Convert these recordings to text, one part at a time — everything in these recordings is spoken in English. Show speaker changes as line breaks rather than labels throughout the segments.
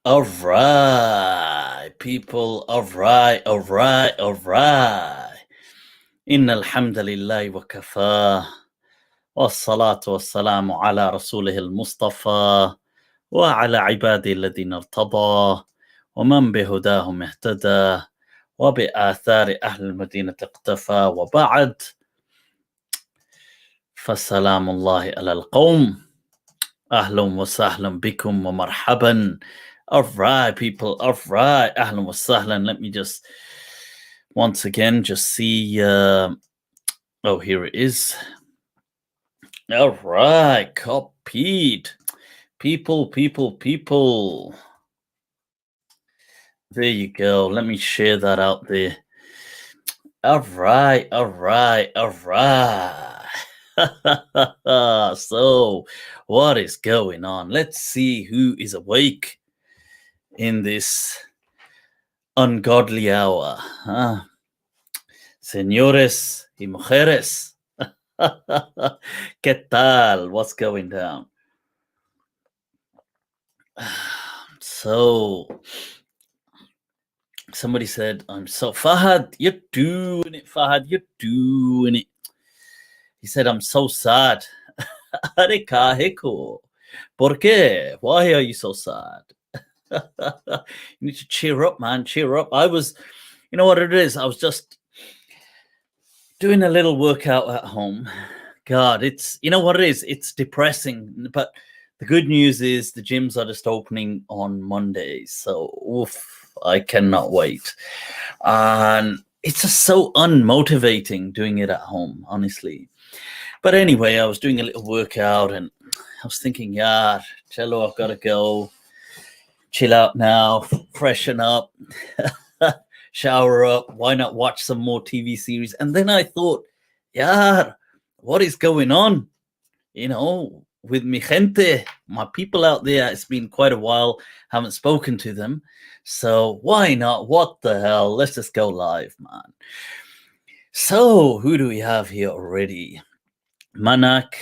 All right, people. All right, all right, all right. Inna alhamdulillah wa kafa. والصلاة والسلام على رسوله المصطفى وعلى عباده الذين ارتضى ومن بهداهم اهتدى وبآثار أهل المدينة اقتفى وبعد فسلام الله على القوم أهلا وسهلا بكم ومرحبا. All right, people. All right. أهلا وسهلا. Let me just once again just see. Oh, here it is. All right, copied. People. There you go. Let me share that out there. All right. So, what is going on? Let's see who is awake in this ungodly hour. Señores y mujeres. ¿Qué tal? What's going down? So, somebody said, I'm so Fahad, you're doing it, Fahad, you're doing it. He said, I'm so sad. Are kaheko. ¿Por qué? Why are you so sad? You need to cheer up, man. Cheer up. You know what it is? I was just doing a little workout at home. God, you know what it is? It's depressing. But the good news is the gyms are just opening on Mondays. So, oof, I cannot wait. And it's just so unmotivating doing it at home, honestly. But anyway, I was doing a little workout and I was thinking, yeah, cello, I've got to go. Chill out now, freshen up, shower up. Why not watch some more TV series? And then I thought, yeah, what is going on? You know, with mi gente, my people out there. It's been quite a while, haven't spoken to them. So why not? What the hell? Let's just go live, man. So who do we have here already? Manak.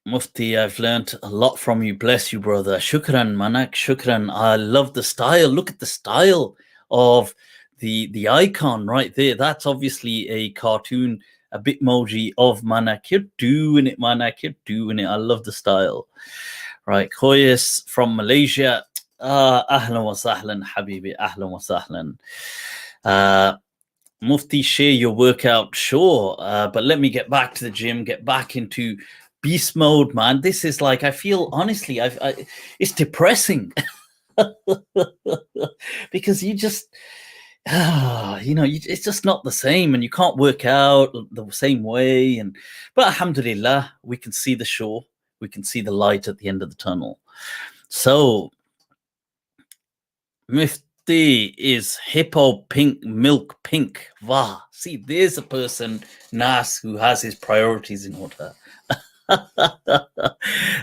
Mufti, I've learned a lot from you. Bless you, brother. Shukran, Manak. Shukran. I love the style. Look at the style of the icon right there. That's obviously a cartoon, a bitmoji of Manak. You're doing it, Manak. You're doing it. I love the style. Right. Koyes from Malaysia. Ahlan wa sahlan, Habibi. Ahlan wa sahlan. Mufti, share your workout. Sure. But let me get back to the gym, get back into beast mode, man. This is like, I feel honestly, it's depressing because you just, it's just not the same, and you can't work out the same way. But alhamdulillah, we can see the shore, we can see the light at the end of the tunnel. So, Mufti is hippo pink, milk pink. Wow. See, there's a person, Nas, who has his priorities in order.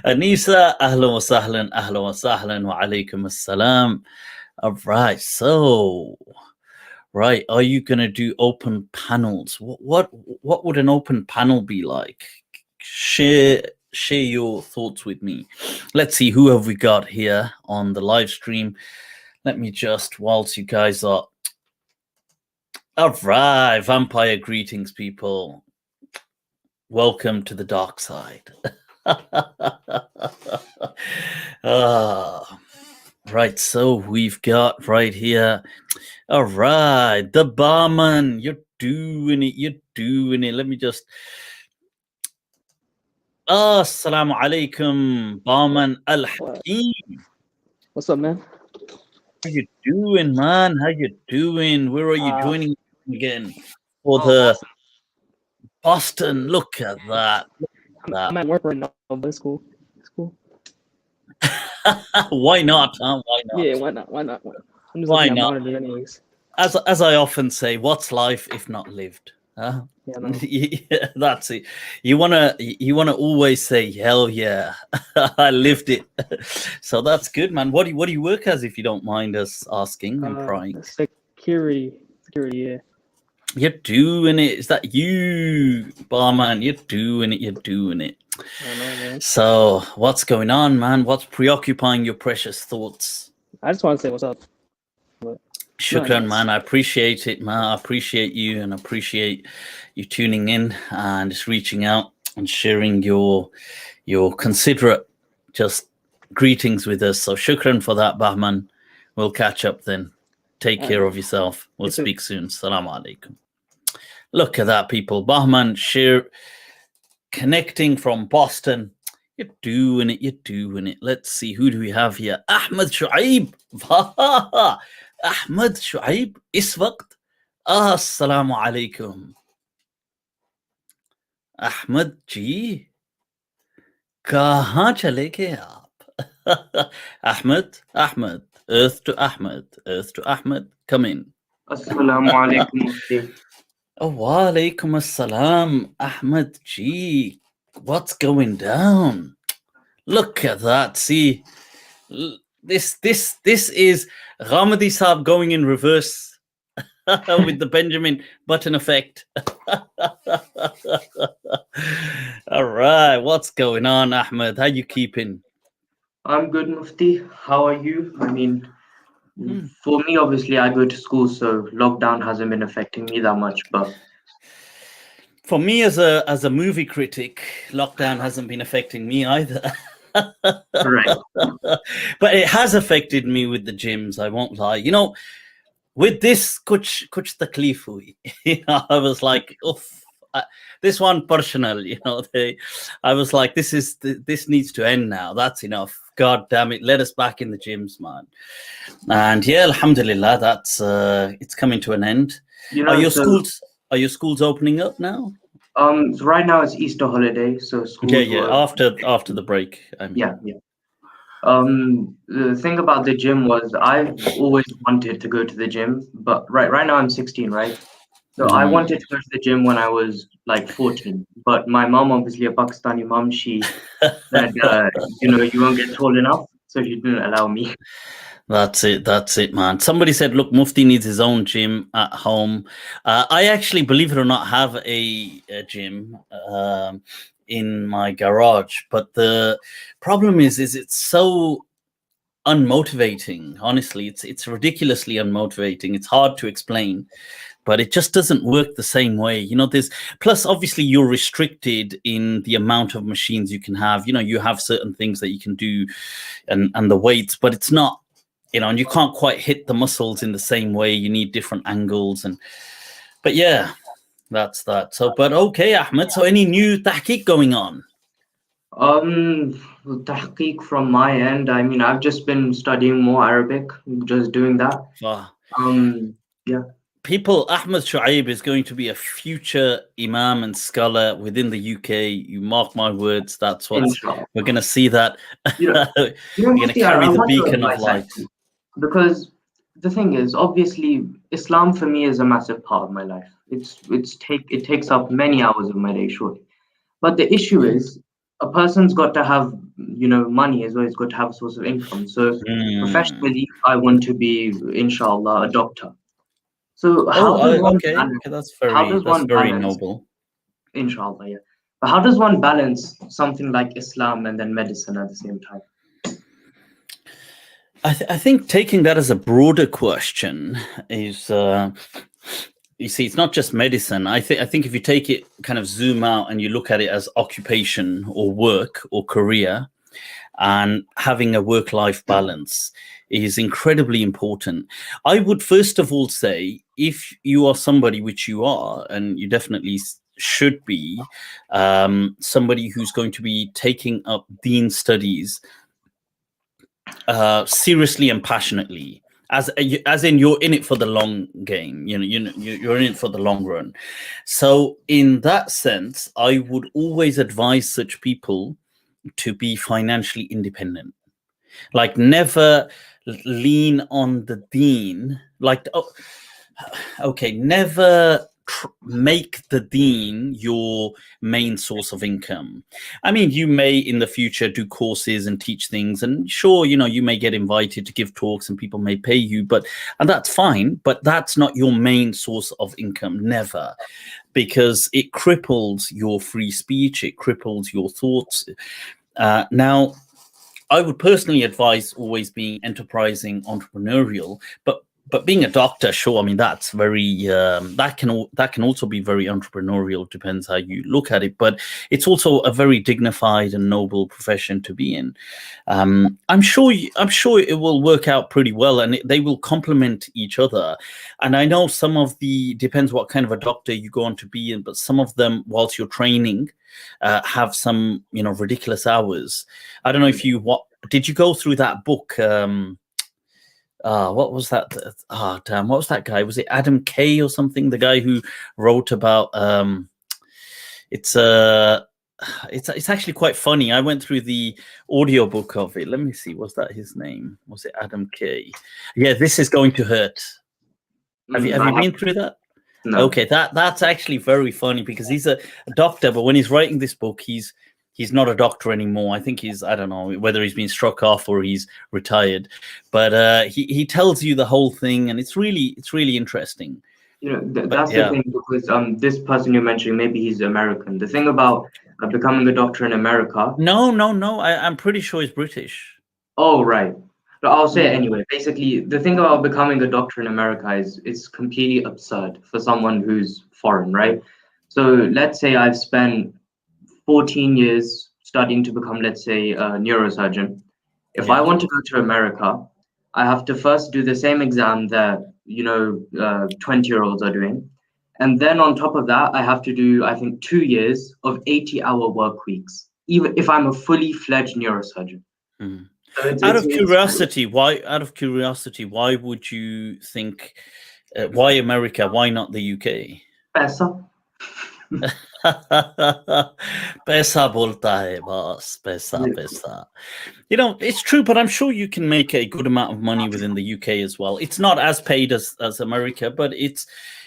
Anisa, ahlan wa sahlan, wa alaikum assalam. All right, so, right, are you going to do open panels? What would an open panel be like? Share your thoughts with me. Let's see, who have we got here on the live stream? Let me just, whilst you guys are... All right, vampire greetings, people. Welcome to the dark side. Right, so we've got right here. All right, the barman, you're doing it. Let me just... Assalamu alaikum, barman al-Hakim.
What's up, man?
How you doing, man? How you doing? Where are you joining again for the Boston? Look at that.
I'm at work right now, but it's cool. It's cool.
Why not? Huh? Why not?
Yeah, why not? I'm just
Why
looking at
not?
monitor anyways.
As I often say, what's life if not lived? Huh? Yeah, that's it. You wanna always say, hell yeah, I lived it. So that's good, man. What do you work as, if you don't mind us asking and prying?
Security, yeah.
You're doing it. Is that you, barman? You're doing it. You're doing it.
I know, man.
So, what's going on, man? What's preoccupying your precious thoughts?
I just want to say what's up. But
Shukran,
nice.
man. I appreciate it, man. I appreciate you and appreciate you tuning in and just reaching out and sharing your considerate just greetings with us. So, shukran for that, Bahman. We'll catch up then. Take care of yourself. We'll speak soon. Assalamu alaikum. Look at that, people. Bahman, share, connecting from Boston. You're doing it. You're doing it. Let's see. Who do we have here? Ahmed Shuaib. Ahmed Shuaib. इस वक्त अस्सलाम alaikum. Ahmed जी कहाँ चले गए आप? Ahmed. Earth to Ahmed. Come in.
Assalamu alaikum, Mufti.
Oh, wa alaikum assalam, Ahmed G. What's going down? Look at that. See, this is Ghamidi Saab going in reverse with the Benjamin Button effect. All right, what's going on, Ahmed? How you keeping?
I'm good, Mufti. How are you? I mean, for me, obviously, I go to school, so lockdown hasn't been affecting me that much. But
for me, as a movie critic, lockdown hasn't been affecting me either.
right.
But it has affected me with the gyms. I won't lie. You know, with this, kuch taklif hui. You know, I was like, oof. This one personal, you know, I was like, this needs to end now. That's enough. God damn it. Let us back in the gyms, man. And yeah, alhamdulillah, that's it's coming to an end.
You know,
are your schools opening up now?
So right now it's Easter holiday, so schools
after the break. I mean.
Yeah. The thing about the gym was I've always wanted to go to the gym, but right now I'm 16, right? So I wanted to go to the gym when I was like 14, but my mom, obviously a Pakistani mom, she said, you know, you won't get tall enough, so she didn't allow me.
That's it, man. Somebody said, look, Mufti needs his own gym at home. I actually, believe it or not, have a gym in my garage, but the problem is it's so unmotivating. Honestly, it's ridiculously unmotivating. It's hard to explain, but it just doesn't work the same way. You know, plus obviously you're restricted in the amount of machines you can have. You know, you have certain things that you can do and the weights, but it's not, you know, and you can't quite hit the muscles in the same way. You need different angles but yeah, that's that. So, but okay, Ahmed, so any new tahqiq going on?
Tahqiq from my end, I mean, I've just been studying more Arabic, just doing that. Yeah.
People, Ahmed Shuaib is going to be a future imam and scholar within the UK. You mark my words. That's what we're going to see. That
you're
going to carry the beacon of light.
Because the thing is, obviously, Islam for me is a massive part of my life. It takes up many hours of my day, surely. But the issue is, a person's got to have, you know, money as well. He's got to have a source of income. So professionally, I want to be, inshallah, a doctor. So how does one balance?
That's very noble.
Inshallah, yeah. But how does one balance something like Islam and then medicine at the same time?
I think taking that as a broader question is, you see, it's not just medicine. I think if you take it, kind of zoom out and you look at it as occupation or work or career, and having a work-life balance is incredibly important. I would first of all say, if you are somebody, which you are, and you definitely should be, somebody who's going to be taking up Deen studies seriously and passionately, as in you're in it for the long game, you're in it for the long run. So in that sense, I would always advise such people to be financially independent. Like, never lean on the Deen. Like, never make the deen your main source of income. I mean, you may in the future do courses and teach things, and sure, you may get invited to give talks and people may pay you, and that's fine, but that's not your main source of income, never, because it cripples your free speech, it cripples your thoughts. Now, I would personally advise always being enterprising, entrepreneurial, but being a doctor, sure. I mean, that's very that can also be very entrepreneurial. Depends how you look at it, but it's also a very dignified and noble profession to be in. I'm sure it will work out pretty well, and they will complement each other. And I know depends what kind of a doctor you go on to be in, but some of them, whilst you're training, have some ridiculous hours. I don't know if did you go through that book? What was that? Damn, what was that guy? Was it Adam Kay or something? The guy who wrote about it's actually quite funny. I went through the audiobook of it. Let me see, was that his name? Was it Adam Kay? Yeah, This Is Going to Hurt. Have you been through that?
No.
Okay, that's actually very funny, because he's a doctor, but when he's writing this book, he's not a doctor anymore. I think I don't know whether he's been struck off or he's retired, but he tells you the whole thing, and it's really interesting.
That's the thing, because this person you're mentioning, maybe he's American. The thing about becoming a doctor in America.
No, I'm pretty sure he's British.
Oh, right. But I'll say it anyway. Basically, the thing about becoming a doctor in America is it's completely absurd for someone who's foreign, right? So let's say I've spent 14 years studying to become, let's say, a neurosurgeon. If I want to go to America, I have to first do the same exam that 20-year-olds are doing, and then on top of that, I have to do, I think, 2 years of 80-hour work weeks, even if I'm a fully fledged neurosurgeon.
Mm. So out of curiosity, why would you think? Why America? Why not the UK?
Paisa.
Paisa bolta hai boss. Paisa. It's true, but I'm sure you can make a good amount of money within the UK as well. It's not as paid as America, but it's,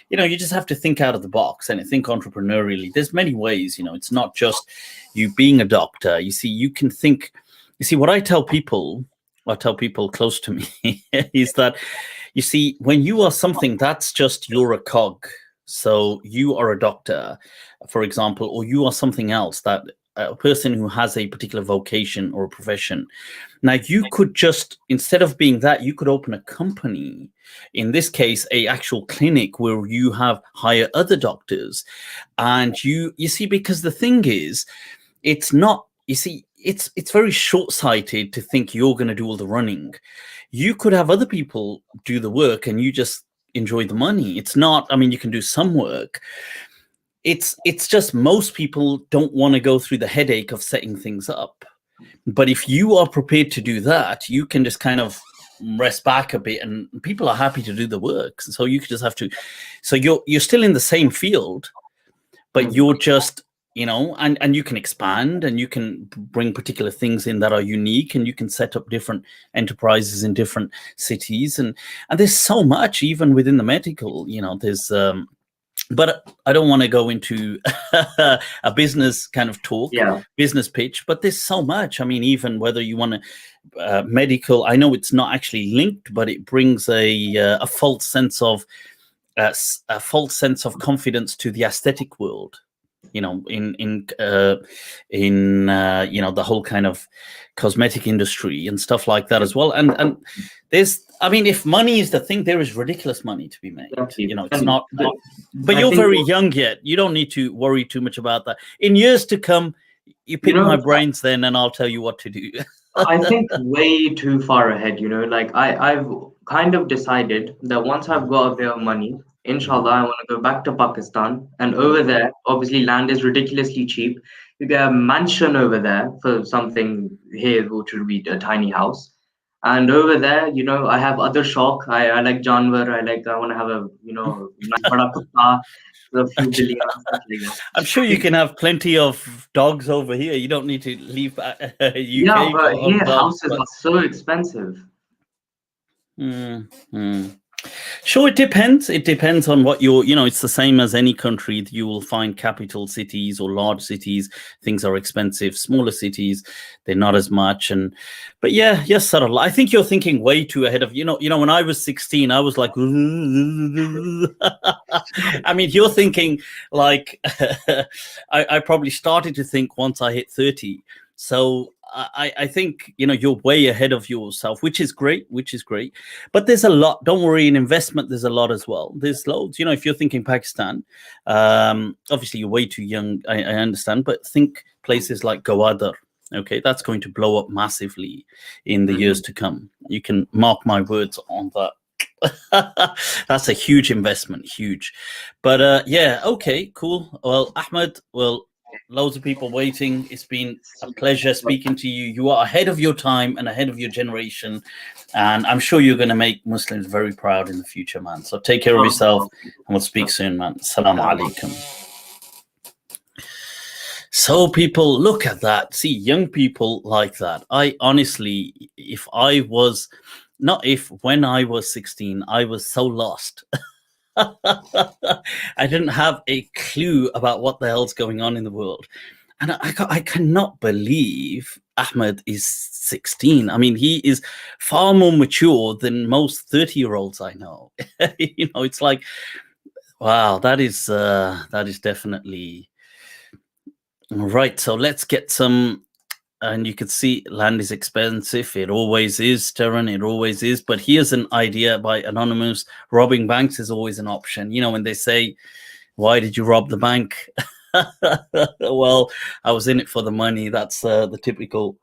you just have to think out of the box and think entrepreneurially. There's many ways, it's not just you being a doctor. You see, you can think. You see, what I tell people close to me is that, you see, when you are something, that's just you're a cog. So you are a doctor, for example, or you are something else, that a person who has a particular vocation or a profession. Now, you could just, instead of being that, you could open a company, in this case, a actual clinic where you hire other doctors. And you see, because the thing is, it's not, you see, it's very short-sighted to think you're going to do all the running. You could have other people do the work and you just enjoy the money. It's not, I mean, you can do some work. It's just most people don't want to go through the headache of setting things up. But if you are prepared to do that, you can just kind of rest back a bit, and people are happy to do the work. So you just have to, so you're still in the same field, but you're just, and you can expand, and you can bring particular things in that are unique, and you can set up different enterprises in different cities. And there's so much, even within the medical, there's, but I don't want to go into a business kind of talk, business pitch, but there's so much. I mean, even whether you want to medical, I know it's not actually linked, but it brings a false sense of confidence to the aesthetic world. In the whole kind of cosmetic industry and stuff like that as well. And there's, I mean, if money is the thing, there is ridiculous money to be made. It's not. But you're very young yet. You don't need to worry too much about that. In years to come, you pick my brains then, and I'll tell you what to do.
I think way too far ahead. Like I've kind of decided that once I've got a bit of money, inshallah, I want to go back to Pakistan, and over there, obviously, land is ridiculously cheap. You get a mansion over there for something here, which would be a tiny house. And over there, I have other shock. I like janwar. I want to have a, bada kutta, a few billion.
I'm sure you can have plenty of dogs over here. You don't need to leave UK.
Yeah, but here houses are so expensive.
Sure, it depends. It depends on what you're, it's the same as any country. You will find capital cities or large cities, things are expensive. Smaller cities, they're not as much. But yeah, yes, subtle. I think you're thinking way too ahead of, when I was 16, I was like, I mean, you're thinking like, I probably started to think once I hit 30. So I think, you're way ahead of yourself, which is great, but there's a lot. Don't worry, in investment, there's a lot as well. There's loads, if you're thinking Pakistan, obviously you're way too young, I understand, but think places like Gwadar, okay, that's going to blow up massively in the years to come. You can mark my words on that. That's a huge investment, huge. But yeah, okay, cool. Well, Ahmed, loads of people waiting. It's been a pleasure speaking to you. You are ahead of your time and ahead of your generation, and I'm sure you're going to make Muslims very proud in the future, man. So take care of yourself, and we'll speak soon, man. Assalamu alaikum. So people, look at that. See, young people like that. I honestly, when I was 16, I was so lost. I didn't have a clue about what the hell's going on in the world. And I cannot believe Ahmed is 16. I mean, he is far more mature than most 30-year-olds I know. It's like, wow, that is definitely right. So let's get some. And you can see land is expensive. It always is, Terran. It always is. But here's an idea by Anonymous. Robbing banks is always an option. When they say, why did you rob the bank? Well, I was in it for the money. That's the typical.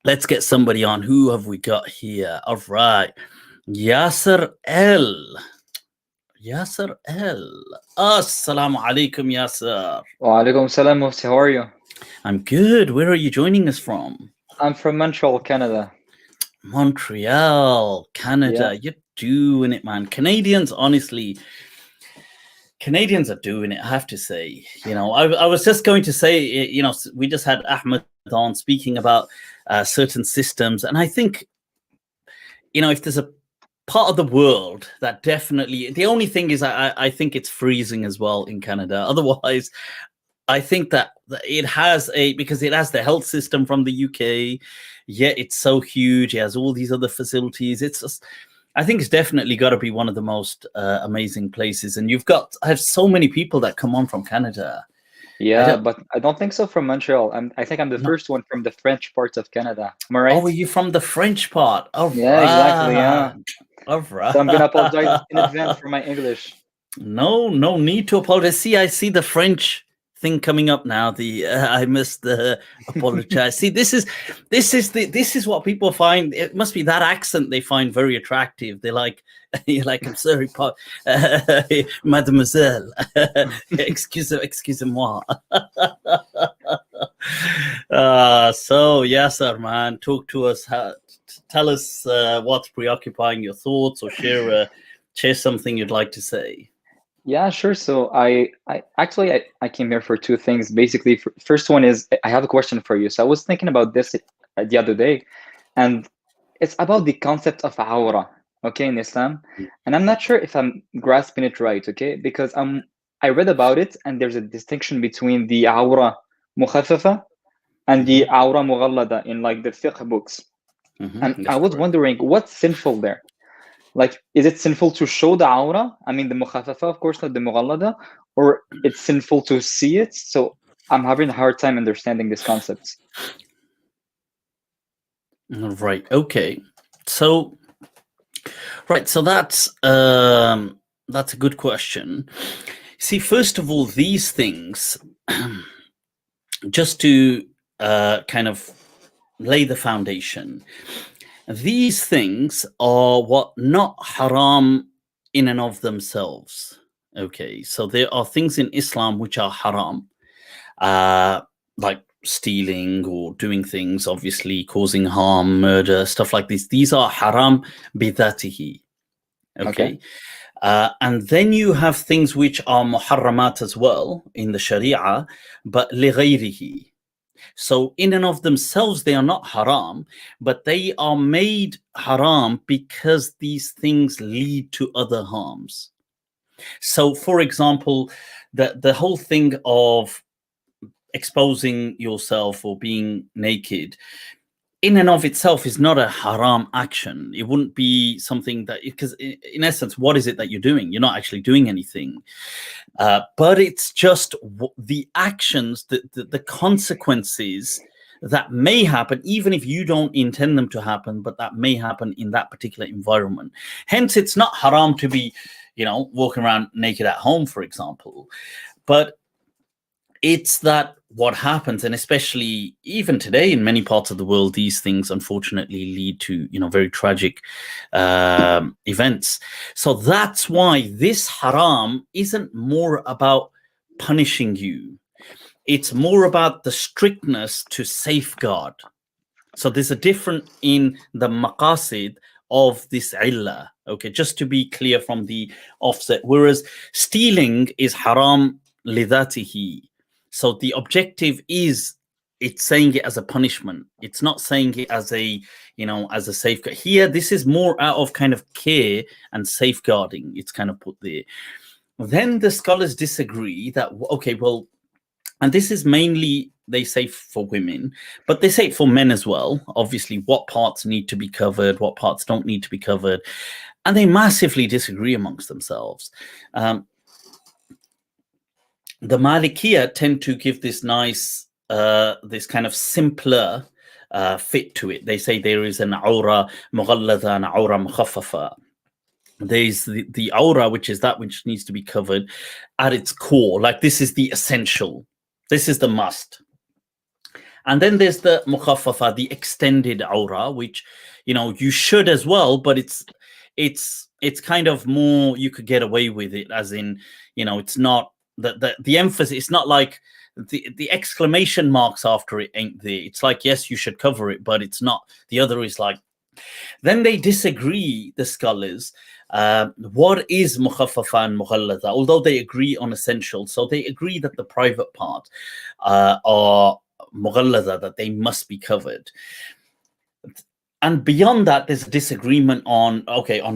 Let's get somebody on. Who have we got here? All right. Yasser L. Assalamu alaikum, Yasser.
Wa alaikum salam, Mufti. How are you?
I'm good. Where are you joining us from?
I'm from Montreal, Canada.
Montreal, Canada. Yeah. You're doing it, man. Canadians, honestly, Canadians are doing it, I have to say. I was just going to say, we just had Ahmed on speaking about certain systems. And I think, if there's a part of the world that definitely, the only thing is I think it's freezing as well in Canada. Otherwise, I think that it has because it has the health system from the UK, yet it's so huge. It has all these other facilities. It's just, I think it's definitely got to be one of the most amazing places. And I have so many people that come on from Canada.
Yeah, but I don't think so from Montreal. I think I'm the first one from the French parts of Canada. Am I right?
Oh, are you from the French part? Oh,
yeah, right. Exactly. Yeah.
All right.
So I'm gonna apologize in advance for my English.
No need to apologize. See, I see the French thing coming up now. I must apologize. See, this is what people find. It must be that accent they find very attractive. They're like, you're like, I'm sorry, mademoiselle, excusez-moi. So Yasser, man, talk to us. Tell us what's preoccupying your thoughts, or share something you'd like to say.
Yeah, sure. So I came here for two things. Basically, first one is I have a question for you. So I was thinking about this the other day, and it's about the concept of awra, okay, in Islam. And I'm not sure if I'm grasping it right, okay, because I read about it, and there's a distinction between the awra mukhaffafa and the awra mughallada in like the fiqh books. And I was wondering what's sinful there. Like, is it sinful to show the awra? I mean, the mukhaffafa, of course, not the mughallada, or it's sinful to see it? So I'm having a hard time understanding this concept.
Right. Okay. So, right. So that's a good question. See, first of all, these things, just to kind of lay the foundation. These things are not haram in and of themselves. Okay, so there are things in Islam which are haram, like stealing or doing things, obviously causing harm, murder, stuff like this. These are haram bidhatihi. Okay. And then you have things which are muharramat as well in the Sharia, but lighayrihi. So in and of themselves, they are not haram, but they are made haram because these things lead to other harms. So, for example, the whole thing of exposing yourself or being naked in and of itself is not a haram action. It wouldn't be something that, because in essence, what is it that you're doing? You're not actually doing anything. But it's just the actions, the consequences that may happen, even if you don't intend them to happen, but that may happen in that particular environment. Hence, it's not haram to be, walking around naked at home, for example. But it's that what happens, and especially even today in many parts of the world, these things unfortunately lead to very tragic events. So that's why this haram isn't more about punishing you. It's more about the strictness to safeguard. So there's a difference in the maqasid of this illah. Okay, just to be clear from the offset. Whereas stealing is haram lidatihi. So the objective is, it's saying it as a punishment. It's not saying it as a, as a safeguard. Here, this is more out of kind of care and safeguarding. It's kind of put there. Then the scholars disagree that, okay, well, and this is mainly, they say for women, but they say it for men as well. Obviously, what parts need to be covered, what parts don't need to be covered. And they massively disagree amongst themselves. The Malikiya tend to give this nice, this kind of simpler fit to it. They say there is an awra mughalladha and awra mukhaffafa. There's the awra, which is that which needs to be covered at its core. Like, this is the essential. This is the must. And then there's the mukhaffafa, the extended awra, which, you should as well, but it's kind of more, you could get away with it, as in, it's not, the emphasis, it's not like the exclamation marks after it ain't there. It's like, yes, you should cover it, but it's not. The other is like, then they disagree, the scholars, what is mukhaffafa and mughalladha, although they agree on essentials. So they agree that the private part are mughalladha, that they must be covered. And beyond that, there's a disagreement on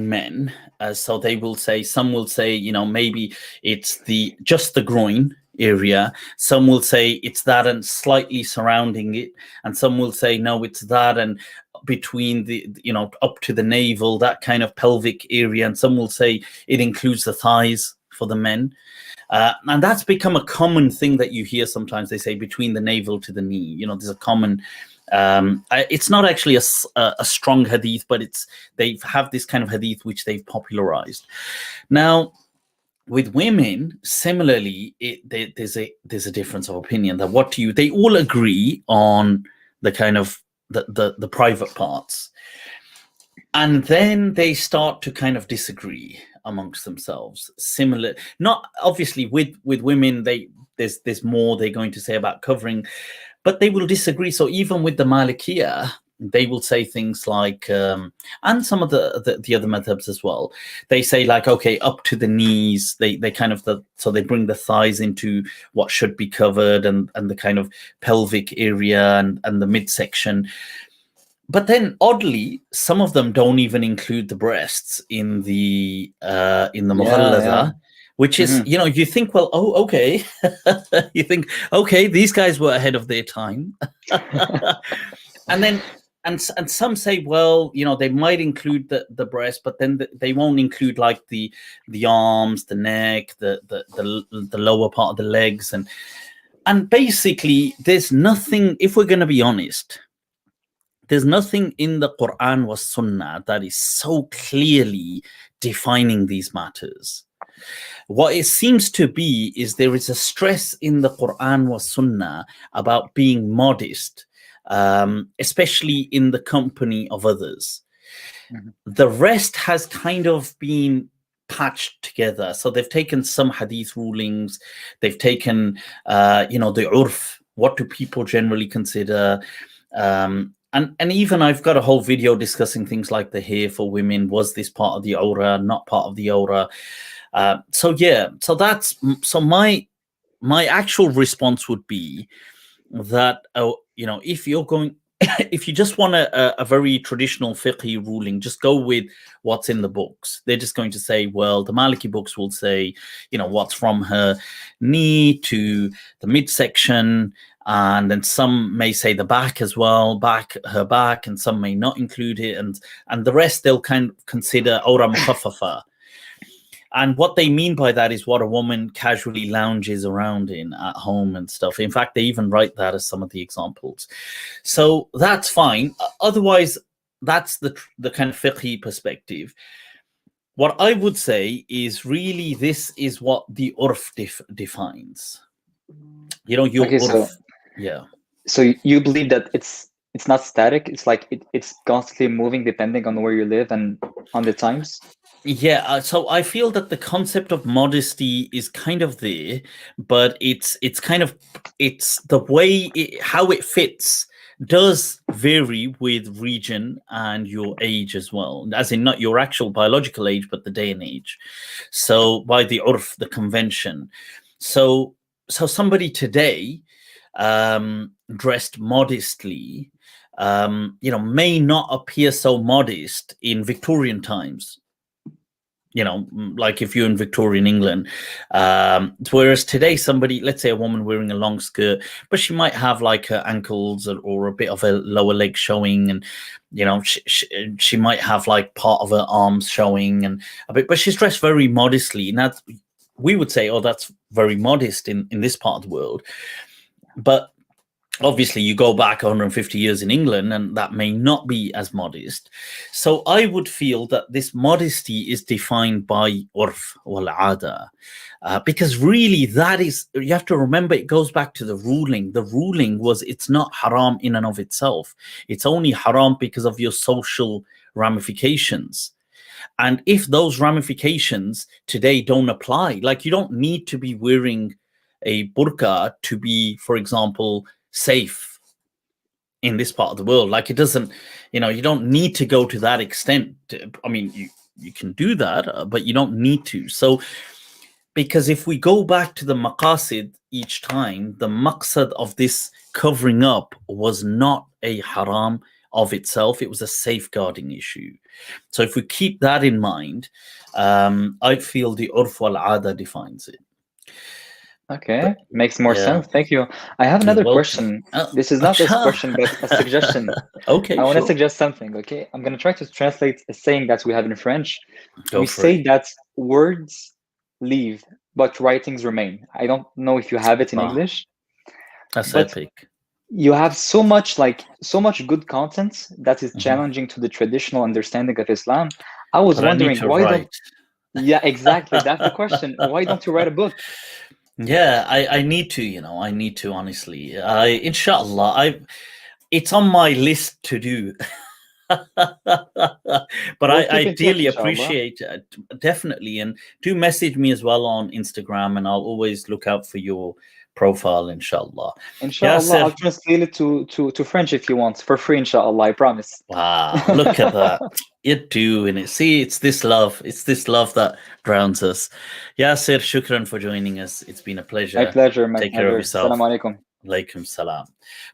men. So they will say, some will say, maybe it's just the groin area. Some will say it's that and slightly surrounding it. And some will say, no, it's that and between the, up to the navel, that kind of pelvic area. And some will say it includes the thighs for the men. And that's become a common thing that you hear sometimes. They say between the navel to the knee. There's a common... it's not actually a strong hadith, but they have this kind of hadith which they've popularized. Now, with women, similarly, there's a difference of opinion. That they all agree on the kind of the private parts, and then they start to kind of disagree amongst themselves. Similar, not obviously with women, there's more they're going to say about covering. But they will disagree. So even with the Malikiya, they will say things like, and some of the other madhabs as well, they say like, okay, up to the knees, they kind of, so they bring the thighs into what should be covered, and the kind of pelvic area and the midsection. But then oddly, some of them don't even include the breasts in the mughalladha. Yeah. Which is, you think, well, oh, okay. You think, okay, these guys were ahead of their time. And then, and some say, well, they might include the breast, but then they won't include like the arms, the neck, the lower part of the legs. And basically, there's nothing, if we're going to be honest, there's nothing in the Quran or Sunnah that is so clearly defining these matters. What it seems to be is there is a stress in the Quran or Sunnah about being modest, especially in the company of others. Mm-hmm. The rest has kind of been patched together. So they've taken some hadith rulings, they've taken, the urf, what do people generally consider, and even I've got a whole video discussing things like the hair for women. Was this part of the awra, not part of the awra? So my actual response would be that if you're going if you just want a very traditional fiqh ruling, just go with what's in the books. They're just going to say, well, the Maliki books will say, what's from her knee to the midsection, and then some may say the back as well, her back, and some may not include it, and the rest they'll kind of consider awra mukhaffafa. And what they mean by that is what a woman casually lounges around in at home and stuff. In fact, they even write that as some of the examples. So that's fine. Otherwise, that's the kind of fiqhi perspective. What I would say is really this is what the urf defines. Your
Okay,
urf.
So you believe that it's not static. It's like it's constantly moving depending on where you live and on the times.
Yeah, so I feel that the concept of modesty is kind of there, but it's the way how it fits does vary with region and your age as well, as in not your actual biological age, but the day and age. So by the urf, the convention. So somebody today dressed modestly, may not appear so modest in Victorian times. Like if you're in Victorian England, whereas today somebody, let's say a woman wearing a long skirt, but she might have like her ankles or a bit of a lower leg showing, and she might have like part of her arms showing and a bit, but she's dressed very modestly. Now we would say, oh, that's very modest in this part of the world, but obviously you go back 150 years in England and that may not be as modest. So I would feel that this modesty is defined by urf wal ada, because really that is, you have to remember, it goes back to the ruling. The ruling was it's not haram in and of itself. It's only haram because of your social ramifications. And if those ramifications today don't apply, like you don't need to be wearing a burqa to be, for example, safe in this part of the world. Like it doesn't, you don't need to go to that extent. I mean, you can do that, but you don't need to. So, because if we go back to the maqasid each time, the maqsad of this covering up was not a haram of itself. It was a safeguarding issue. So if we keep that in mind, I feel the urf wal ada defines it.
Okay, makes more sense. Thank you. I have another question. This is not a question, but a suggestion.
Okay,
I want to suggest something. Okay, I'm going to try to translate a saying that we have in French. We say that words leave, but writings remain. I don't know if you have it in English.
That's epic.
You have so much good content that is challenging to the traditional understanding of Islam. I was wondering why Yeah, exactly. That's the question. Why don't you write a book?
Yeah, I need to, I need to, honestly. Inshallah, it's on my list to do. But I ideally appreciate it, definitely. And do message me as well on Instagram, and I'll always look out for your profile, inshallah.
Inshallah, I'll translate it to French if you want, for free, inshallah, I promise.
Wow, look at that. You're doing it. See, it's this love. It's this love that drowns us. Yasser, shukran for joining us. It's been a pleasure.
My pleasure, my
Take care of yourself.
Assalamu alaikum.
Alaikum salam.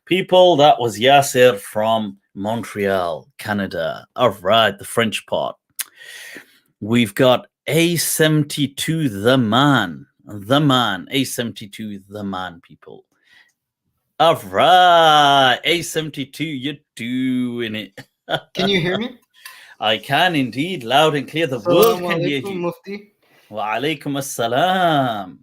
People, that was Yasser from Montreal, Canada. All right, the French part. We've got A72, the man, A72, the man, people. All right, A72, you're doing it.
Can you hear me?
I can indeed, loud and clear. The world can hear you.
Mufti.
Wa alaikum assalam.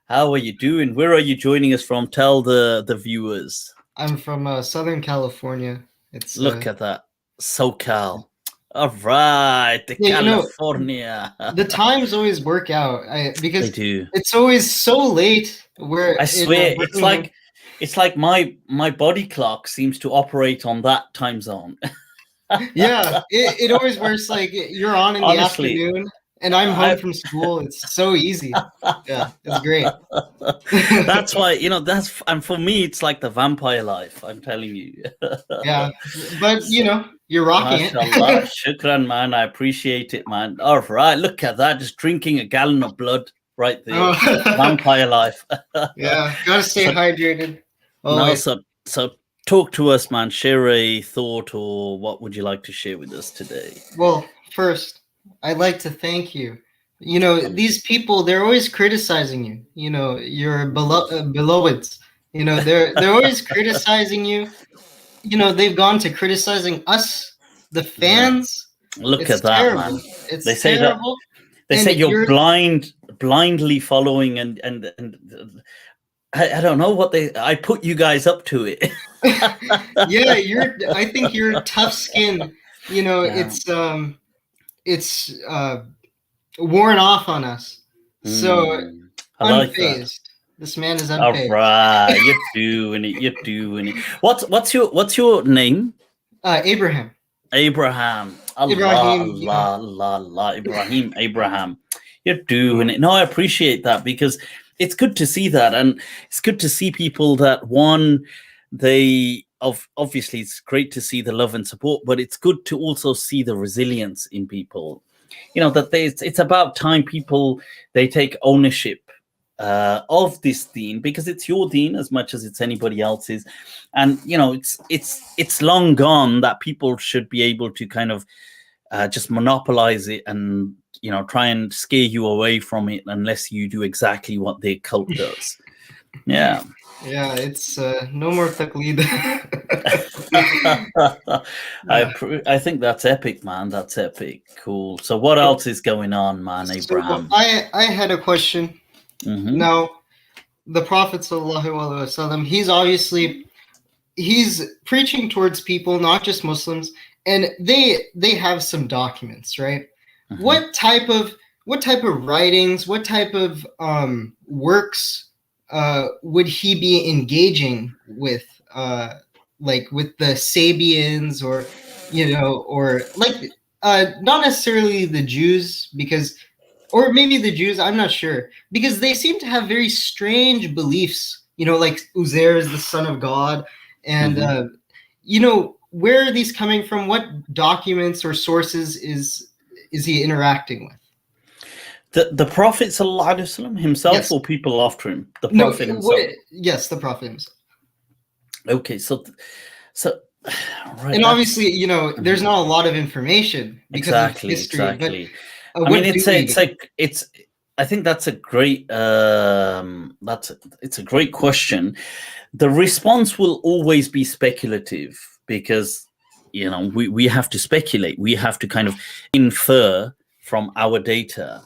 How are you doing? Where are you joining us from? Tell the viewers.
I'm from Southern California. It's
Look at that, SoCal. All right, California.
The times always work out because
they do.
It's always so late. Where
I swear, it's like my body clock seems to operate on that time zone.
Yeah, it always works. Like you're on in the afternoon, and I'm home from school. It's so easy. Yeah, it's great.
That's why, and for me, it's like the vampire life. I'm telling you.
Yeah, but you're rocking it.
Shukran, man. I appreciate it, man. All right, look at that, just drinking a gallon of blood right there. Vampire life.
Yeah, gotta stay hydrated. Oh,
no,
I-
so talk to us, man. Share a thought, or what would you like to share with us today?
well, first, I'd like to thank you. You know, these people, they're always criticizing you. You know, your beloveds. You know, they're always criticizing you. You know, they've gone to criticizing us, the fans.
Look
It's
at that,
terrible.
man.
It's
They say
terrible.
They
And
say you're blindly following, and I don't know what I put you guys up to it.
yeah, I think you're tough skin. You know,
Yeah.
it's worn off on us. So
I like that.
unfazed. This man is
All
unfazed.
right, you're doing it. You're doing it. What's your name?
Abraham.
Abraham. Allah,
Ibrahim, yeah.
Allah, Abraham. You're doing it. No, I appreciate that, because it's good to see that, and it's good to see people that obviously it's great to see the love and support, but it's good to also see the resilience in people. You know, that it's about time people, they take ownership of this deen, because it's your deen as much as it's anybody else's. And you know, it's long gone that people should be able to kind of just monopolize it and, you know, try and scare you away from it unless you do exactly what their cult does. Yeah.
Yeah, it's no more taqleed.
I think that's epic, man. That's epic. Cool. So what else is going on, man, Abraham?
So I had a question.
Mm-hmm.
Now, the Prophet ﷺ, he's preaching towards people, not just Muslims, and they have some documents, right?
Mm-hmm.
What type of writings, what type of works would he be engaging with, like with the Sabians, or, you know, or like not necessarily the Jews, because, or maybe the Jews, I'm not sure, because they seem to have very strange beliefs, you know, like Uzair is the son of God, and you know, where are these coming from? What documents or sources is he interacting with?
The Prophet ﷺ himself,
Yes.
or people after him? The Prophet himself.
Yes, the Prophet himself.
Okay, so right,
And obviously, you know, there's not a lot of information because of history.
Exactly.
But
I mean, I think that's a great it's a great question. The response will always be speculative, because, you know, we have to speculate. We have to kind of infer from our data.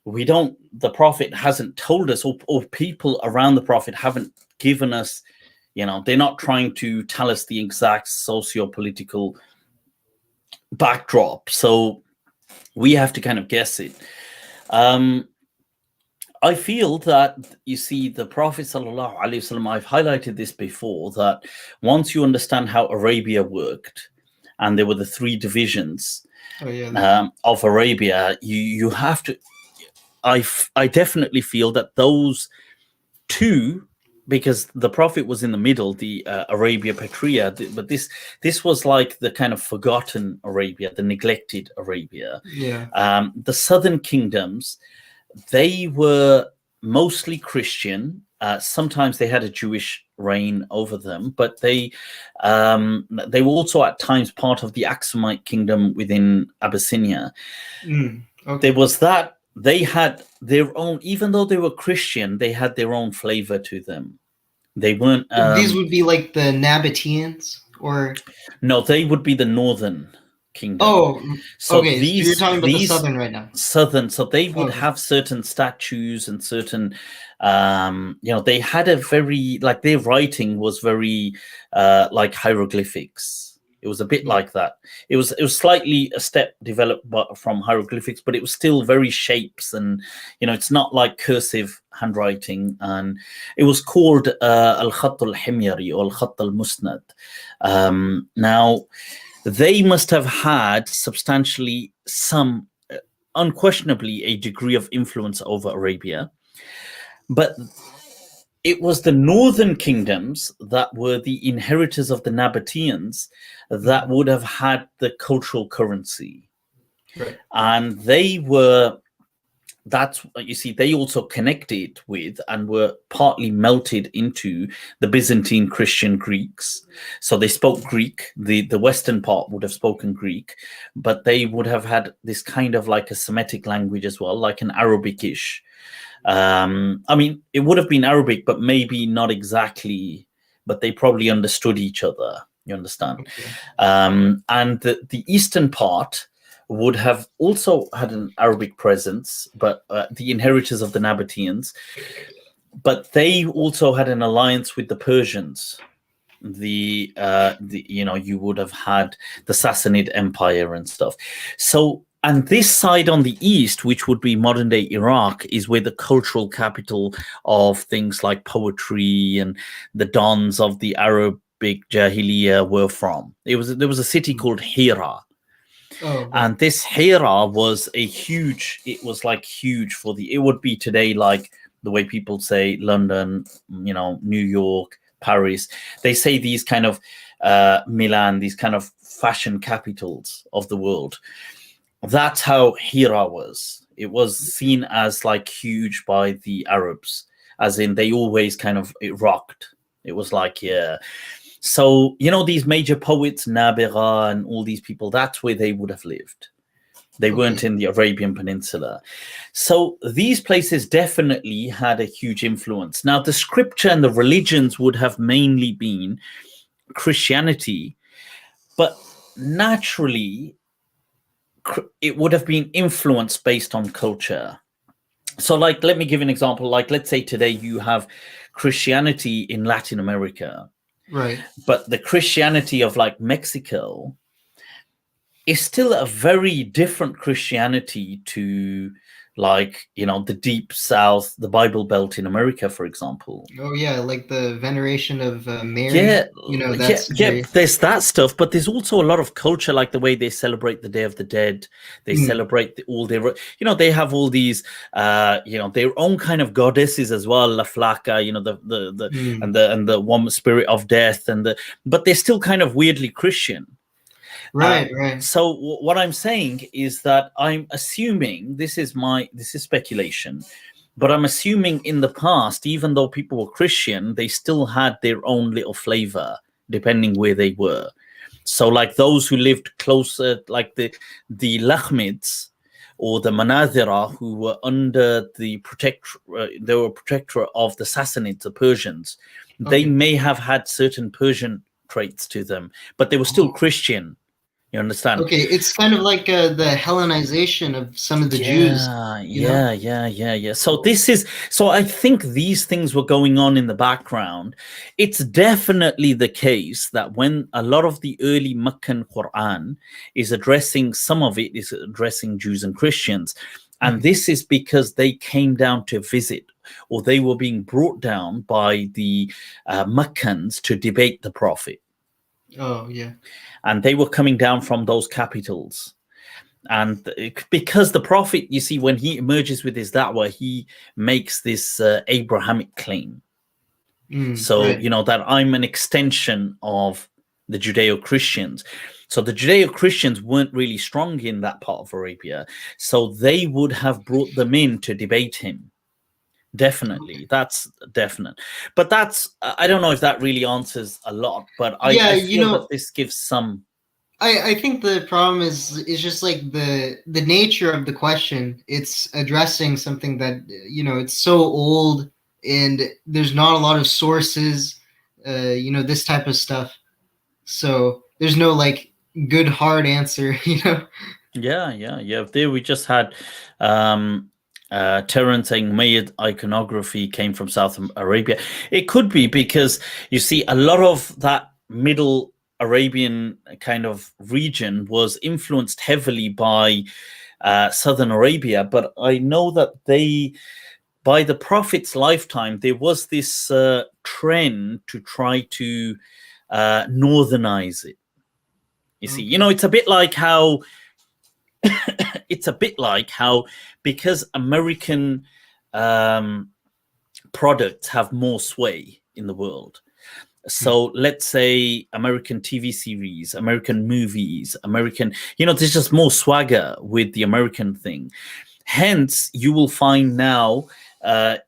The Prophet hasn't told us, or people around the Prophet haven't given us, you know, they're not trying to tell us the exact socio-political backdrop. So we have to kind of guess it. I feel that, you see, the Prophet ﷺ, I've highlighted this before, that once you understand how Arabia worked, and there were the three divisions of Arabia, you have to, I definitely feel that those two, because the Prophet was in the middle, the Arabia Petria, but this was like the kind of forgotten Arabia, the neglected Arabia.
Yeah.
The southern kingdoms, they were mostly Christian. Sometimes they had a Jewish reign over them, but they were also at times part of the Aksumite kingdom within Abyssinia.
Okay.
There was that. They had their own, even though they were Christian, they had their own flavor to them. They weren't.
These would be like the Nabateans, or
no, they would be the northern kingdom.
Oh,
so
okay. So you're talking about the southern right now.
Southern, so they would have certain statues and certain, you know, they had a very, like, their writing was very like hieroglyphics. It was a bit like that. It was slightly a step developed from hieroglyphics, but it was still very shapes, and, you know, it's not like cursive handwriting. And it was called al-Khatt al-Himyari or al-Khatt al-Musnad. Now, they must have had substantially unquestionably a degree of influence over Arabia, but it was the northern kingdoms that were the inheritors of the Nabateans that would have had the cultural currency.
Right.
And they were that's, you see, they also connected with and were partly melted into the Byzantine Christian Greeks. So they spoke Greek. The Western part would have spoken Greek, but they would have had this kind of like a Semitic language as well, like an Arabic-ish. I mean, it would have been Arabic, but maybe not exactly, but they probably understood each other. You understand?
Okay.
And the eastern part would have also had an Arabic presence, but the inheritors of the Nabateans, but they also had an alliance with the Persians. The you know, you would have had the Sassanid Empire and stuff. So, and this side on the east, which would be modern day Iraq, is where the cultural capital of things like poetry and the dons of the Arabic Jahiliyyah were from. There was a city called Hira.
Oh,
And this Hira was a huge, it was like huge for the, it would be today like the way people say London, you know, New York, Paris. They say these kind of Milan, these kind of fashion capitals of the world. That's how Hira was. It was seen as like huge by the Arabs, as in they always kind of, it rocked. It was like, yeah. So, you know, these major poets, Nabigha and all these people, that's where they would have lived. They weren't in the Arabian Peninsula. So these places definitely had a huge influence. Now, the scripture and the religions would have mainly been Christianity, but naturally, it would have been influenced based on culture. So, like, let me give an example. Like, let's say today you have Christianity in Latin America.
right.
But the Christianity of like Mexico is still a very different Christianity to, like, you know, the deep South, the Bible Belt in America, for example.
Oh yeah, like the veneration of Mary.
Yeah,
you know, that's
yeah. There's that stuff, but there's also a lot of culture, like the way they celebrate the Day of the Dead. They celebrate all their, you know, they have all these, you know, their own kind of goddesses as well, La Flaca, you know, and the one spirit of death, but they're still kind of weirdly Christian.
right.
So what I'm saying is that I'm assuming, this is speculation, but I'm assuming in the past, even though people were Christian, they still had their own little flavor depending where they were. So like those who lived closer, like the Lahmids or the Manazira, who were under the they were protectorate of the Sassanids, the Persians. They may have had certain Persian traits to them, but they were still Christian. You understand?
Okay, it's kind of like the Hellenization of some of the Jews.
Yeah. So I think these things were going on in the background. It's definitely the case that when a lot of the early Meccan Quran is addressing, some of it is addressing Jews and Christians. And this is because they came down to visit, or they were being brought down by the Meccans to debate the Prophet.
Oh, yeah.
And they were coming down from those capitals. And because the Prophet, you see, when he emerges with his da'wah, he makes this Abrahamic claim. Right. You know, that I'm an extension of the Judeo-Christians. So the Judeo-Christians weren't really strong in that part of Arabia. So they would have brought them in to debate him. Definitely, that's definite. But that's, I don't know if that really answers a lot, but I feel that this gives some.
I think the problem is just like the nature of the question. It's addressing something that, you know, it's so old and there's not a lot of sources, you know, this type of stuff. So there's no like good hard answer, you know.
Yeah. There we just had Terence saying Umayyad iconography came from South Arabia. It could be because, you see, a lot of that middle Arabian kind of region was influenced heavily by Southern Arabia. But I know that by the Prophet's lifetime, there was this trend to try to northernize it. You see, you know, it's a bit like how because American products have more sway in the world. So let's say American TV series, American movies, American, you know, there's just more swagger with the American thing. Hence, you will find now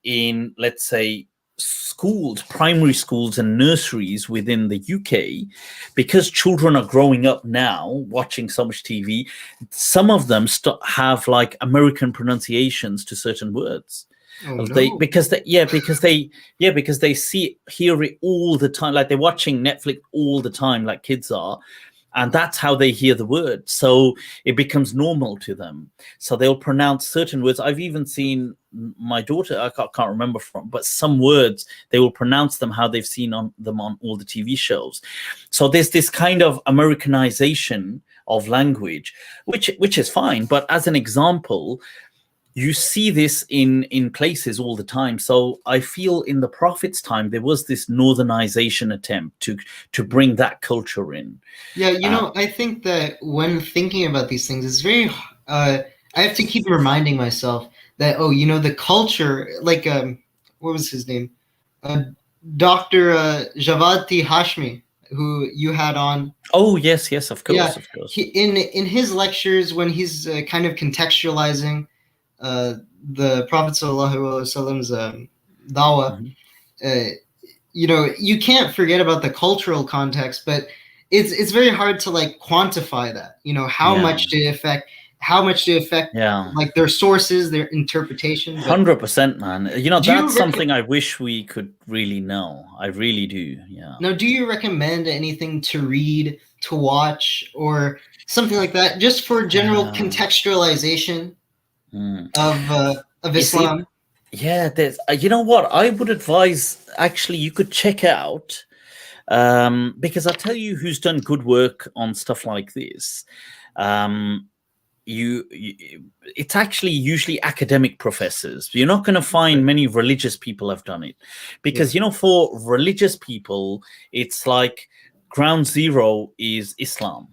in, let's say, schools, primary schools and nurseries within the UK, because children are growing up now watching so much TV, some of them have like American pronunciations to certain words.
Oh, no.
Because they hear it all the time, like they're watching Netflix all the time, like kids are. And that's how they hear the word. So it becomes normal to them. So they'll pronounce certain words. I've even seen my daughter, I can't remember but some words, they will pronounce them how they've seen them on all the TV shows. So there's this kind of Americanization of language, which is fine. But as an example, you see this in places all the time. So I feel in the Prophet's time, there was this northernization attempt to bring that culture in.
Yeah, you know, I think that when thinking about these things, it's very, I have to keep reminding myself that, oh, you know, the culture, like, what was his name? Dr. Javati Hashmi, who you had on.
Oh, yes, of course,
yeah,
of course.
In his lectures, when he's kind of contextualizing the Prophet ﷺ's dawah, you know, you can't forget about the cultural context, but it's very hard to like quantify that, you know, how much to affect like their sources, their interpretation.
100%, man. You know, that's something I wish we could really know. I really do. Yeah.
Now, do you recommend anything to read, to watch, or something like that, just for general contextualization of Islam?
There's, you know what, I would advise, actually, you could check out, because I'll tell you who's done good work on stuff like this. It's actually usually academic professors. You're not going to find many religious people have done it, because, you know, for religious people, it's like ground zero is Islam.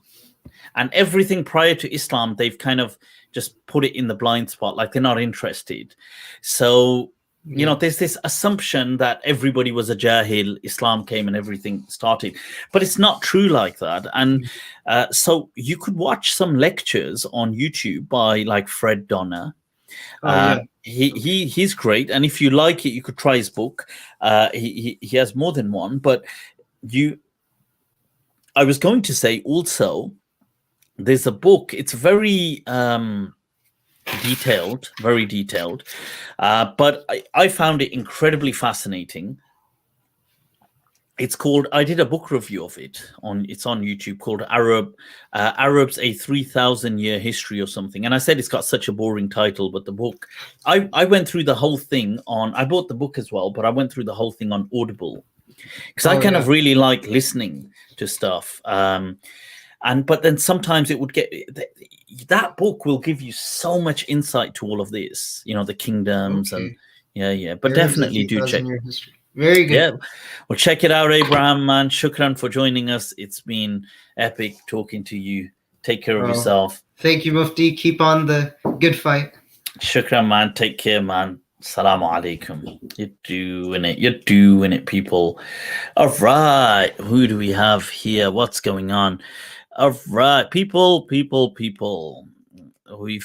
And everything prior to Islam, they've kind of just put it in the blind spot, like they're not interested. So, you know, there's this assumption that everybody was a jahil, Islam came and everything started. But it's not true like that. And so you could watch some lectures on YouTube by like Fred Donner. He's great. And if you like it, you could try his book. He has more than one. But I was going to say also, there's a book, it's very detailed, but I found it incredibly fascinating. It's called, I did a book review of it, it's on YouTube, called Arabs, a 3,000-year history or something. And I said it's got such a boring title, but the book, I went through the whole thing I bought the book as well, but I went through the whole thing on Audible, because I kind of really like listening to stuff. But then sometimes it would that book will give you so much insight to all of this, you know, the kingdoms and but definitely do check.
Very good.
Yeah, well, check it out, Abraham, man. Shukran for joining us. It's been epic talking to you. Take care of yourself.
Thank you, Mufti. Keep on the good fight.
Shukran, man. Take care, man. Assalamu alaikum. You're doing it, people. All right, who do we have here? What's going on? All right, people. We've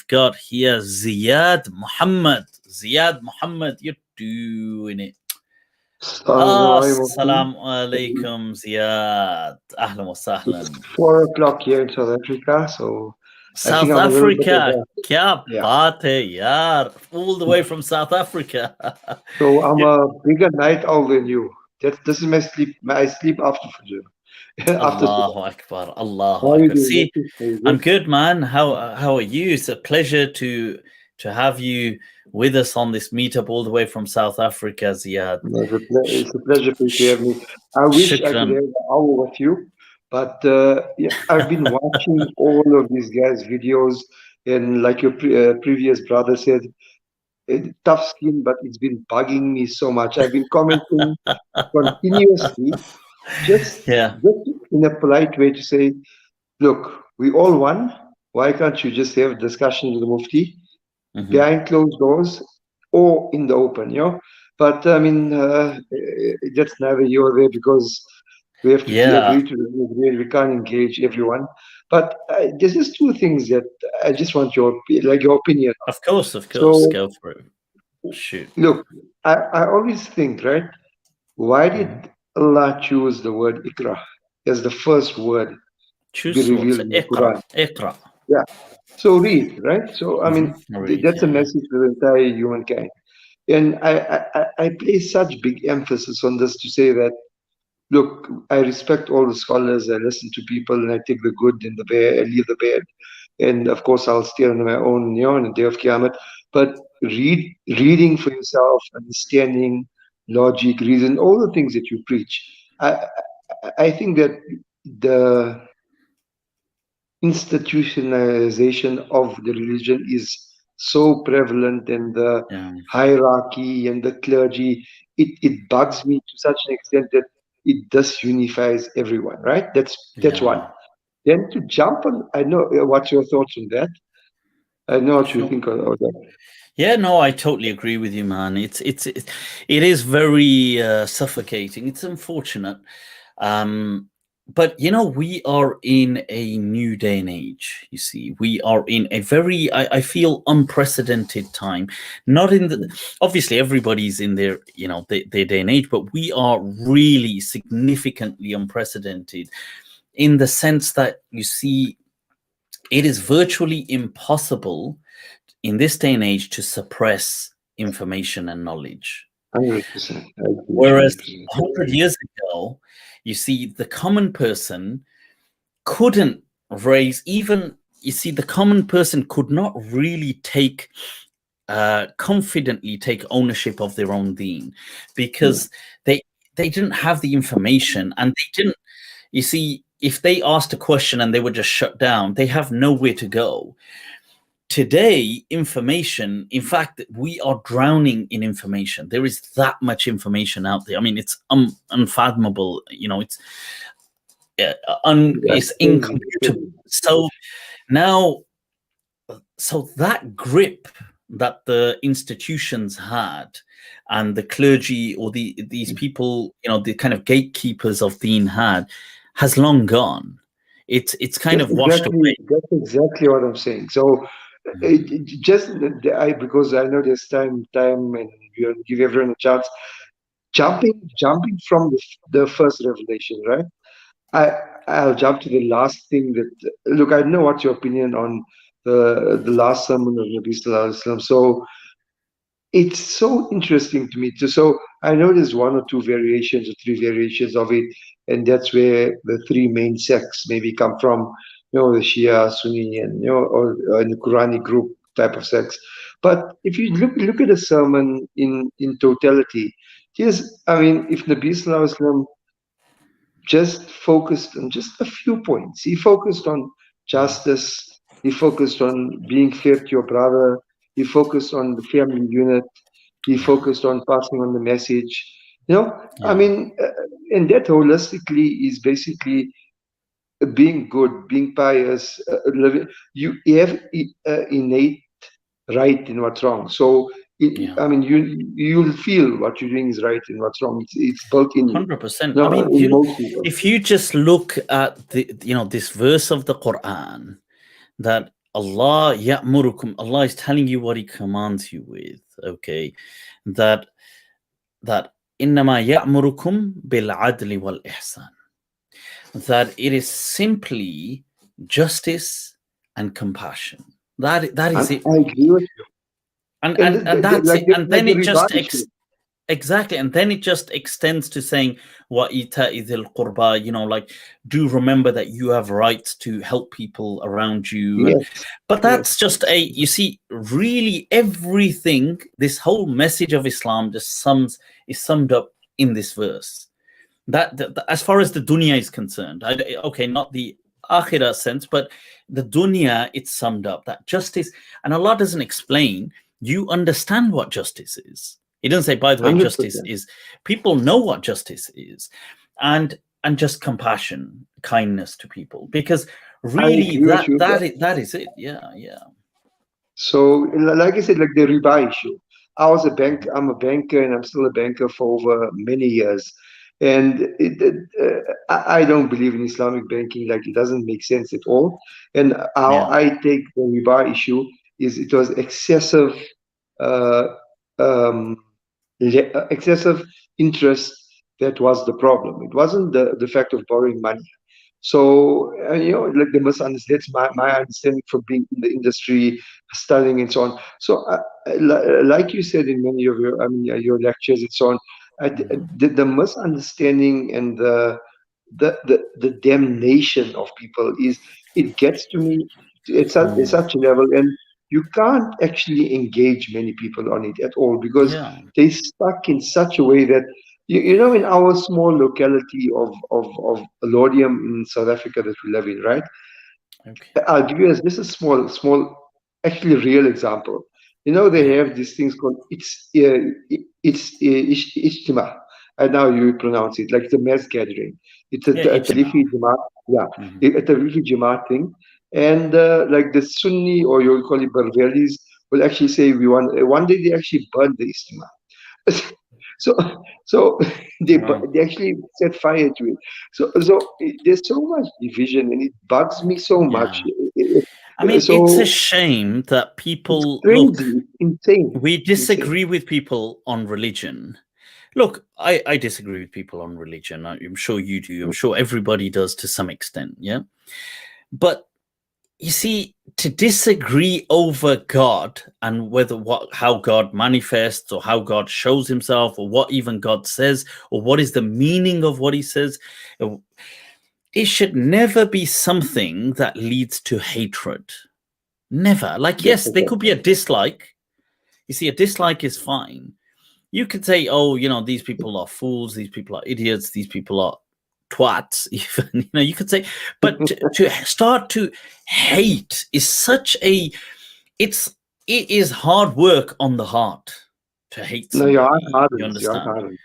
got here Ziyad Muhammad. You're doing it. Assalamu alaikum, Ziyad. Ahlan wa sahlan.
It's 4 o'clock here in South Africa, so
South Africa. Kya baat hai, yaar. All the way from South Africa.
So I'm a bigger night owl than you. This is my sleep. I sleep after Fajr.
Allahu Akbar. Allahu Akbar. See, I'm good, man. How are you? It's a pleasure to have you with us on this meetup all the way from South Africa, Ziyad.
It's a pleasure to hear me. I wish I could have an hour with you, but I've been watching all of these guys' videos, and like your previous brother said, tough skin, but it's been bugging me so much. I've been commenting continuously. Just in a polite way to say, look, we all won. Why can't you just have a discussion with the Mufti behind closed doors or in the open, you know? But I mean, that's neither here or there, because We have to
Yeah,
agree to disagree. We can't engage everyone. But there's just two things that I just want your opinion on.
of course,
So
go for it. Shoot.
look, I always think, right? Why did Allah choose the word ikra as the first word to be
Choose what?
revealed
So,
in the Quran?
Iqra.
Yeah. So read, right? So I mean,
Read,
that's a
yeah.
message to the entire humankind. And I place such big emphasis on this to say that, look, I respect all the scholars. I listen to people, and I take the good and the bad, I leave the bad. And of course, I'll stay on my own, on the day of Qiyamah. But reading for yourself, understanding, logic, reason, all the things that you preach. I think that the institutionalization of the religion is so prevalent, and the
Yeah.
hierarchy and the clergy, it bugs me to such an extent that it disunifies everyone, right? That's one. Then to jump on, I know what's your thoughts on that. I know what you think of that.
Yeah, no, I totally agree with you, man. It is very suffocating. It's unfortunate, but we are in a new day and age. You see, we are in a very, I feel, unprecedented time. Not in the, obviously everybody's in their their day and age, but we are really significantly unprecedented in the sense that, you see, it is virtually impossible in this day and age to suppress information and knowledge.
100%.
Whereas 100 years ago, you see, the common person couldn't raise even, you see, the common person could not really take confidently take ownership of their own deen, because they didn't have the information, and they didn't, you see, if they asked a question and they were just shut down, they have nowhere to go. Today, information, in fact, we are drowning in information. There is that much information out there. I mean, it's unfathomable. It's it's incomputable. So now, so that grip that the institutions had, and the clergy, or these people, the kind of gatekeepers of deen had, has long gone. It's kind of washed away.
That's exactly what I'm saying. So because I know there's time, and we want to give everyone a chance. Jumping from the first revelation, right? I'll jump to the last thing. That, look, I know what's your opinion on the last sermon of Nabi Sallallahu Alaihi Wasallam. So it's so interesting to me. So I know there's one or two variations or three variations of it, and that's where the three main sects maybe come from. The Shia, Sunni, and or the Quranic group type of sects. But if you look at a sermon in totality, if Nabi Sallallahu Alaihi Wasallam just focused on just a few points. He focused on justice. He focused on being fair to your brother. He focused on the family unit. He focused on passing on the message. And that holistically is basically being good, being pious. You have innate right in what's wrong. So you'll feel what you're doing is right and what's wrong. It's built in you.
100%. I mean, if you just look at this verse of the Quran, that Allah ya'murukum, Allah is telling you what He commands you with. Okay, that innama ya'murukum bil adli wal ihsan. That it is simply justice and compassion. That is it.
I agree with you.
And that's it. And then it just exactly. And then it just extends to saying, wa ita'idhil qurba, like, do remember that you have rights to help people around you.
Yes.
But that's just you see, really everything, this whole message of Islam just is summed up in this verse. That as far as the dunya is concerned, okay, not the akhirah sense, but the dunya, it's summed up. That justice, and Allah doesn't explain. You understand what justice is. He doesn't say, by the way, 100%. Justice is, people know what justice is, and just compassion, kindness to people, because really that is it. Yeah.
So, like I said, like the riba issue. I'm a banker, and I'm still a banker for over many years. And I don't believe in Islamic banking. Like, it doesn't make sense at all. And how I take the riba issue is it was excessive, um, excessive interest that was the problem. It wasn't the fact of borrowing money. So, like, the misunderstanding, that's my understanding from being in the industry, studying and so on. So, like you said in many of your lectures and so on, the misunderstanding and the damnation of people it gets to me at such a level, and you can't actually engage many people on it at all, because they stuck in such a way that in our small locality of Lodium in South Africa that we live in, right?
Okay.
I'll give you just a small, actually real example. They have these things called Ijtima. And now you pronounce it like the mass gathering. It's a Tarifi Jamaat, a Tarifi Jamaat thing. And like the Sunni, or you call it Barvelis, will actually say one day they actually burn the Ijtima. So they actually set fire to it. So there's so much division, and it bugs me so much.
I mean, it's a shame that people
crazy, insane.
We disagree with people on religion. Look, I disagree with people on religion. I'm sure you do. I'm sure everybody does to some extent. Yeah, but you see, to disagree over God and how God manifests, or how God shows himself, or what even God says, or what is the meaning of what he says, it should never be something that leads to hatred. Never. Like, yes, there could be a dislike. You see, a dislike is fine. You could say, oh, these people are fools, these people are idiots, these people are twats, even, you could say, but to start to hate is it is hard work on the heart to hate somebody. You understand?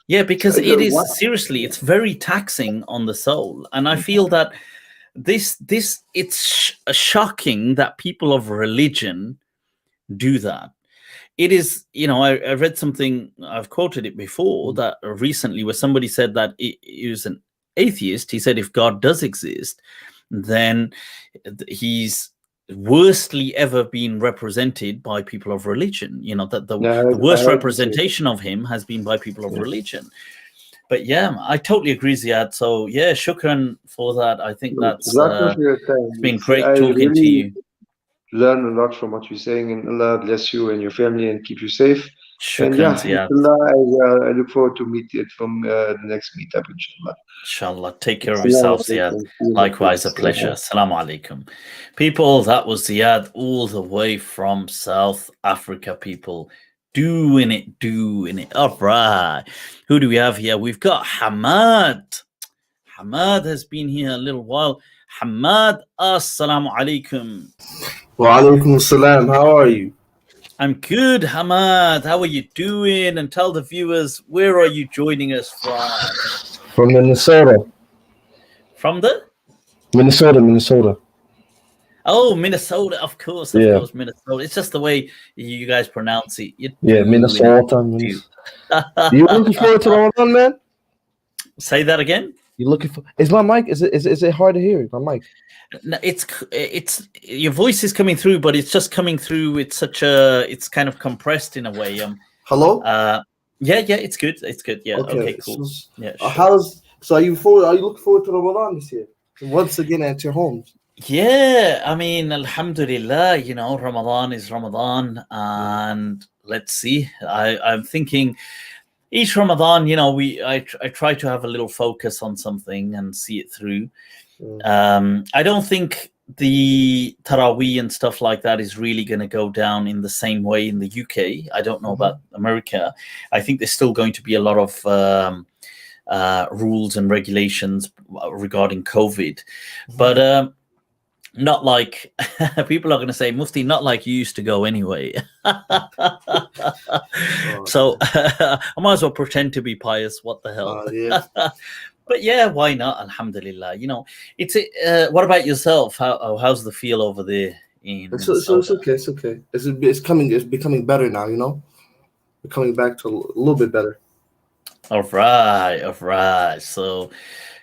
Yeah, because it is seriously, it's very taxing on the soul. And I feel that it's shocking that people of religion do that. It is, I read something, I've quoted it before, that recently, where somebody said that he was an atheist. He said if God does exist, then he's worstly ever been represented by people of religion. That the worst representation of him has been by people of religion. But yeah, I totally agree, Ziad. So yeah, shukran for that. I think that's it's been great talking to you.
Learn a lot from what you're saying, and Allah bless you and your family and keep you safe.
Shukran,
and inshallah, I look forward to meet it from the next meetup, inshallah.
Inshallah. Take care of yourself, Ziad. Likewise, a pleasure. Assalamu alaikum. People, that was Ziad all the way from South Africa, people. Doing it. All right. Who do we have here? We've got Hamad. Hamad has been here a little while. Hamad, assalamu alaikum.
Wa alaikum assalam. How are you?
I'm good, Hamad. How are you doing? And tell the viewers, where are you joining us from?
From Minnesota.
From the?
Minnesota.
Oh, Minnesota, of course, Minnesota. It's just the way you guys pronounce it.
Minnesota. You looking forward to Ramadan, man?
Say that again.
You looking for? Is my mic? Is it hard to hear? My mic.
No, it's your voice is coming through, but it's just coming through. It's kind of compressed in a way.
Hello.
Yeah, it's good. It's good. Yeah. Okay, cool. Yeah.
Sure. Are you looking forward to Ramadan this year? Once again at your homes.
Yeah, I mean, alhamdulillah, Ramadan is Ramadan, and let's see. I'm thinking each Ramadan, I try to have a little focus on something and see it through. I don't think the Taraweeh and stuff like that is really going to go down in the same way in the UK. I don't know about America. I think there's still going to be a lot of rules and regulations regarding COVID, but not like people are going to say, Mufti, not like you used to go anyway. So I might as well pretend to be pious. What the hell?
Yeah.
But yeah, why not? Alhamdulillah. It's what about yourself? How's the feel over there in
It's okay. It's becoming better now. We're coming back to a little bit better.
All right. So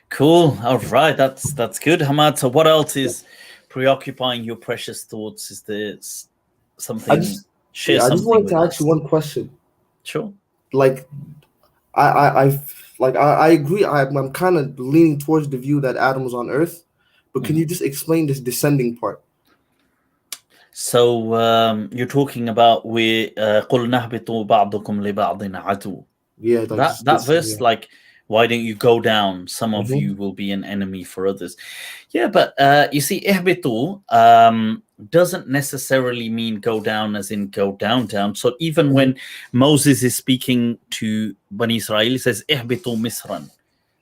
cool. All right, that's good, Hamad. So what else is preoccupying your precious thoughts? Is there something?
I just wanted to ask you one question.
Sure.
Like, I agree. I'm kind of leaning towards the view that Adam was on Earth, but can you just explain this descending part?
So you're talking about we قُلْ نَهْبِطُوا بَعْضُكُمْ لِبَعْضٍ عَدُوٌّ.
Yeah, like
that verse,
yeah.
like, why don't you go down? Some of you will be an enemy for others. Yeah, but you see, ihbitu doesn't necessarily mean go down as in go down. So even when Moses is speaking to Bani Israel, he says ihbitu misran.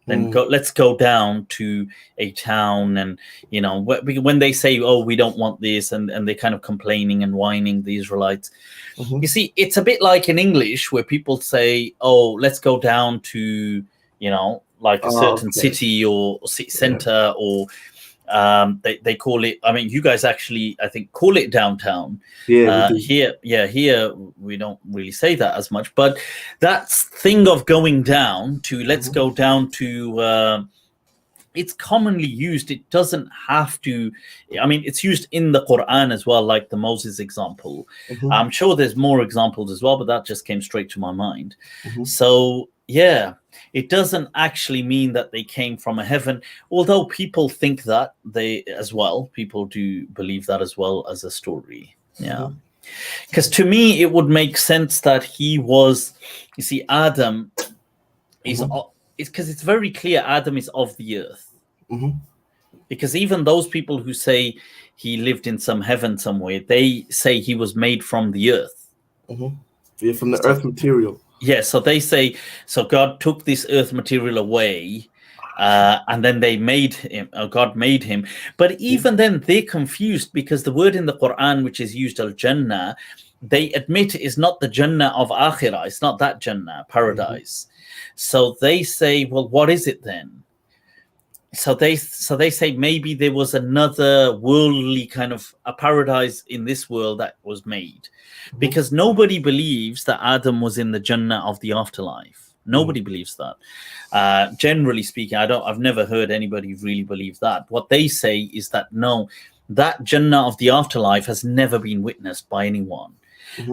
Then let's go down to a town, and you know, when they say, oh, we don't want this, and they're kind of complaining and whining, the Israelites. You see, it's a bit like in English where people say, oh, let's go down to, you know, like a certain city or city center, or they call it, I mean, you guys actually, I think, call it downtown.
Yeah,
here we don't really say that as much, but that thing of going down to, let's go down to, it's commonly used. It doesn't have to, I mean, it's used in the Quran as well, like the Moses example. I'm sure there's more examples as well, but that just came straight to my mind. So yeah, it doesn't actually mean that they came from a heaven, although people think that people do believe that as well as a story. Yeah, because to me it would make sense that he was, you see, Adam is, it's because it's very clear Adam is of the earth. Because even those people who say he lived in some heaven somewhere, they say he was made from the earth.
Yeah, from the earth material.
Yeah, so they say, so God took this earth material away, and then they made him, God made him. But even then, they're confused, because the word in the Quran, which is used, al-Jannah, they admit is not the Jannah of Akhirah. It's not that Jannah, paradise. So they say, well, what is it then? So they say maybe there was another worldly kind of a paradise in this world that was made, because nobody believes that Adam was in the Jannah of the afterlife. Nobody believes that. Generally speaking, I've never heard anybody really believe that. What they say is that no, that Jannah of the afterlife has never been witnessed by anyone.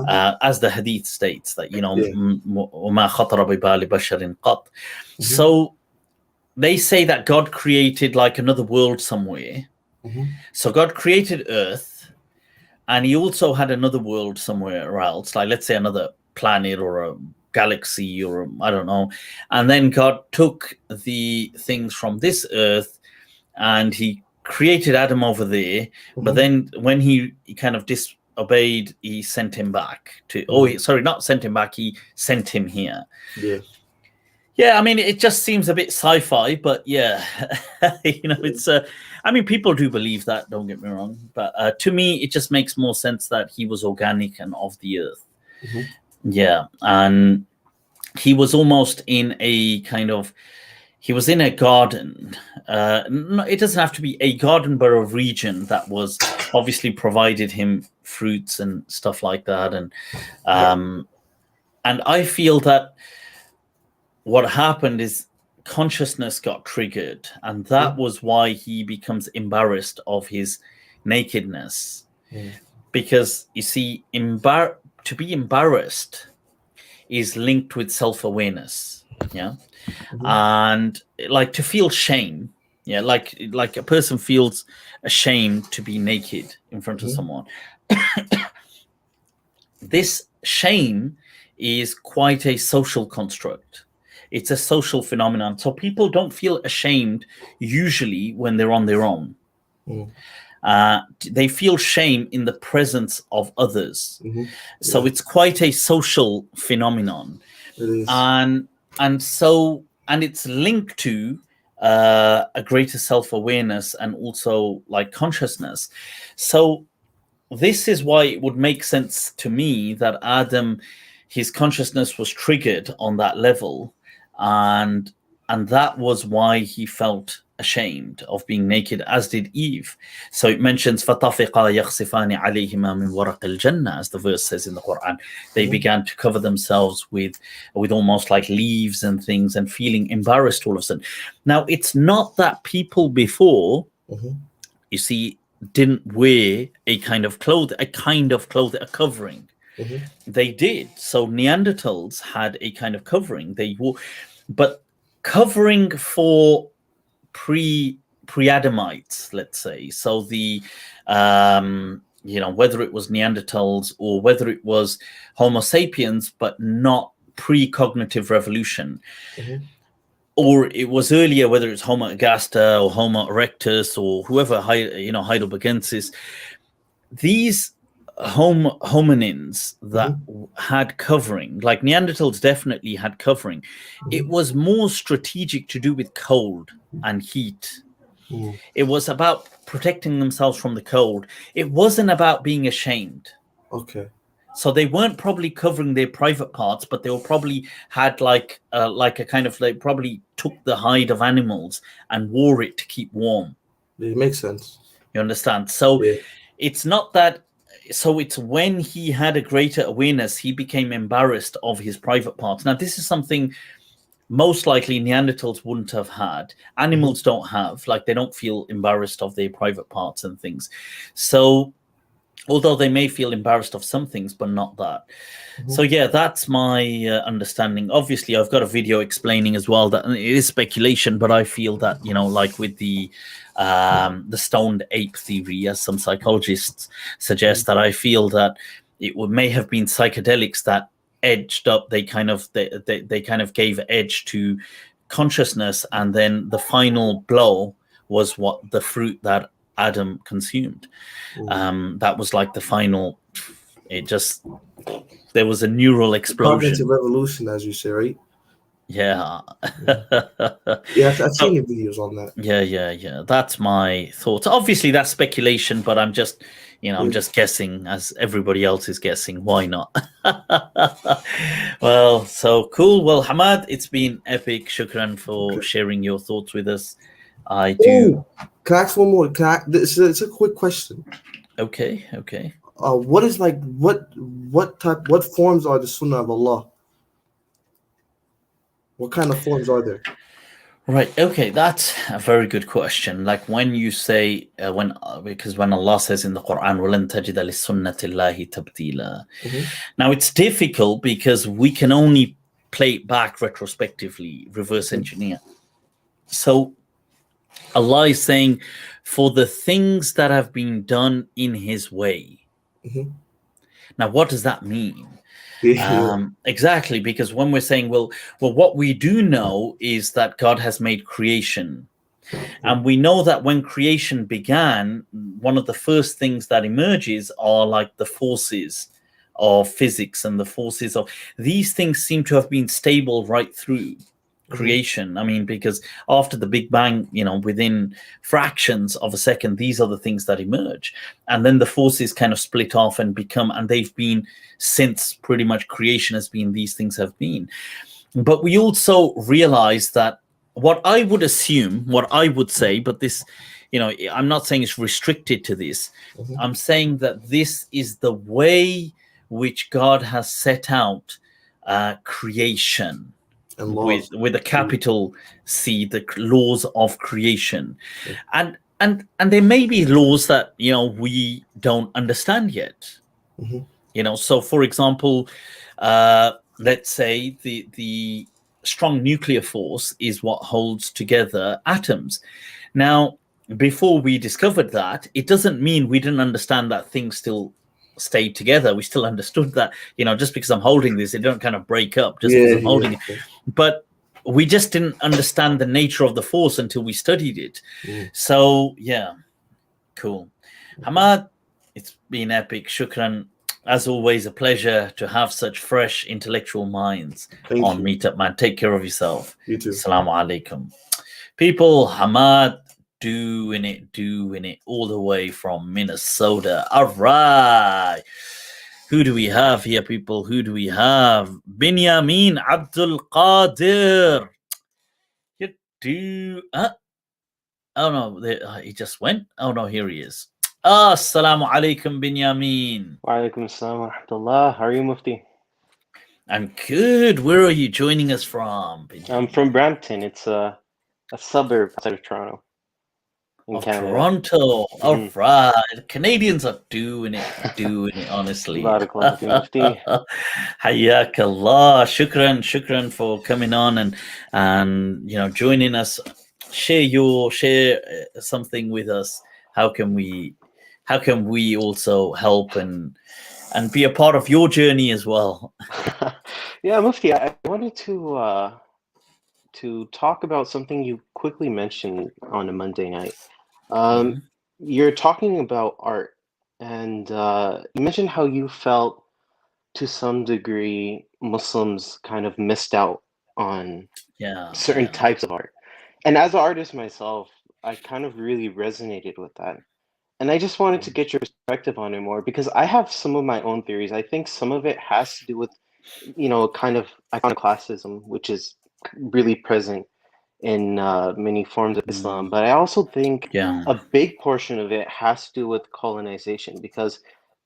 As the hadith states, that, you know, وَمَا خَطَرَ بِبَالِ بَشَرٍ قَطْ. So they say that God created like another world somewhere. So God created Earth, and he also had another world somewhere else, like let's say another planet or a galaxy, or I don't know. And then God took the things from this Earth and he created Adam over there. But then when he kind of disobeyed, he sent him back to, not sent him back, he sent him here. Yeah, I mean, it just seems a bit sci-fi, but yeah, you know, it's, I mean, people do believe that, don't get me wrong, but to me, it just makes more sense that he was organic and of the earth. Yeah, and he was almost in a kind of, he was in a garden. No, it doesn't have to be a garden, but a region that was obviously provided him fruits and stuff like that. And I feel that what happened is consciousness got triggered, and that was why he becomes embarrassed of his nakedness. Because you see, to be embarrassed is linked with self-awareness. Yeah. And like to feel shame. Yeah, like a person feels ashamed to be naked in front of someone. This shame is quite a social construct. It's a social phenomenon. So people don't feel ashamed usually when they're on their own. They feel shame in the presence of others. So it's quite a social phenomenon. And it's linked to a greater self-awareness and also like consciousness. So this is why it would make sense to me that Adam, his consciousness was triggered on that level. And that was why he felt ashamed of being naked, as did Eve. So it mentions فَطَفِقَا يَخْصِفَانِ عَلَيْهِمَا مِنْ وَرَقِ الْجَنَّةِ, as the verse says in the Quran. They began to cover themselves with almost like leaves and things, and feeling embarrassed all of a sudden. Now, it's not that people before, you see, didn't wear a kind of clothing, a covering. They did. So Neanderthals had a kind of covering. They wore, but covering for pre-Adamites, let's say. So the whether it was Neanderthals or whether it was Homo sapiens, but not pre-cognitive revolution, or it was earlier, whether it's Homo ergaster or Homo erectus or whoever, Heidelbergensis, these hominins that had covering, like Neanderthals definitely had covering. It was more strategic to do with cold and heat. It was about protecting themselves from the cold. It wasn't about being ashamed.
Okay.
So they weren't probably covering their private parts, but they were probably had like a kind of, they probably took the hide of animals and wore it to keep warm.
It makes sense.
You understand? So it's not that. So it's when he had a greater awareness, he became embarrassed of his private parts. Now, this is something most likely Neanderthals wouldn't have had. Animals don't have, like, they don't feel embarrassed of their private parts and things. So although they may feel embarrassed of some things, but not that. So yeah, that's my understanding. Obviously, I've got a video explaining as well that it is speculation, but I feel that, like with the stoned ape theory, as some psychologists suggest, that I feel that it may have been psychedelics that edged up. They kind of gave edge to consciousness, and then the final blow was what the fruit that Adam consumed. That was like the final. There was a neural explosion.
Cognitive revolution, as you say, right?
Yeah.
Yeah, I've seen your videos on that.
Yeah. That's my thoughts. Obviously, that's speculation, but I'm just, I'm just guessing, as everybody else is guessing. Why not? Well, so cool. Well, Hamad, it's been epic. Shukran for sharing your thoughts with us. I do.
Can I ask one more? It's a quick question.
Okay.
What is what forms are the Sunnah of Allah? What kind of forms are there?
Right. Okay. That's a very good question. Like when you say, because when Allah says in the Quran, وَلَن تَجِدَ لِسُنَّةِ اللَّهِ تَبْدِيلًا. Now it's difficult because we can only play it back retrospectively, reverse engineer. So Allah is saying, for the things that have been done in His way. Now, what does that mean? Exactly, because when we're saying, well, what we do know is that God has made creation. And we know that when creation began, one of the first things that emerges are like the forces of physics, and the forces of these things seem to have been stable right through creation. I mean, because after the Big Bang, within fractions of a second, these are the things that emerge, and then the forces kind of split off and they've been since pretty much creation has been, these things have been. But we also realize that what I would say, but this, I'm not saying it's restricted to this. I'm saying that this is the way which God has set out creation. And with a capital C, the laws of creation. And there may be laws that we don't understand yet. So for example, let's say the strong nuclear force is what holds together atoms. Now, before we discovered that, it doesn't mean we didn't understand that things still stayed together. We still understood that, just because I'm holding this, it don't kind of break up just because I'm holding it. But we just didn't understand the nature of the force until we studied it. So yeah, cool. Hamad, it's been epic. Shukran. As always, a pleasure to have such fresh intellectual minds on Meetup, man. Take care of yourself.
You too.
Assalamu alaikum. People, Hamad doing it all the way from Minnesota. All right. Who do we have here, people? Who do we have? Binyamin Abdul Qadir. Oh no, he just went. Oh no, here he is. Assalamu alaikum, Binyamin.
Wa alaikum assalam wa rahmatullah. How are you, Mufti?
I'm good. Where are you joining us from, Binyamin?
I'm from Brampton. It's a suburb outside of Toronto. In
Of
Canada.
Toronto. All right. Canadians are doing it, honestly.
Barakallahu fi Mufti.
Hayyakallah. Shukran for coming on and joining us. Share something with us. How can we also help and be a part of your journey as well?
Yeah, Mufti, I wanted to talk about something you quickly mentioned on a Monday night. You're talking about art, and you mentioned how you felt to some degree Muslims kind of missed out on certain types of art. And as an artist myself, I kind of really resonated with that. And I just wanted to get your perspective on it more, because I have some of my own theories. I think some of it has to do with, kind of iconoclasm, which is really present in many forms of Islam. But I also think a big portion of it has to do with colonization, because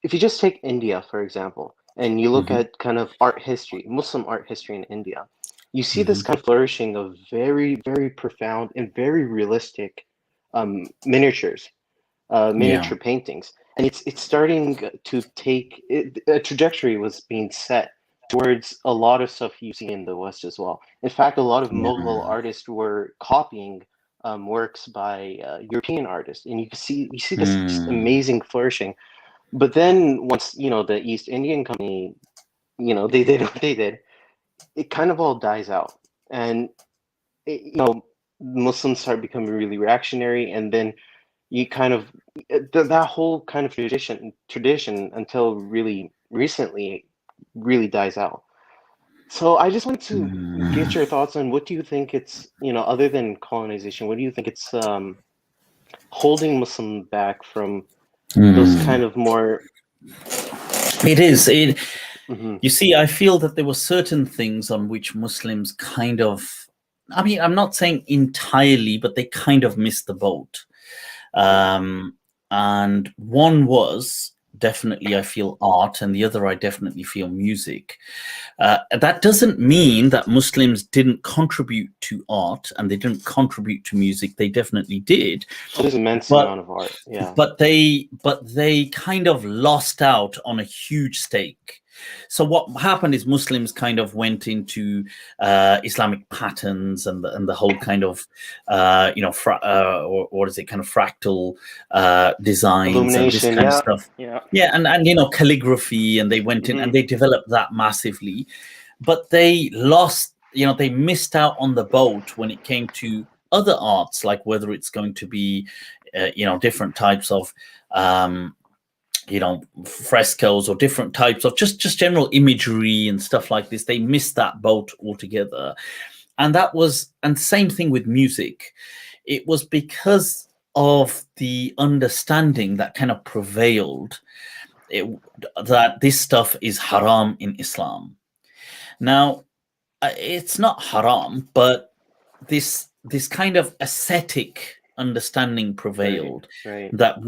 if you just take India, for example, and you look at kind of art history, Muslim art history in India, you see this kind of flourishing of very, very profound and very realistic miniatures, miniature paintings. And it's starting to take, a trajectory was being set towards a lot of stuff you see in the West as well. In fact, a lot of Mughal artists were copying works by European artists, and you see this amazing flourishing. But then once the East Indian Company, they did what they did, it kind of all dies out, and Muslims start becoming really reactionary, and then you kind of that whole kind of tradition until really recently really dies out. So I just wanted to get your thoughts on, what do you think it's, other than colonization, what do you think it's holding Muslim back from those kind of more...
It is. You see, I feel that there were certain things on which Muslims kind of, I mean, I'm not saying entirely, but they kind of missed the boat. And one was definitely, I feel, art, and the other I definitely feel music. That doesn't mean that Muslims didn't contribute to art and they didn't contribute to music. They definitely did.
There's an immense amount of art,
but they kind of lost out on a huge stake. So what happened is Muslims kind of went into Islamic patterns and the whole kind of or what is it, kind of fractal designs and this kind of stuff. And calligraphy, and they went in and they developed that massively, but they lost, they missed out on the boat when it came to other arts, like whether it's going to be different types of frescoes or different types of just general imagery and stuff like this. They missed that boat altogether. And same thing with music. It was because of the understanding that kind of prevailed that this stuff is haram in Islam. Now, it's not haram, but this kind of ascetic understanding prevailed, that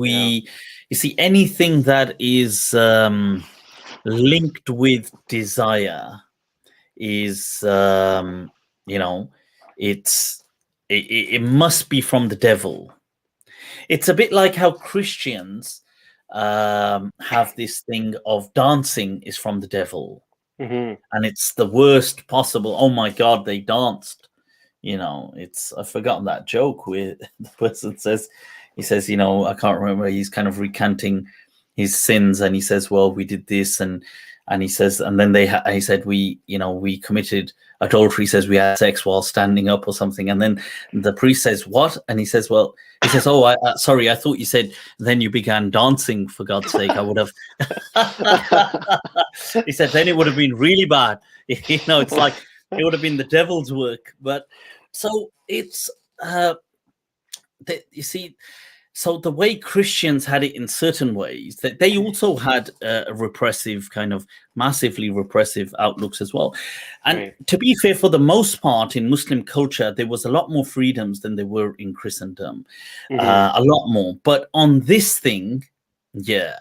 you see, anything that is linked with desire is it must be from the devil. It's a bit like how Christians have this thing of dancing is from the devil, and it's the worst possible. Oh my God, they danced. I've forgotten that joke where the person says, I can't remember, he's kind of recanting his sins, and he says, well, we did this, and he says, and then he said, we committed adultery, he says we had sex while standing up or something, and then the priest says, what? And he says, oh, sorry, I thought you said then you began dancing, for God's sake. I would have he said, then it would have been really bad. It's like it would have been the devil's work. But so it's you see, so the way Christians had it in certain ways, that they also had a repressive kind of massively repressive outlooks as well. And
Right.
to be fair, for the most part in Muslim culture, there was a lot more freedoms than there were in Christendom, a lot more. But on this thing,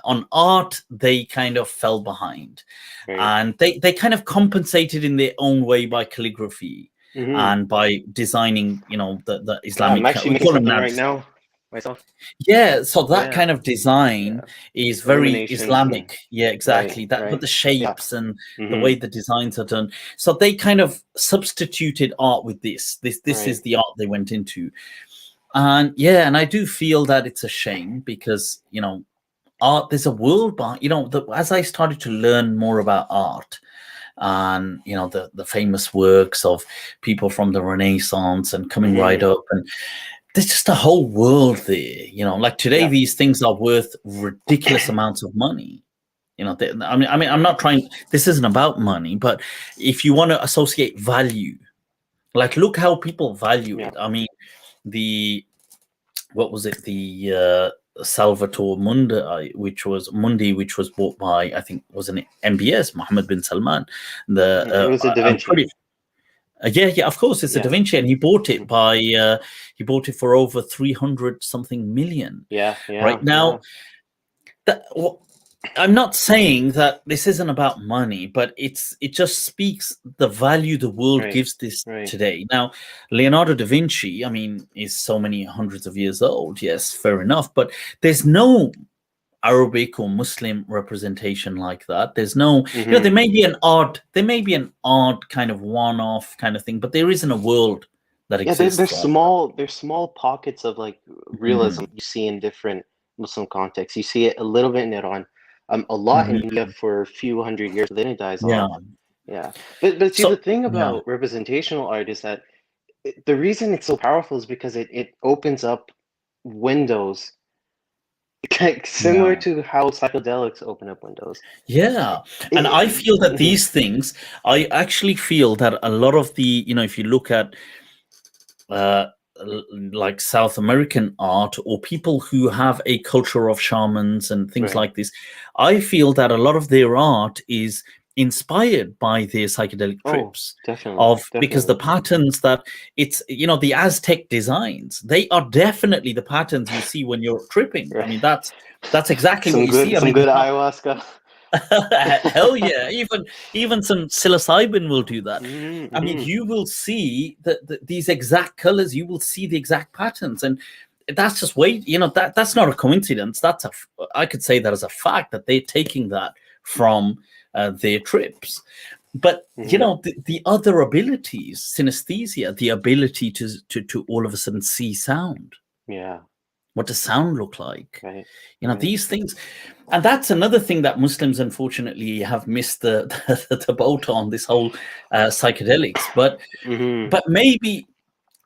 on art, they kind of fell behind,
Right.
and they kind of compensated in their own way by calligraphy and by designing, the Islamic.
I'm actually
we
making
call them
something
now
right now myself.
Yeah, so that
Yeah.
kind of design is very
Illuminations and-
Islamic. Yeah, exactly.
Right,
But
right.
the shapes and the
Mhm.
way the designs are done. So they kind of substituted art with this. This
Right.
is the art they went into. And and I do feel that it's a shame because, art, there's a world behind, as I started to learn more about art and, the famous works of people from the Renaissance and coming right up, and there's just a whole world there, like today,
Yeah.
these things are worth ridiculous amounts of money. I'm not trying, this isn't about money, but if you want to associate value, like look how people value it. I mean, what was it? The Salvatore Mundi, which was bought by, I think, wasn't it MBS, Mohammed bin Salman.
It was a Da Vinci.
Yeah, of course, it's a Da Vinci, and he bought it he bought it for over 300 something million.
Yeah.
Right now, I'm not saying that this isn't about money, but it just speaks the value the world
Right,
gives this
right.
today. Now, Leonardo da Vinci, I mean, is so many hundreds of years old. Yes, fair enough, but there's no Arabic or Muslim representation like that. There's no, there may be an odd kind of one-off kind of thing, but there isn't a world that
Yeah,
exists.
there's
like
small pockets of like realism you see in different Muslim contexts. You see it a little bit in Iran, a lot in India for a few hundred years, then it dies off. Yeah. But see,
So-
the thing about representational art is that the reason it's so powerful is because it opens up windows, similar to how psychedelics open up windows.
Yeah, and I feel that these things, I actually feel that a lot of the, if you look at like South American art or people who have a culture of shamans and things
Right.
like this, I feel that a lot of their art is inspired by their psychedelic trips.
Definitely.
Because the patterns that it's, the Aztec designs, they are definitely the patterns you see when you're tripping. I mean, that's exactly what you see. I
Some
mean,
good ayahuasca.
hell yeah, even some psilocybin will do that. I mean, you will see these exact colors, you will see the exact patterns, and that's just that's not a coincidence. I could say that as a fact that they're taking that from their trips. But the other abilities, synesthesia, the ability to all of a sudden see sound.
Yeah.
What does sound look like?
Right.
These things. And that's another thing that Muslims, unfortunately, have missed the boat on, this whole psychedelics. But maybe,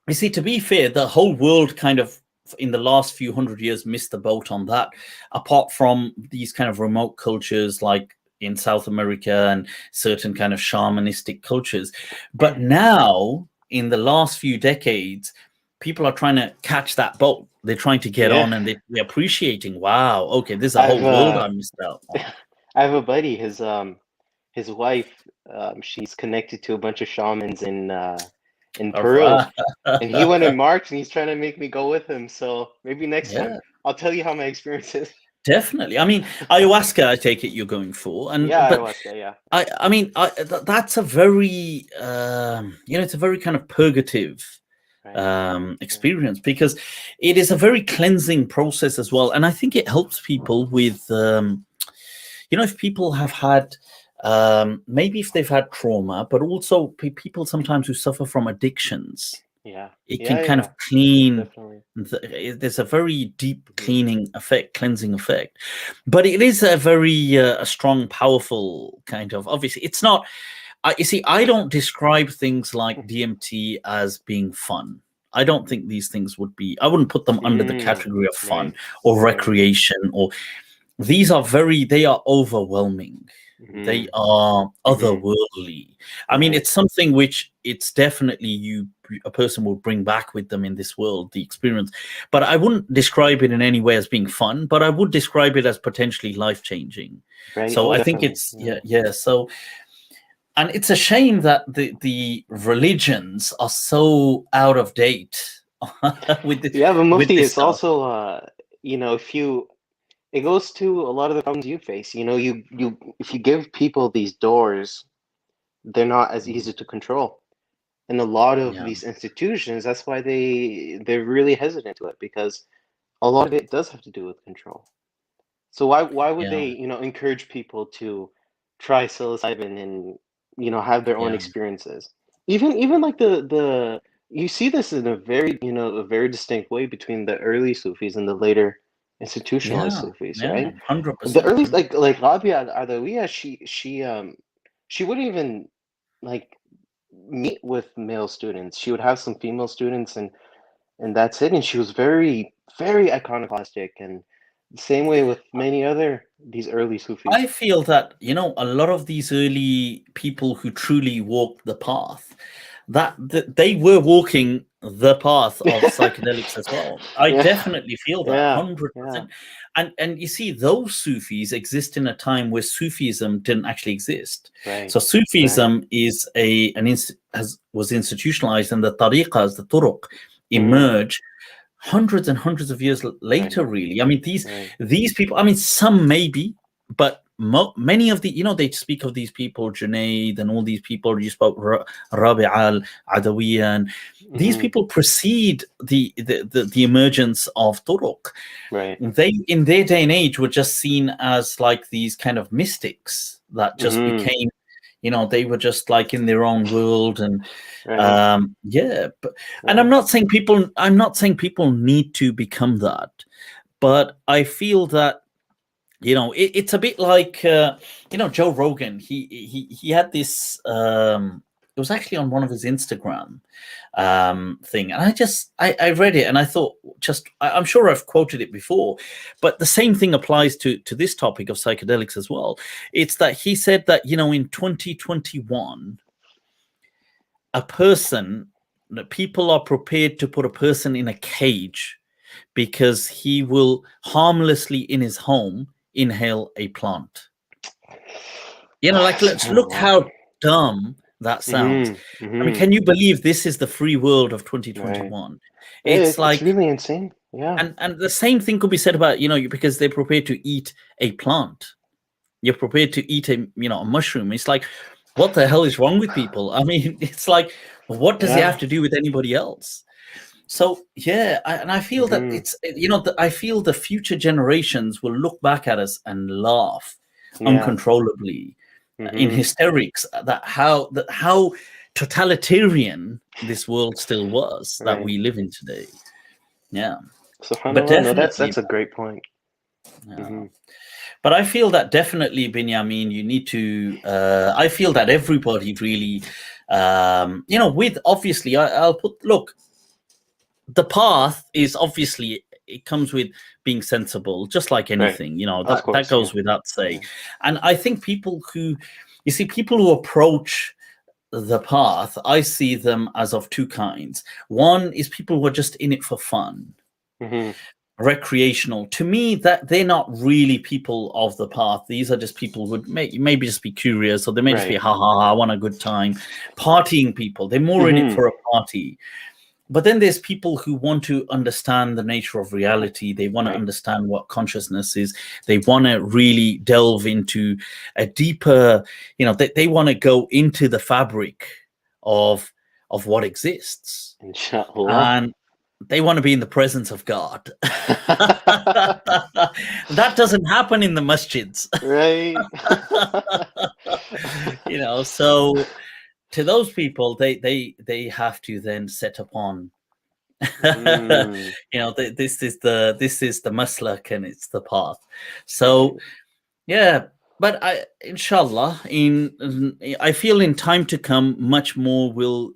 you see, to be fair, the whole world kind of, in the last few hundred years, missed the boat on that, apart from these kind of remote cultures like in South America and certain kind of shamanistic cultures. But now, in the last few decades, people are trying to catch that boat. They're trying to get on, and they're appreciating, wow, okay, there's a whole world I missed out on.
I have a buddy, his wife, she's connected to a bunch of shamans in Peru. And he went in March, and he's trying to make me go with him. So maybe next time I'll tell you how my experience is.
Definitely. I mean, ayahuasca, I take it you're going for. And
ayahuasca, yeah.
I mean, that's a very, it's a very kind of purgative experience, because it is a very cleansing process as well. And I think it helps people with, if people have had, maybe if they've had trauma, but also people sometimes who suffer from addictions. It can kind of clean. There's a very deep cleansing effect, but it is a very a strong, powerful kind of. Obviously, it's not. You see, I don't describe things like DMT as being fun. I don't think these things would be. I wouldn't put them under the category of fun or recreation. Or these are they are overwhelming. They are otherworldly. I mean, it's something which it's definitely you a person will bring back with them in this world, the experience. But I wouldn't describe it in any way as being fun, but I would describe it as potentially life-changing.
Right.
So
Oh,
I think
definitely.
it's so, and it's a shame that the religions are so out of date with this,
Yeah, but
with
Mufti,
this
it's
stuff.
also it goes to a lot of the problems you face. If you give people these doors, they're not as easy to control. And a lot of
Yeah.
these institutions, that's why they're really hesitant to it, because a lot of it does have to do with control. So why would
Yeah.
they, encourage people to try psilocybin and, have their own
Yeah.
experiences? Even like the you see this in a very distinct way between the early Sufis and the later institutionalized Sufis, right?
100%.
The early like Rabia Adawiya, she wouldn't even like meet with male students. She would have some female students and that's it. And she was very, very iconoclastic, and the same way with many other these early Sufis.
I feel that, a lot of these early people who truly walked the path, that they were walking the path of psychedelics as well. I
Yeah.
definitely feel that,
Yeah,
100%. And you see, those Sufis exist in a time where Sufism didn't actually exist.
Right.
So Sufism is was institutionalized, and the tariqas, the turuq, emerge hundreds and hundreds of years later. Really, I mean, these people, I mean, some maybe, but many of the, they speak of these people, Junaid and all these people, you spoke Rabi al-Adawiya, and these people precede the emergence of turuq.
Right.
They, in their day and age, were just seen as like these kind of mystics that just became, they were just like in their own world. And and I'm not saying people need to become that, but I feel that, it's a bit like Joe Rogan. He had this it was actually on one of his Instagram thing, and I read it and I thought, I'm sure I've quoted it before, but the same thing applies to this topic of psychedelics as well. It's that he said that, in 2021, people are prepared to put a person in a cage because he will harmlessly in his home inhale a plant. Let's look how dumb that sounds. I mean, can you believe this is the free world of 2021? It's like,
it's really insane. Yeah.
And the same thing could be said about, because they're prepared to eat a plant. You're prepared to eat a mushroom. It's like, what the hell is wrong with people? I mean, it's like, what does it have to do with anybody else? So I feel that it's, I feel the future generations will look back at us and laugh uncontrollably in hysterics that how totalitarian this world still was that we live in today.
But definitely, that's a great point.
But I feel that definitely, Binyamin, you need to I feel that everybody really with, obviously, I'll put, look, the path is obviously, it comes with being sensible, just like anything, that goes without saying. And I think people who approach the path, I see them as of two kinds. One is people who are just in it for fun, recreational. To me, that they're not really people of the path. These are just people who would maybe just be curious, or they may just be, I want a good time. Partying people, they're more in it for a party. But then there's people who want to understand the nature of reality. They want to understand what consciousness is. They want to really delve into a deeper, they want to go into the fabric of what exists.
Inshallah.
And they want to be in the presence of God. That doesn't happen in the masjids.
Right.
So to those people, they have to then set upon this is the maslak, and it's the path. So but inshallah, I feel in time to come, much more will,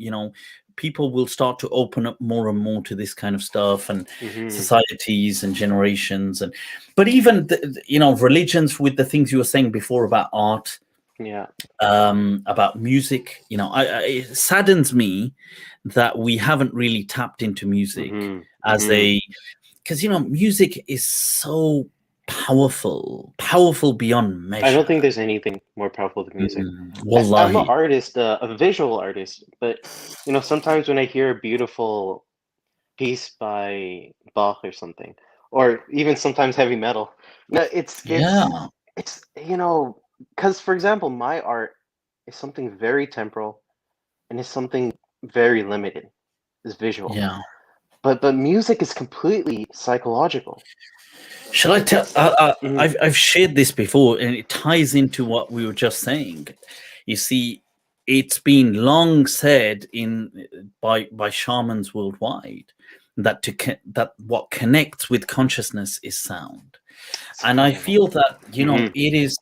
people will start to open up more and more to this kind of stuff, and societies and generations, but even religions, with the things you were saying before about art,
Yeah.
about music. You know, it saddens me that we haven't really tapped into music as a, because, you know, music is so powerful beyond measure.
I don't think there's anything more powerful than music.
Wallahi.
I'm an artist, a visual artist, but you know, sometimes when I hear a beautiful piece by Bach or something, or even sometimes heavy metal, no, it's you know, because for example, my art is something very temporal, and it's something very limited. It's visual.
Yeah.
But music is completely psychological.
Shall I tell? I've shared this before, and it ties into what we were just saying. You see, it's been long said by shamans worldwide that that what connects with consciousness is sound, and I feel that, you know, it is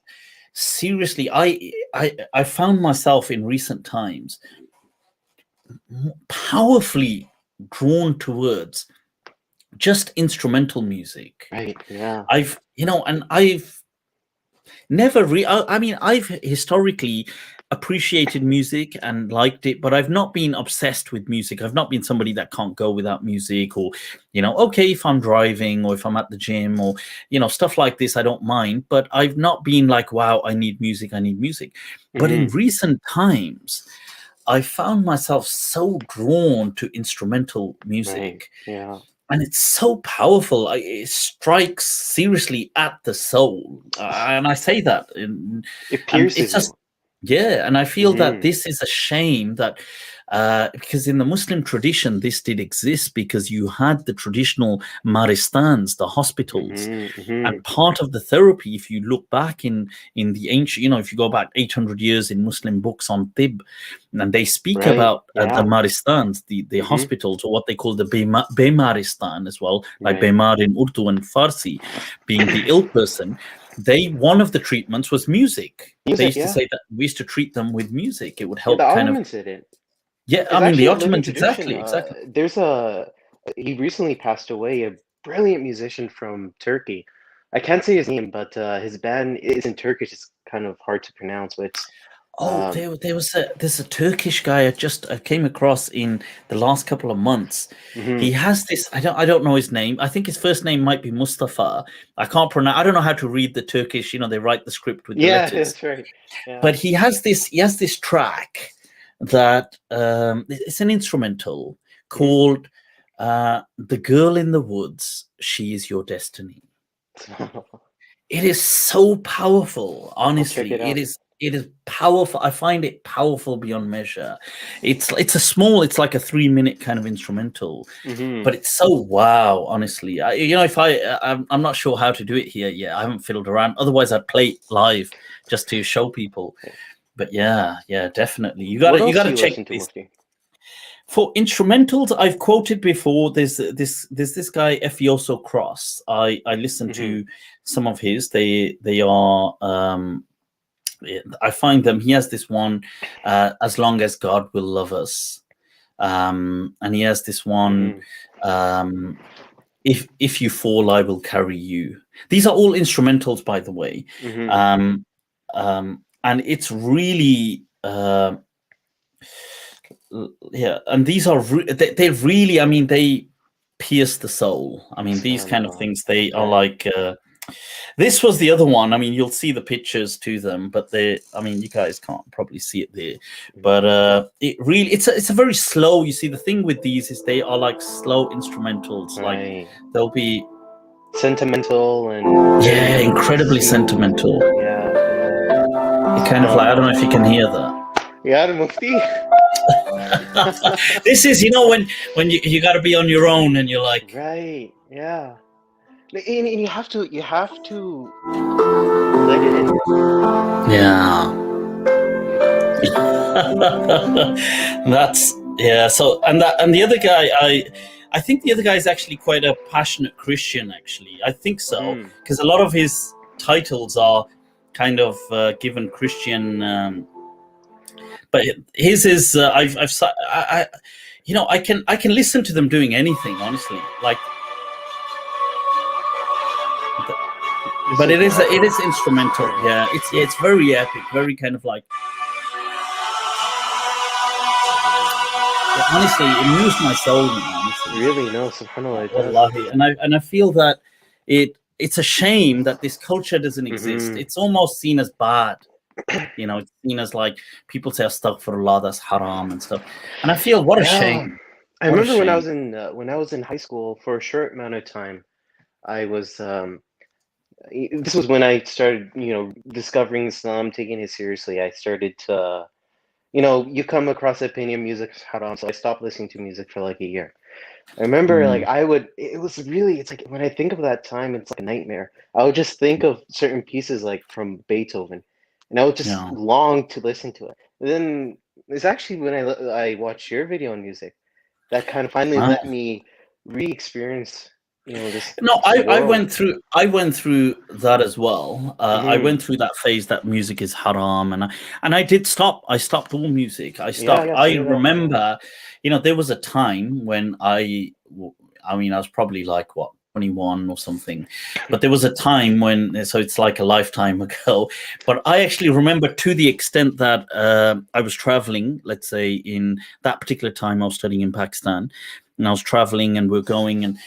seriously. I found myself in recent times powerfully drawn towards just instrumental music.
Right. Yeah.
I've never I've historically appreciated music and liked it, but I've not been obsessed with music. I've not been somebody that can't go without music, or, you know, okay, if I'm driving or if I'm at the gym or, you know, stuff like this, I don't mind, but I've not been like, wow, I need music. But in recent times, I found myself so drawn to instrumental music.
Right. Yeah.
And it's so powerful. It strikes seriously at the soul. And I say that.
It pierces you.
Yeah, and I feel that this is a shame that because in the Muslim tradition, this did exist, because you had the traditional maristans, the hospitals, and part of the therapy, if you look back in the ancient, you know, if you go back 800 years in Muslim books on tib, and they speak about the maristans, the hospitals, or what they call the bemaristan as well, like bemar in Urdu and Farsi, being the ill person. One of the treatments was music. They used to say that we used to treat them with music. It would help.
The Ottomans did it.
Yeah, I mean, the Ottomans, exactly.
There's he recently passed away, a brilliant musician from Turkey. I can't say his name, but his band is in Turkish. It's kind of hard to pronounce, but there's a Turkish guy I came across in the last couple of months. He has this, I don't know his name. I think his first name might be Mustafa. I can't pronounce. I don't know how to read the Turkish. You know, they write the script with the letters. That's right. Yeah.
But he has this track that it's an instrumental called "The Girl in the Woods, She Is Your Destiny." It is so powerful. Honestly, it is powerful. I find it powerful beyond measure. It's like a 3-minute kind of instrumental, but it's so wow. Honestly, I'm not sure how to do it here yet. I haven't fiddled around. Otherwise, I'd play it live just to show people. But yeah, definitely. You got to check this. For instrumentals, I've quoted before. There's this guy Efioso Cross. I listened to some of his. They are. I find them. He has this one, "As Long as God Will Love Us," and he has this one, "If You Fall, I Will Carry You." These are all instrumentals, by the way, and it's really. And these are they really, I mean, they pierce the soul. I mean, these kind of things, they are like this was the other one. I mean, you'll see the pictures to them, but you guys can't probably see it there, but it really, it's a very slow. You see, the thing with these is they are like slow instrumentals. Like they'll be
sentimental and
incredibly sentimental. It kind of like, I don't know if you can hear that.
Yeah, Mufti.
This is, when you got to be on your own, and you're like,
right, yeah, and you have to let it in.
So and the other guy, I think the other guy is actually quite a passionate Christian. Actually, I think so, because a lot of his titles are kind of given Christian. But his is I can listen to them doing anything, honestly. Like But it is instrumental. Yeah, it's very epic, very kind of like. Honestly, it moves my soul. Honestly.
Really, no, subhanallah.
Wallahi. And I feel that it's a shame that this culture doesn't exist. It's almost seen as bad. You know, it's seen as like people say astaghfirullah, that's haram and stuff. And I feel what a shame.
I remember when I was in high school for a short amount of time, I was this was when I started, discovering Islam, taking it seriously. I started to, you come across the opinion music's haram, so I stopped listening to music for like a year. I remember like it's like when I think of that time, it's like a nightmare. I would just think of certain pieces like from Beethoven, and I would just long to listen to it. And then it's actually when I watched your video on music that kind of finally let me re-experience this.
No, I went through that as well. I went through that phase that music is haram, and I did stop. I stopped all music. I stopped. I remember, there was a time when I was probably like 21 or something, but there was a time when, so it's like a lifetime ago, but I actually remember to the extent that I was traveling, let's say in that particular time I was studying in Pakistan, and I was traveling and we're going and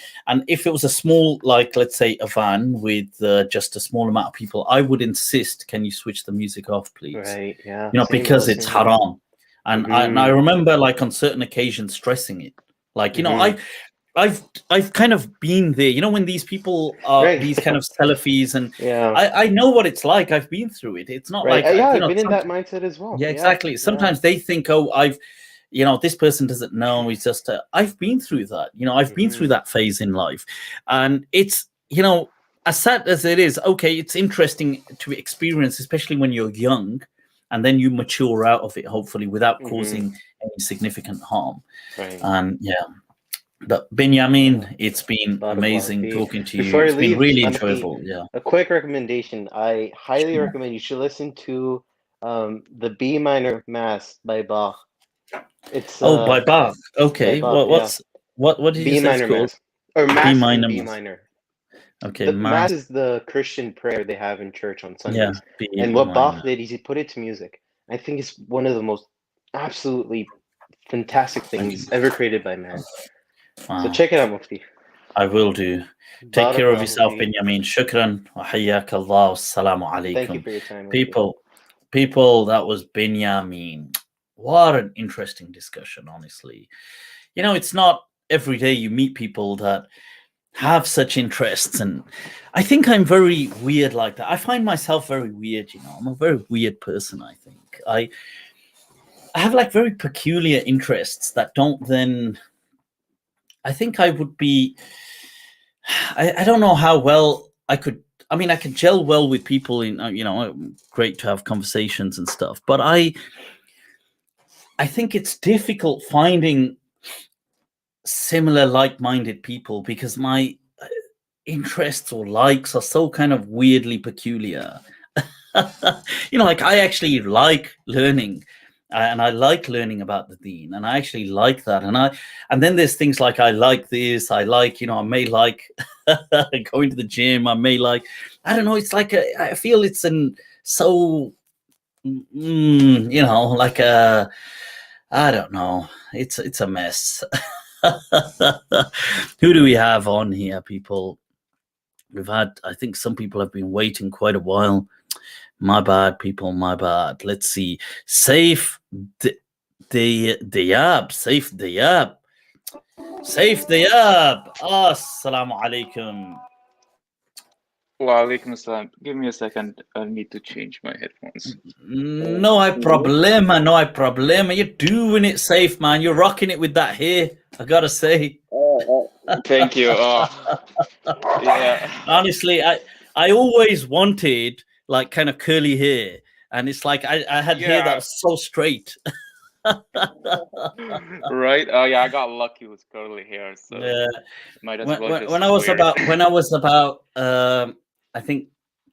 if it was a small, like, let's say a van with just a small amount of people, I would insist, can you switch the music off, please?
Right, yeah.
Because it's haram. And I remember like on certain occasions stressing it. Like, I've kind of been there, when these people are these kind of Salafis, and I know what it's like. I've been through it. It's not like
I've been in that mindset as well.
Yeah, exactly. Sometimes they think, this person doesn't know. It's just I've been through that. I've been through that phase in life, and it's as sad as it is. Okay, it's interesting to experience, especially when you're young, and then you mature out of it, hopefully, without causing any significant harm.
Right.
But Benjamin, it's been amazing talking to you. It's been really enjoyable. Yeah.
A quick recommendation. I highly recommend you should listen to the B minor Mass by Bach. It's
by Bach. Okay.
Bach,
what did you say it's called?
Or Mass
B minor.
B minor.
Okay.
The Mass is the Christian prayer they have in church on Sundays.
Yeah.
And what Bach did is he put it to music. I think it's one of the most absolutely fantastic things ever created by man. Wow. So check it out, Mufti.
I will do. Take care of yourself, Benjamin. Shukran. Wa hayyak Allah. Assalamu alaikum.
Thank you for your time.
People, that was Benjamin. What an interesting discussion, honestly. It's not every day you meet people that have such interests, and I think I'm very weird like that. I find myself very weird, I'm a very weird person, I think. I have like very peculiar interests that don't then... I think I would be, I don't know how well I could, I could gel well with people in, great to have conversations and stuff, but I think it's difficult finding similar like-minded people because my interests or likes are so kind of weirdly peculiar. Like I actually like learning. And I like learning about the deen, and I actually like that. And then there's things like I like this. I like, I may like going to the gym. I may like, I don't know. It's like I feel it's so, like I don't know. It's a mess. Who do we have on here, people? We've had, I think some people have been waiting quite a while. My bad, people, my bad. Let's see. Safe Diab. Safe Diab. Safe Diab. Assalamu alaikum.
Wa alaikum assalam. Give me a second. I need to change my headphones.
No hay problema. No hay problema. You're doing it safe, man. You're rocking it with that hair, I gotta say.
Thank you. Yeah.
Honestly, I always wanted like kind of curly hair, and it's like I had hair that was so straight.
Right? Oh yeah, I got lucky with curly hair, so might as well
when I was about I think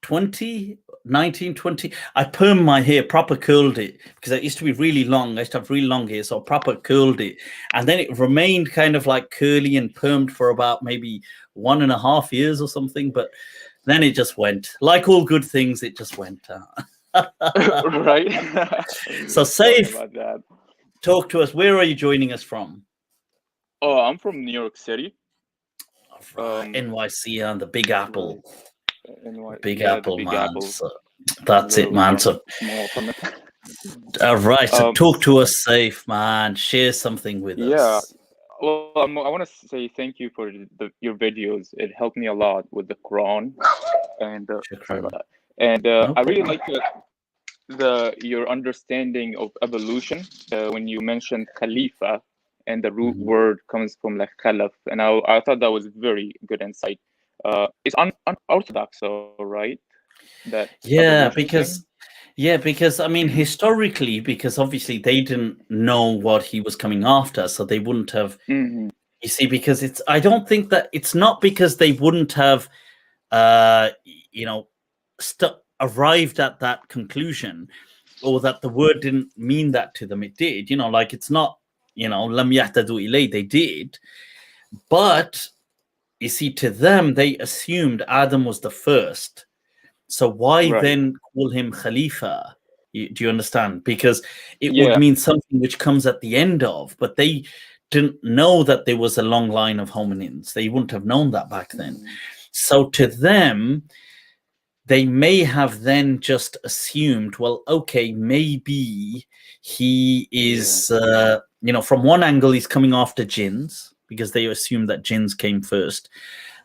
19, 20, I permed my hair, proper curled it, because it used to be really long. I used to have really long hair, so I proper curled it, and then it remained kind of like curly and permed for about maybe 1.5 years or something. But Then it just went. Like all good things, it just went.
Right.
So
Sorry
Saif,
about that.
talk to us. Where are you joining us from?
Oh, I'm from New York City.
NYC and the Big Apple. Big
Yeah, the
Apple,
Big
man.
Apple.
So that's it,
Little
man.
farm,
So,
small from it.
all right. So talk to us, Saif, man. Share something with
Yeah.
us.
Well, I want to say thank you for your videos. It helped me a lot with the Quran, and sorry about that. And
No
I really
problem.
like your understanding of evolution when you mentioned Khalifa, and the root word comes from like Khalaf, and I thought that was very good insight. It's unorthodox, so right? That
Yeah,
evolution
because I mean, historically, because obviously they didn't know what he was coming after, so they wouldn't have.
thing.
You see, because I don't think that it's not because they wouldn't have, you know, arrived at that conclusion, or that the word didn't mean that to them. It did, you know, like it's not, you know, lam yahtadu ilay, they did, but you see, to them, they assumed Adam was the first. So why
Right.
then call him Khalifa? Do you understand? Because it
Yeah.
would mean something which comes at the end of, but they didn't know that there was a long line of hominins. They wouldn't have known that back then. So to them, they may have then just assumed, well, okay, maybe he is, you know, from one angle, he's coming after jinns, because they assume that jinns came first.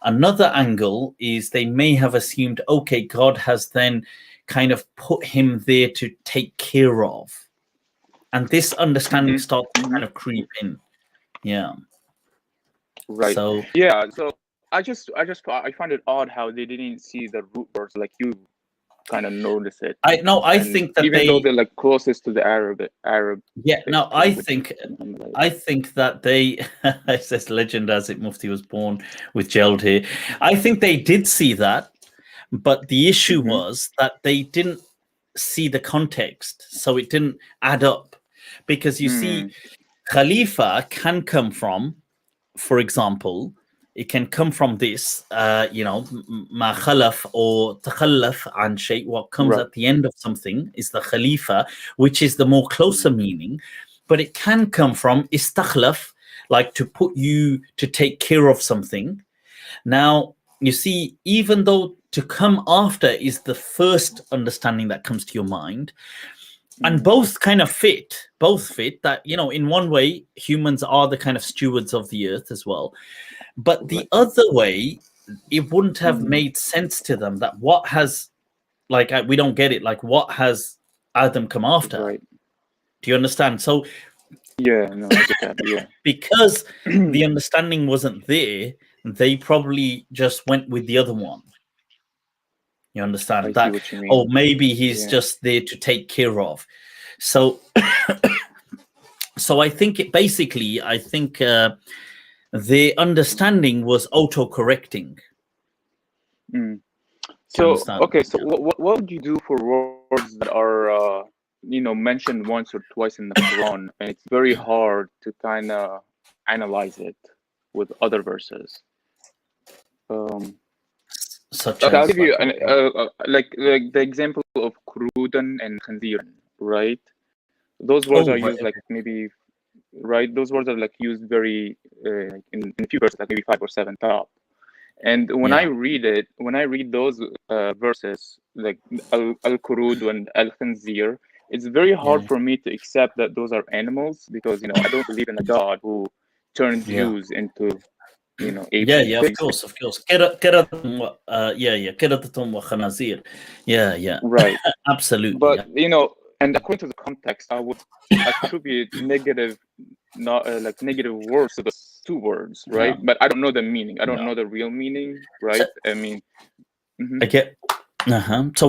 Another angle is they may have assumed, okay, God has then kind of put him there to take care of. And this understanding starts to kind of creep in. Yeah.
Right.
So
yeah. So I find it odd how they didn't see the root words like you kind of notice it.
I think that
even though they're like closest to the Arab.
Yeah. No, I think that they, it says legend as it Mufti was born with gelled hair. I think they did see that, but the issue was that they didn't see the context, so it didn't add up. Because you see, Khalifa can come from, for example, it can come from this, you know, ma khalaf or takhallaf an shay. What comes at the end of something is the Khalifa, which is the more closer meaning, but it can come from istakhlaf, like to put you to take care of something. Now, you see, even though to come after is the first understanding that comes to your mind, and both kind of fit, that, you know, in one way, humans are the kind of stewards of the earth as well. But the other way, it wouldn't have made sense to them that what has, like, we don't get it. Like, what has Adam come after?
Right.
Do you understand? So,
yeah, no, I get that. Yeah.
because the understanding wasn't there, they probably just went with the other one. You understand
I see
that?
what you mean.
Oh, maybe he's
Yeah.
just there to take care of. So, so I think it basically, I think the understanding was auto-correcting.
So okay, so what would you do for words that are you know, mentioned once or twice in the Quran, and it's very hard to kind of analyze it with other verses?
Such
Okay, I'll
as
give you like the example of krudan and khanziran, right? Those words are used like maybe, right? Those words are like used very in a few verses, like maybe 5 or 7 top. And when I read it, when I read those verses, like al-Qurud and al-Khanzir, it's very hard for me to accept that those are animals, because, you know, I don't believe in a God who turned Jews into, you know, apes.
Yeah, of course. Yeah.
Right.
Absolutely.
But, you know, and according to the context, I would attribute negative, not like negative words to those 2 words, right? But I don't know the meaning. I don't know the real meaning, right? I mean,
I get. So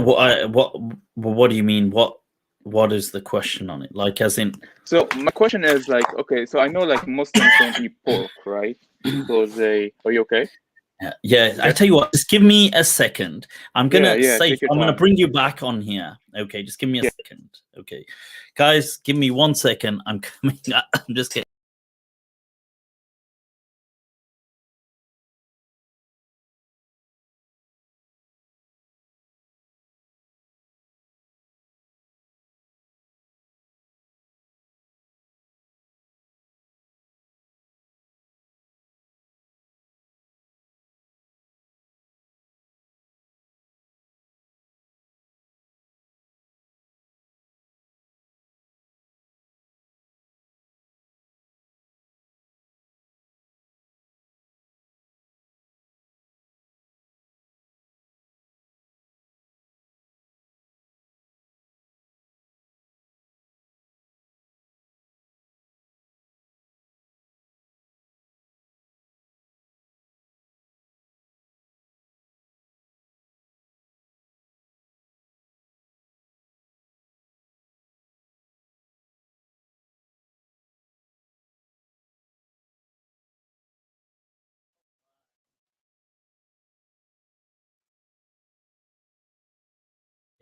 what do you mean? What is the question on it? Like, as in?
So my question is like, okay, so I know like Muslims don't eat pork, right? Because they. Are you okay?
Yeah. I tell you what. Just give me a second. I'm gonna say. I'm gonna bring you back on here. Okay. Just give me a second. Okay, guys, give me 1 second. I'm coming. I'm just getting.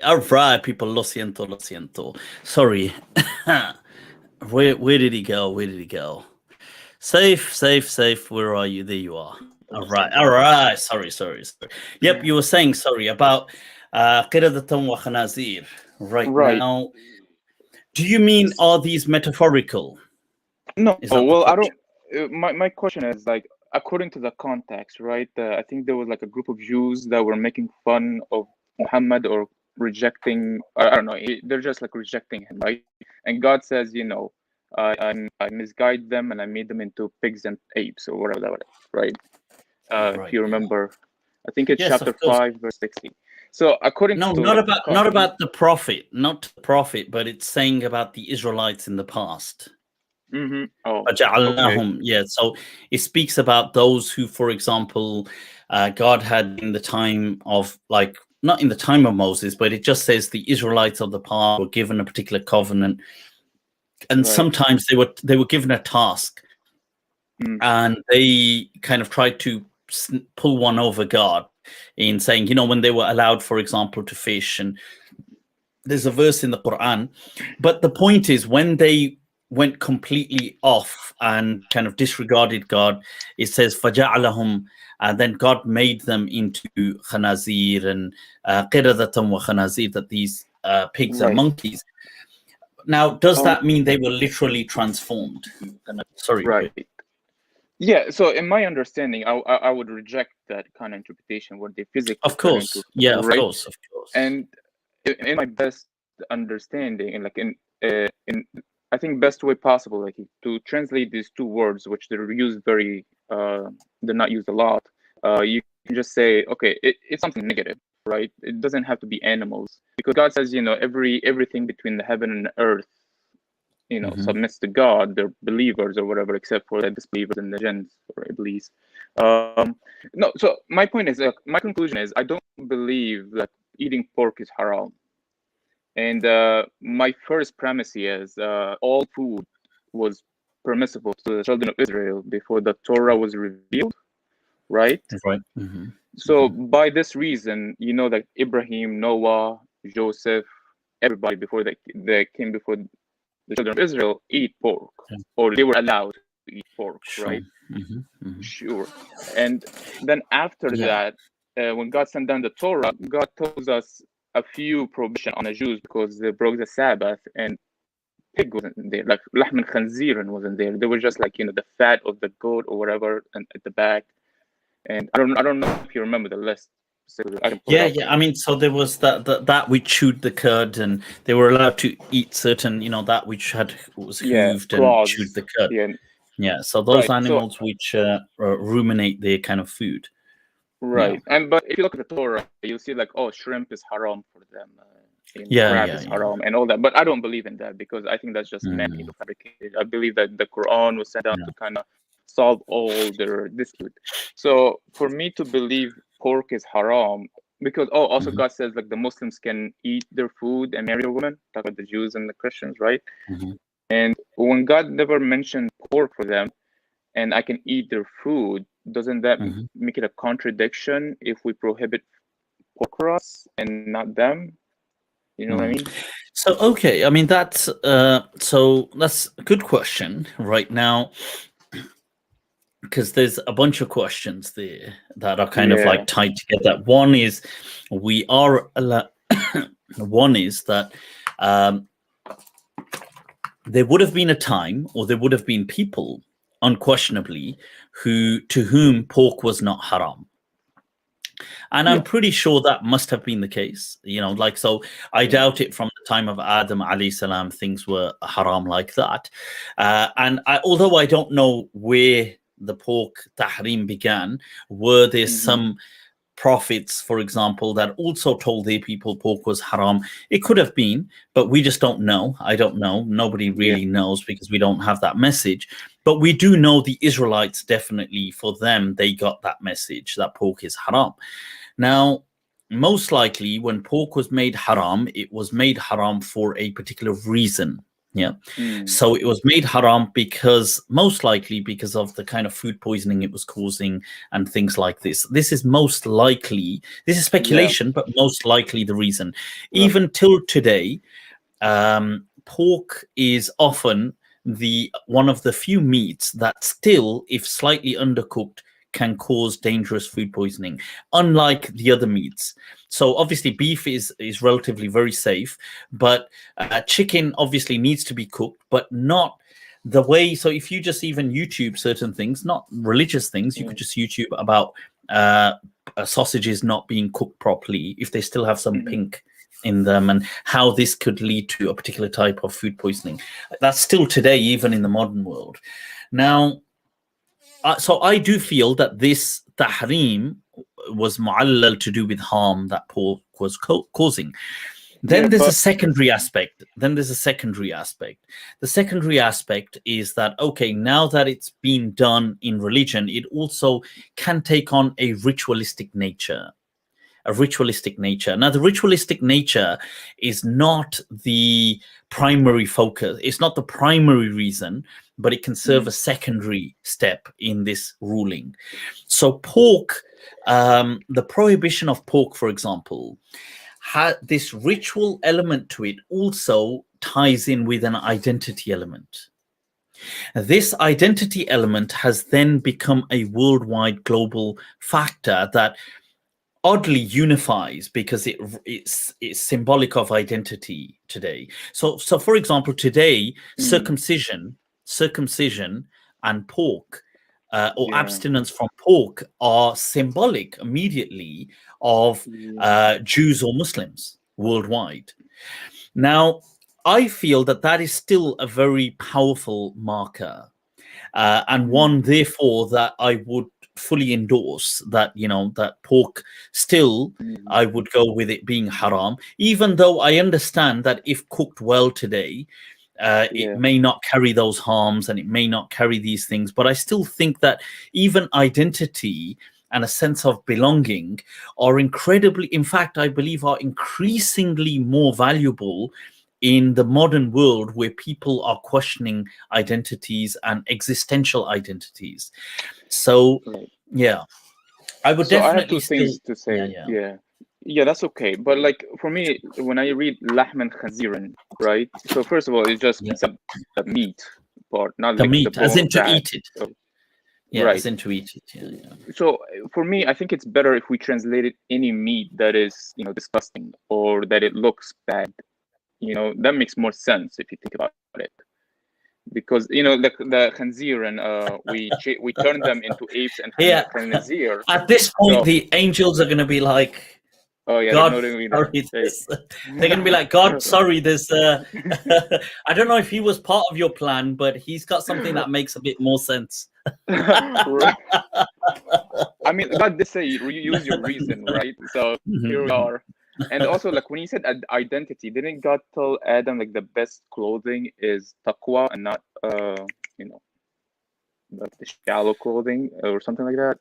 All right, people. Lo siento, lo siento. Sorry. Where did he go? Where did he go? Safe, safe, safe. Where are you? There you are. All right, all right. Sorry. Yep, you were saying sorry about qiradatan wa khanazir. Right now, do you mean are these metaphorical?
No.
Is that the
Well, I
question?
don't. My question is like according to the context, right? I think there was like a group of Jews that were making fun of Muhammad or rejecting. I don't know. They're just like rejecting him, right? And God says, you know, I misguided them and I made them into pigs and apes or whatever that was, right? If you remember, I think it's
Yes,
chapter
of course.
5, verse 60. So according
No,
to
not
like,
about the prophet, not the prophet, but it's saying about the Israelites in the past.
Oh,
فَجَعَلْنَاهُمْ. Yeah, so it speaks about those who, for example, God had in the time of, like, not in the time of Moses, but it just says the Israelites of the past were given a particular covenant, and sometimes they were given a task, and they kind of tried to pull one over God in saying, you know, when they were allowed, for example, to fish, and there's a verse in the Quran, but the point is when they went completely off and kind of disregarded God, it says فَجَعَلَهُمْ, and then God made them into khanazir and qiradatan wa khanazir, that these pigs and monkeys. Now, does that mean they were literally transformed? Sorry.
Right. Yeah, so in my understanding, I would reject that kind of interpretation where they physically
of course, yeah,
right?
of course.
And in my best understanding, and like in I think best way possible, like to translate these two words, which they're used very they're not used a lot. You can just say, okay, it's something negative, right? It doesn't have to be animals, because God says, you know, everything between the heaven and the earth, you know, submits to God. They're believers or whatever, except for the disbelievers and the jinns or Iblis. No, so my point is, my conclusion is, I don't believe that eating pork is haram. And my first premise is all food was permissible to the children of Israel before the Torah was revealed, right?
Right.
So by this reason, you know, that Ibrahim, Noah, Joseph, everybody before they came before the children of Israel eat pork, or they were allowed to eat pork, right? Sure. And then after that, when God sent down the Torah, God told us a few prohibition on the Jews because they broke the Sabbath, and pig wasn't there, like lahm al-khanzir wasn't there. They were just like, you know, the fat of the goat or whatever, and at the back. And I don't know if you remember the list.
Yeah. I mean, so there was that which chewed the cud, and they were allowed to eat certain, you know, that which was hooved and chewed the cud. Yeah. So those animals which ruminate their kind of food.
Right. And but if you look at the Torah, you'll see like, oh, shrimp is haram for them. Crab is haram and all that. But I don't believe in that, because I think that's just man-made or fabricated. I believe that the Quran was sent down to kind of solve all their dispute. So for me to believe pork is haram, because also God says like the Muslims can eat their food and marry a woman, talk about the Jews and the Christians, right? And when God never mentioned pork for them, and I can eat their food, doesn't that make it a contradiction if we prohibit pork for us and not them? You know what I mean?
So okay, I mean that's so that's a good question right now, because there's a bunch of questions there that are kind of like tied together. One is we are one is that there would have been a time, or there would have been people, unquestionably, to whom pork was not haram. And I'm pretty sure that must have been the case, you know, like, so I doubt it from the time of Adam alayhi salam, things were haram like that. And although I don't know where the pork tahrim began, were there some prophets, for example, that also told their people pork was haram? It could have been, but we just don't know. I don't know. Nobody really knows, because we don't have that message. But we do know the Israelites, definitely, for them, they got that message that pork is haram. Now, most likely when pork was made haram, it was made haram for a particular reason. Yeah. So it was made haram because, most likely because of the kind of food poisoning it was causing and things like this. This is most likely, this is speculation, but most likely the reason. Even till today, pork is often one of the few meats that still, if slightly undercooked, can cause dangerous food poisoning, unlike the other meats. So obviously beef is relatively very safe, but chicken obviously needs to be cooked, but not the way. So if you just even YouTube certain things, not religious things, you could just YouTube about sausages not being cooked properly if they still have some pink in them, and how this could lead to a particular type of food poisoning. That's still today, even in the modern world. Now, so I do feel that this tahrim was mu'allal, to do with harm that pork was causing. Then there's a secondary aspect. The secondary aspect is that, okay, now that it's been done in religion, it also can take on a ritualistic nature. Now, the ritualistic nature is not the primary focus. It's not the primary reason, but it can serve a secondary step in this ruling. So pork, the prohibition of pork, for example, had this ritual element to it, also ties in with an identity element. This identity element has then become a worldwide global factor that oddly unifies, because it's symbolic of identity today. So for example, today circumcision and pork or abstinence from pork are symbolic immediately of Jews or Muslims worldwide. Now, I feel that is still a very powerful marker, and one, therefore, that I would fully endorse, that, you know, that pork still, I would go with it being haram, even though I understand that if cooked well today, it may not carry those harms and it may not carry these things. But I still think that even identity and a sense of belonging are incredibly, in fact, I believe are increasingly more valuable in the modern world, where people are questioning identities and existential identities. So yeah, I would definitely.
I have two things to say. Yeah, that's okay. But like for me, when I read lahman khanziran, right? So first of all, it's just the meat part, not
the
like
meat,
the
as in to
fat.
eat it.
Right.
As in to eat it.
So for me, I think it's better if we translated any meat that is, you know, disgusting or that it looks bad. You know, that makes more sense if you think about it. Because, you know, like the khanzir, and we turn them into apes and khanzir.
At this point, the angels are going to be like,
oh yeah,
God,
sorry,
they're going to be like, God, sorry, there's I don't know if he was part of your plan, but he's got something that makes a bit more sense.
I mean, God did say use your reason, right? So here we are. And also, like when he said identity, didn't God tell Adam like the best clothing is taqwa and not you know, the shallow clothing or something like that?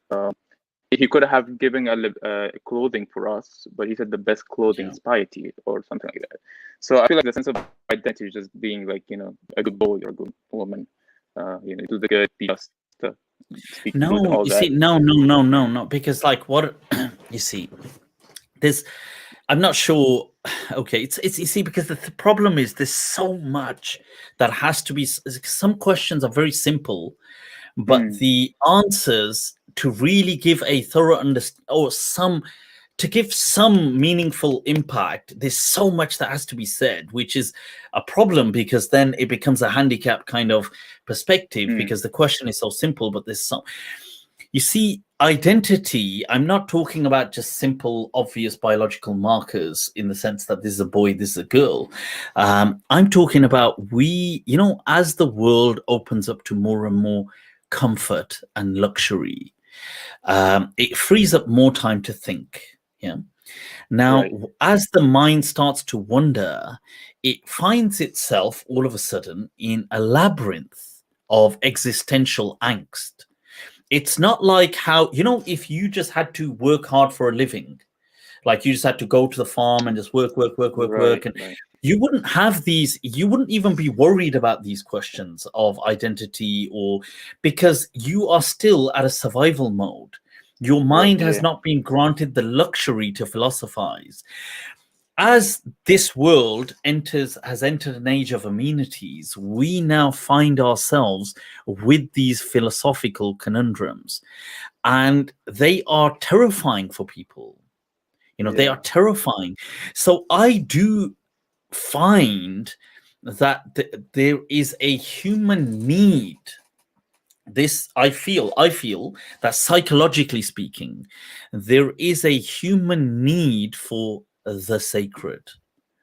He could have given a clothing for us, but he said the best clothing is piety or something like that. So I feel like the sense of identity is just being like, you know, a good boy or a good woman. You know, do the good, be just. Speak good, all
you
that.
see, no, because like what you see, there's, I'm not sure. Okay, it's you see, because the problem is there's so much that has to be. Some questions are very simple, but the answers to really give a thorough to give some meaningful impact, there's so much that has to be said, which is a problem, because then it becomes a handicap kind of perspective, because the question is so simple, but there's some. You see, identity, I'm not talking about just simple, obvious biological markers in the sense that this is a boy, this is a girl. I'm talking about you know, as the world opens up to more and more comfort and luxury, it frees up more time to think. Now, as the mind starts to wander, it finds itself all of a sudden in a labyrinth of existential angst. It's not like how, you know, if you just had to work hard for a living, Like you just had to go to the farm and just work,
Right,
and
right.
you wouldn't have these. You wouldn't even be worried about these questions of identity, or because you are still at a survival mode. Your mind has
Yeah.
not been granted the luxury to philosophize. As this world has entered an age of amenities, we now find ourselves with these philosophical conundrums, and they are terrifying for people. You know, they
Yeah.
are terrifying. So I do find that there is a human need. This I feel that psychologically speaking, there is a human need for the sacred.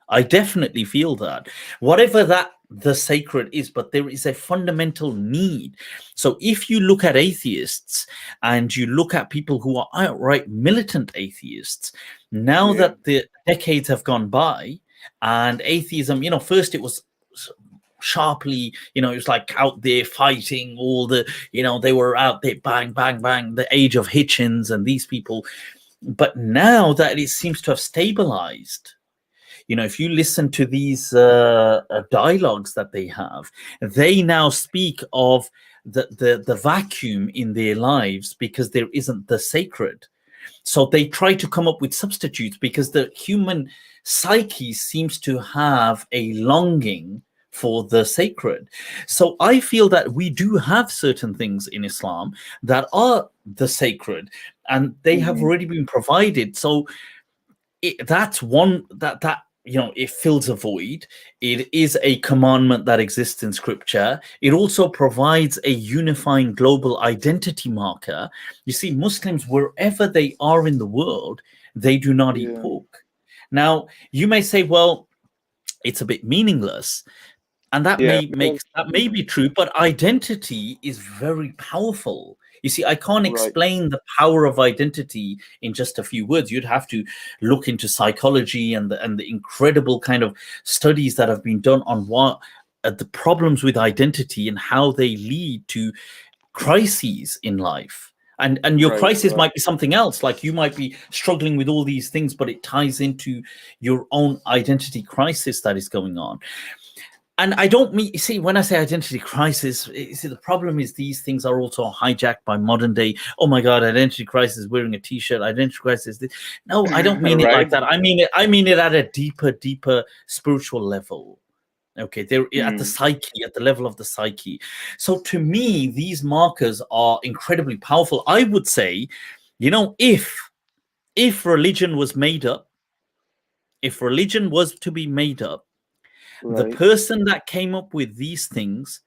I definitely feel that, whatever that the sacred is, but there is a fundamental need. So if you look at atheists and you look at people who are outright militant atheists, now
Yeah.
that the decades have gone by and atheism, you know, first it was sharply, you know, it was like out there fighting all the, you know, they were out there, bang, bang, bang, the age of Hitchens and these people. But now that it seems to have stabilized, you know, if you listen to these dialogues that they have, they now speak of the vacuum in their lives because there isn't the sacred. So they try to come up with substitutes because the human psyche seems to have a longing for the sacred. So I feel that we do have certain things in Islam that are the sacred, and they have already been provided. So that's one that you know, it fills a void. It is a commandment that exists in scripture. It also provides a unifying global identity marker. You see, Muslims, wherever they are in the world, they do not eat
Yeah.
pork. Now, you may say, well, it's a bit meaningless, and that
Yeah,
may be true, but identity is very powerful. You see, I can't
Right.
explain the power of identity in just a few words. You'd have to look into psychology and the incredible kind of studies that have been done on what the problems with identity and how they lead to crises in life. And your
Right,
crisis
right.
might be something else, like you might be struggling with all these things, but it ties into your own identity crisis that is going on. And I don't mean, you see, when I say identity crisis, you see, the problem is these things are also hijacked by modern day. Oh my God, identity crisis, wearing a t-shirt, identity crisis. No, I don't mean it like
Right.
that. I mean it at a deeper spiritual level. Okay, they're at the psyche, at the level of the psyche. So to me, these markers are incredibly powerful. I would say, you know, if religion was made up, if religion was to be made up, the
Right.
person that came up with these things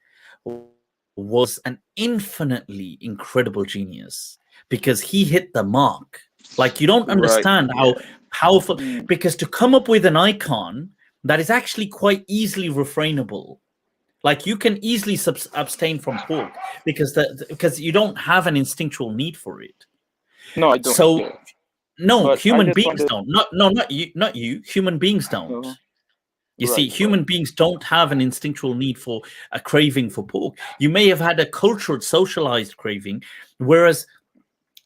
was an infinitely incredible genius, because he hit the mark. Like, you don't
Right.
understand how
Yeah.
powerful, because to come up with an icon that is actually quite easily refrainable, like you can easily abstain from pork because you don't have an instinctual need for it.
No, I don't.
So
Yeah.
no,
But I
human
just
beings
wanted.
don't. Not you. Human beings don't.
Uh,
You see,
Right,
human
right.
beings don't have an instinctual need for a craving for pork. You may have had a cultural, socialized craving, whereas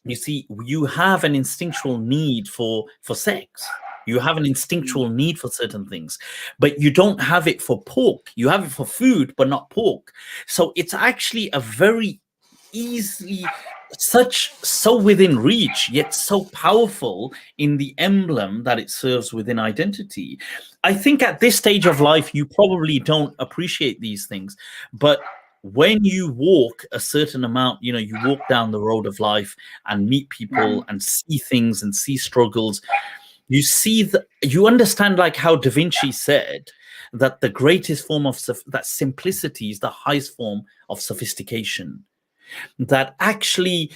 you see, you have an instinctual need for sex. You have an instinctual need for certain things, but you don't have it for pork. You have it for food, but not pork. So it's actually a very easily so within reach, yet so powerful in the emblem that it serves within identity. I think at this stage of life, you probably don't appreciate these things, but when you walk a certain amount, you know, you walk down the road of life and meet people and see things and see struggles, you understand, like how Da Vinci said, that the greatest form of that simplicity is the highest form of sophistication. That actually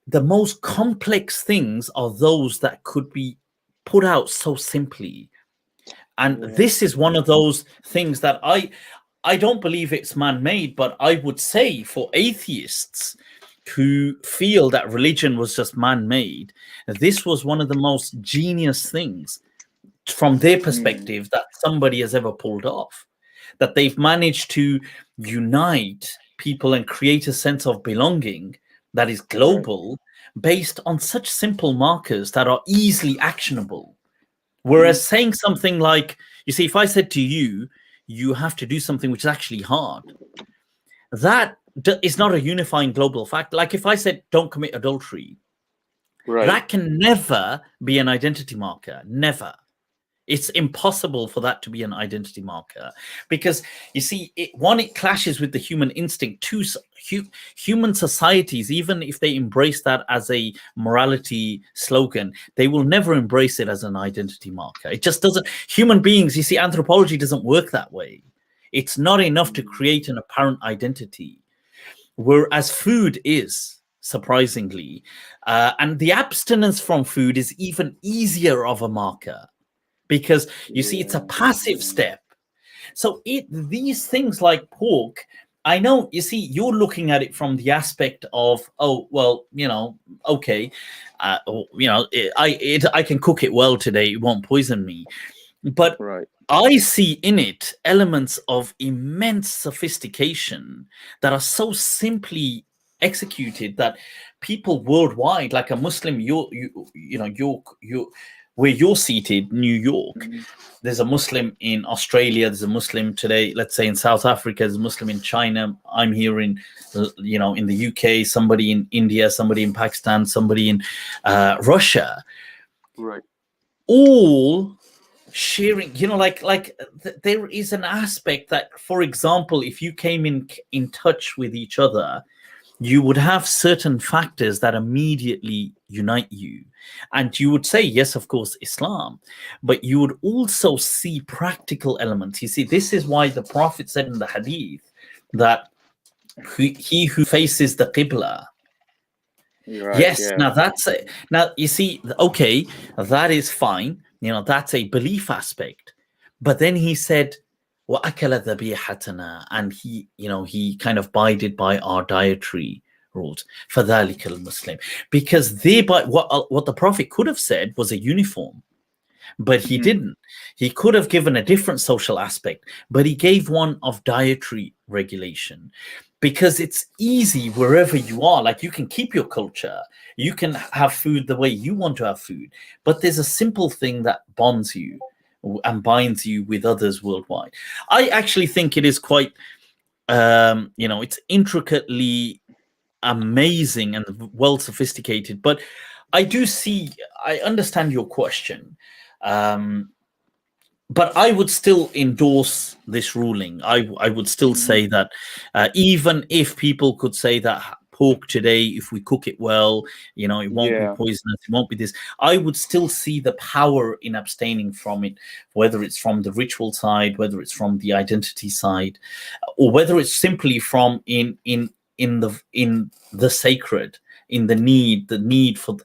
the most complex things are those that could be put out so simply. And this is one of those things that I don't believe it's man-made, but I would say for atheists who feel that religion was just man-made, this was one of the most genius things from their perspective that somebody has ever pulled off. That they've managed to unite people and create a sense of belonging that is global, based on such simple markers that are easily actionable. Whereas saying something like, you see, if I said to you, you have to do something which is actually hard, that is not a unifying global fact. Like if I said, don't commit adultery, that can never be an identity marker. Never. It's impossible for that to be an identity marker, because you see, it clashes with the human instinct. Two, human societies, even if they embrace that as a morality slogan, they will never embrace it as an identity marker. It just doesn't. Human beings, you see, anthropology doesn't work that way. It's not enough to create an apparent identity, whereas food is, surprisingly, and the abstinence from food is even easier of a marker. Because you see, it's a passive step. So these things like pork, I know, you see, you're looking at it from the aspect of, oh, well, you know, okay, you know, I can cook it well today, it won't poison me. But I see in it elements of immense sophistication that are so simply executed that people worldwide, like a Muslim, where you're seated, New York, there's a Muslim in Australia, there's a Muslim today, let's say in South Africa, there's a Muslim in China, I'm here in, you know, in the UK, somebody in India, somebody in Pakistan, somebody in Russia. All sharing, you know, there is an aspect that, for example, if you came in touch with each other, you would have certain factors that immediately unite you. And you would say, yes, of course, Islam, but you would also see practical elements. You see, this is why the Prophet said in the hadith that he who faces the Qibla. Now you see, okay, that is fine. You know, that's a belief aspect. But then he said, وَأَكَلَ ذَبِيحَتَنَا, and he, you know, he kind of abided by our dietary rules. فَذَلِكَ الْمُسْلِمِ, because thereby what the Prophet could have said was a uniform, but he didn't. He could have given a different social aspect, but he gave one of dietary regulation, because it's easy wherever you are. Like, you can keep your culture, you can have food the way you want to have food, but there's a simple thing that bonds you and binds you with others worldwide. I actually think it is quite, you know, it's intricately amazing and well sophisticated. But I understand your question, but I would still endorse this ruling. I would still say that even if people could say that pork today, if we cook it well, you know, it won't be poisonous, it won't be this, I would still see the power in abstaining from it, whether it's from the ritual side, whether it's from the identity side, or whether it's simply from in the sacred, in the need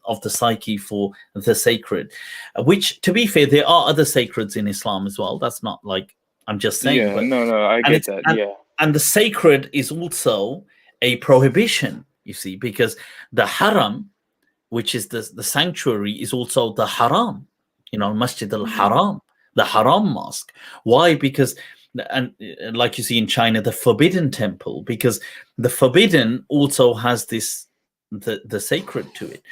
of the psyche for the sacred, which, to be fair, there are other sacreds in Islam as well. That's not like I'm just saying.
Yeah, no, I get that.
And the sacred is also a prohibition, you see, because the haram, which is the sanctuary, is also the haram, you know, Masjid al-Haram, the haram mosque. Why? Because, and like you see in China, the forbidden temple, because the forbidden also has this, the sacred to it.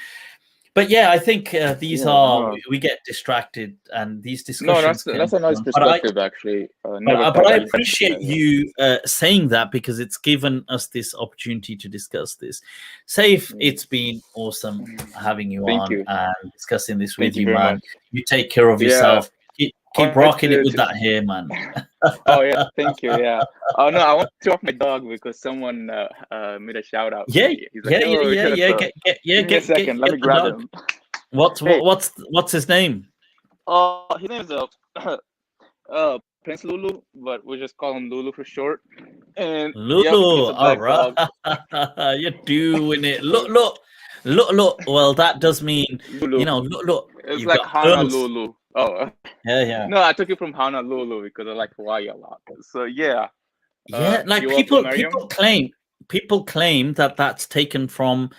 But yeah, I think we get distracted, and these discussions.
No, that's a nice perspective, actually.
But I appreciate you saying that, because it's given us this opportunity to discuss this. Saif, it's been awesome having you on and discussing this with you, man.
Much.
You take care of yourself. Keep rocking it with that hair, man.
Oh yeah, thank you. Yeah. Oh no, I want to walk my dog because someone made a shout out.
Yeah,
He's like, Give me a second. Let me grab him.
What's his name?
His name is Prince Lulu, but we just call him Lulu for short. And
Lulu, all right. You're doing it. Look. Well, that does mean
Lulu.
You know. Look.
It's like Honolulu. Oh
yeah.
No, I took it from Honolulu because I like Hawaii a lot. So yeah.
Like people claim that that's taken from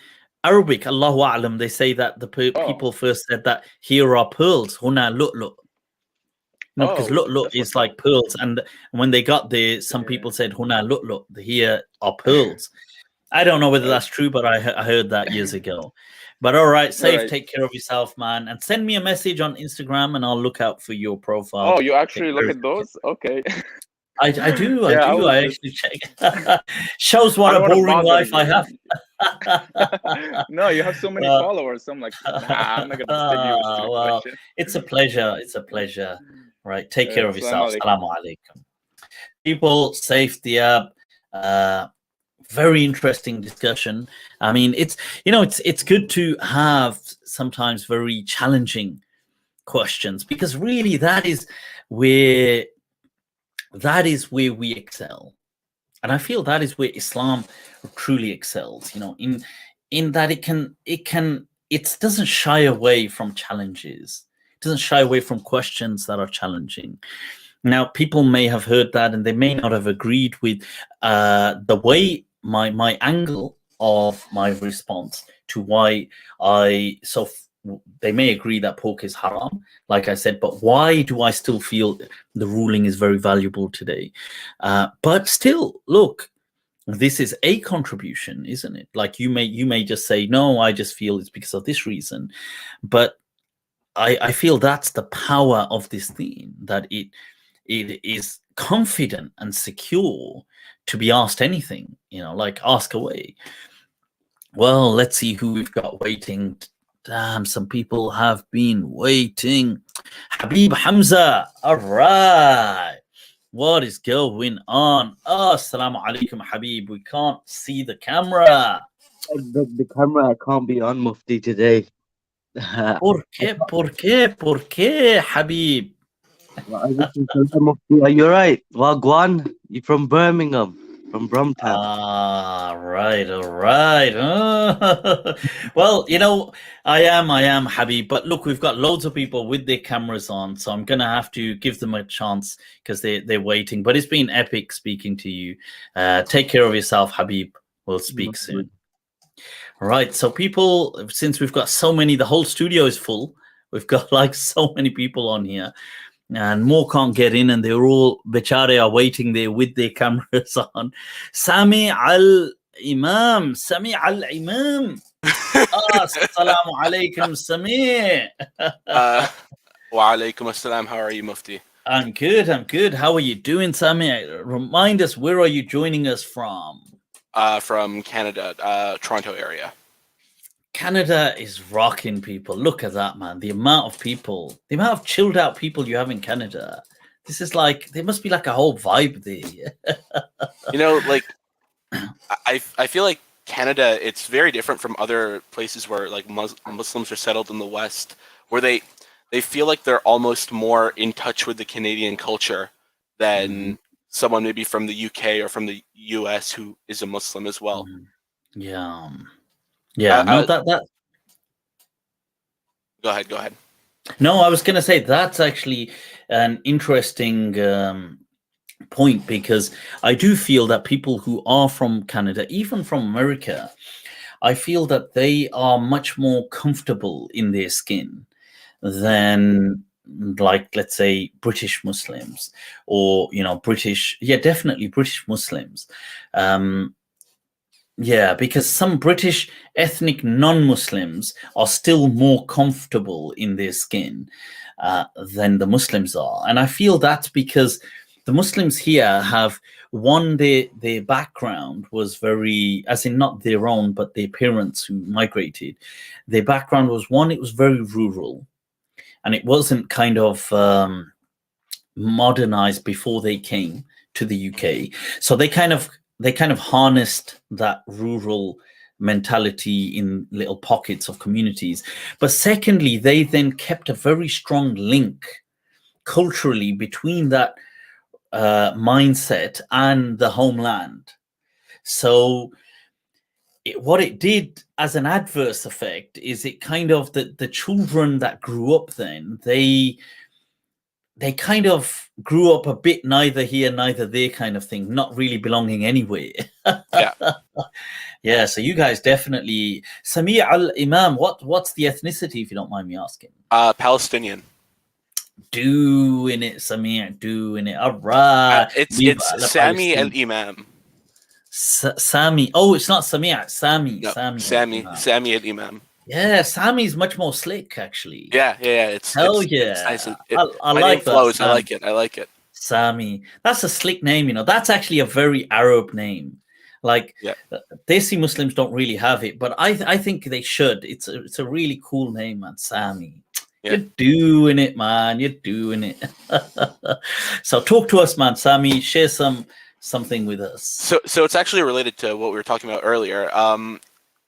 Arabic. Allahu A'lam. They say that the people first said that here are pearls. Huna look. No, because look is like pearls, and when they got there, some people said huna look. Here are pearls. I don't know whether that's true, but I heard that years ago. But all right, safe.
right.
Take care of yourself, man, and send me a message on Instagram, and I'll look out for your profile.
Oh, you
Take
actually
care
look
of
at those? Okay.
I do.
Yeah, I
I do.
was
I
just.
actually check. Shows
I
what a
don't want to
boring
bother
life I have.
you. No, you have so many followers. So I'm like, nah, I'm not gonna send you a stupid
well,
question.
it's a pleasure. It's a pleasure. Right. Take care of
Assalamu
yourself.
alaikum.
Assalamu alaikum. People, safety up. Very interesting discussion. I mean, it's good to have sometimes very challenging questions, because really that is where we excel. And I feel that is where Islam truly excels, in that it doesn't shy away from challenges. It doesn't shy away from questions that are challenging. Now, people may have heard that and they may not have agreed with the way my angle of my response to why they may agree that pork is haram, like I said, but why do I still feel the ruling is very valuable today? But still, look, this is a contribution, isn't it? Like you may just say, no, I just feel it's because of this reason. But I feel that's the power of this theme, that it is confident and secure to be asked anything, like ask away. Well, let's see who we've got waiting. Damn, some people have been waiting. Habib Hamza, all right. What is going on? Oh, assalamu alaikum, Habib. We can't see the camera.
The camera can't be on, Mufti, today.
¿Por qué, Habib?
Mufti, are you right? Wagwan, you from Birmingham, from Bromtown.
All right. Well, I am Habib, but look, we've got loads of people with their cameras on, so I'm gonna have to give them a chance because they're waiting. But it's been epic speaking to you. Take care of yourself, Habib. We'll speak soon. All right, so people, since we've got so many, the whole studio is full. We've got like so many people on here, and more can't get in, and they're all bechare are waiting there with their cameras on. Sami al-Imam. Assalamu alaikum, Sami.
Wa alaikum assalam. How are you, Mufti?
I'm good. How are you doing, Sami? Remind us, where are you joining us from?
From Canada, Toronto area.
Canada is rocking, people. Look at that, man. The amount of chilled out people you have in Canada. This is like, there must be like a whole vibe there.
Like, I feel like Canada, it's very different from other places where like Muslims are settled in the West, where they feel like they're almost more in touch with the Canadian culture than someone maybe from the UK or from the US who is a Muslim as well.
Yeah. That.
Go ahead.
No, I was going to say that's actually an interesting point, because I do feel that people who are from Canada, even from America, I feel that they are much more comfortable in their skin than, like, let's say, British Muslims or, definitely British Muslims. Because some British ethnic non-Muslims are still more comfortable in their skin than the Muslims are. And I feel that's because the Muslims here have, their background was very, as in not their own, but their parents who migrated. Their background was, it was very rural. And it wasn't kind of modernized before they came to the UK. So they kind of harnessed that rural mentality in little pockets of communities. But secondly, they then kept a very strong link culturally between that mindset and the homeland. So what it did as an adverse effect is it kind of, the children that grew up then, they kind of grew up a bit neither here, neither there kind of thing, not really belonging anywhere. Yeah, so you guys definitely. Sami al-Imam, what's the ethnicity, if you don't mind me asking?
Palestinian.
Doing it, Sami, doing it. All right.
It's Sami al-Imam.
Sami. Oh, it's not Sami. Sami.
No,
Sami
Sami al-Imam.
Yeah, Sammy's much more slick, actually.
Yeah. It's
Hell
it's
yeah.
nice.
I
My
like
name
that,
flows. I
Sam.
like it. I like it.
Sammy. That's a slick name, you know. That's actually a very Arab name. Like,
Yeah.
Desi Muslims don't really have it, but I think they should. It's a really cool name, man. Sammy.
Yeah.
You're doing it, man. You're doing it. So talk to us, man. Sammy, share something with us.
So it's actually related to what we were talking about earlier.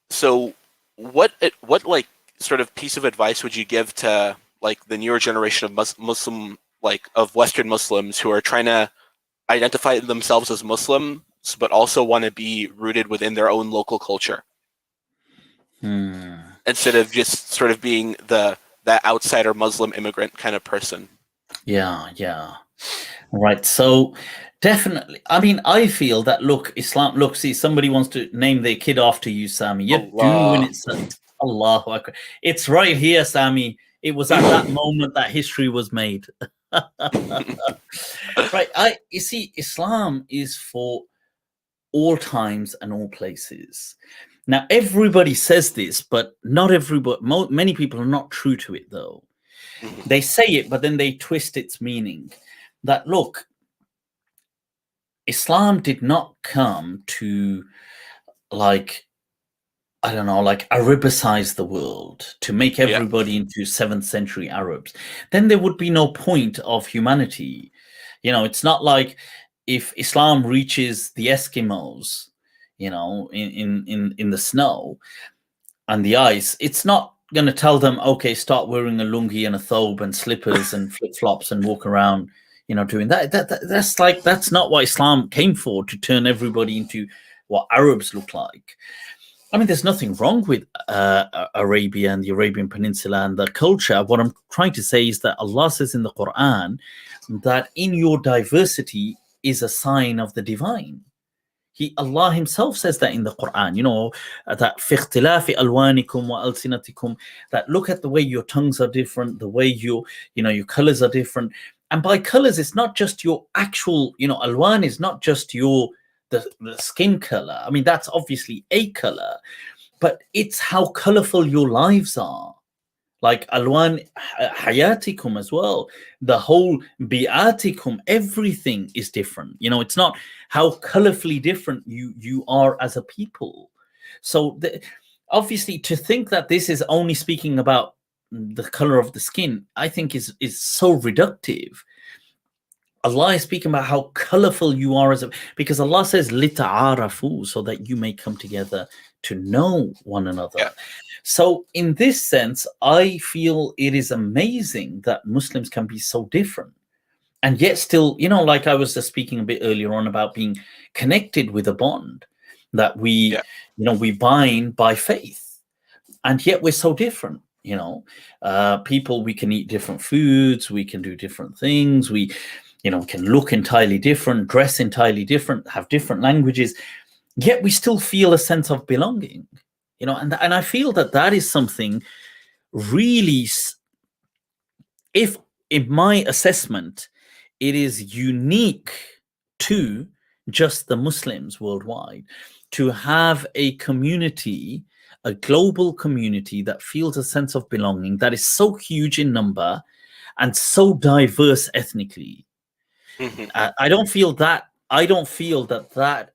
So what like sort of piece of advice would you give to like the newer generation of Muslim, like of Western Muslims who are trying to identify themselves as Muslims, but also want to be rooted within their own local culture, instead of just sort of being that outsider Muslim immigrant kind of person?
Yeah. Right. So definitely, I mean, I feel that, look, Islam, look, see, somebody wants to name their kid after you, Sammy. You're doing it, Sammy. Allahu Akbar. It's right here, Sammy. It was at that moment that history was made. Right. You see, Islam is for all times and all places. Now, everybody says this, but not everybody, many people are not true to it, though. They say it, but then they twist its meaning. That, look, Islam did not come to, like, I don't know, like Arabicize the world, to make everybody into 7th century Arabs. Then there would be no point of humanity. You know, it's not like if Islam reaches the Eskimos, you know, in the snow and the ice, it's not going to tell them, okay, start wearing a lungi and a thobe and slippers and flip-flops and walk around, you know, doing that. That's not what Islam came for, to turn everybody into what Arabs look like. I mean, there's nothing wrong with Arabia and the Arabian Peninsula and the culture. What I'm trying to say is that Allah says in the Quran that in your diversity is a sign of the divine. Allah himself says that in the Quran, you know, that فِي اخْتِلَافِ أَلْوَانِكُمْ وَأَلْسِنَتِكُمْ, that look at the way your tongues are different, the way your colors are different. And by colors, it's not just your actual, you know, alwan is not just the skin color. I mean, that's obviously a color, but it's how colorful your lives are. Like alwan hayatikum as well. The whole bi'atikum, everything is different. You know, it's not how colorfully different you are as a people. So obviously, to think that this is only speaking about the color of the skin, I think is so reductive. Allah is speaking about how colorful you are because Allah says lita'arafu, so that you may come together to know one another. Yeah. So in this sense, I feel it is amazing that Muslims can be so different and yet still, you know, like I was just speaking a bit earlier on about being connected with a bond that we bind by faith, and yet we're so different. You know, people, we can eat different foods, we can do different things, we can look entirely different, dress entirely different, have different languages, yet we still feel a sense of belonging, you know, and I feel that is something really, if in my assessment, it is unique to just the Muslims worldwide to have a community, a global community that feels a sense of belonging, that is so huge in number and so diverse ethnically. I don't feel that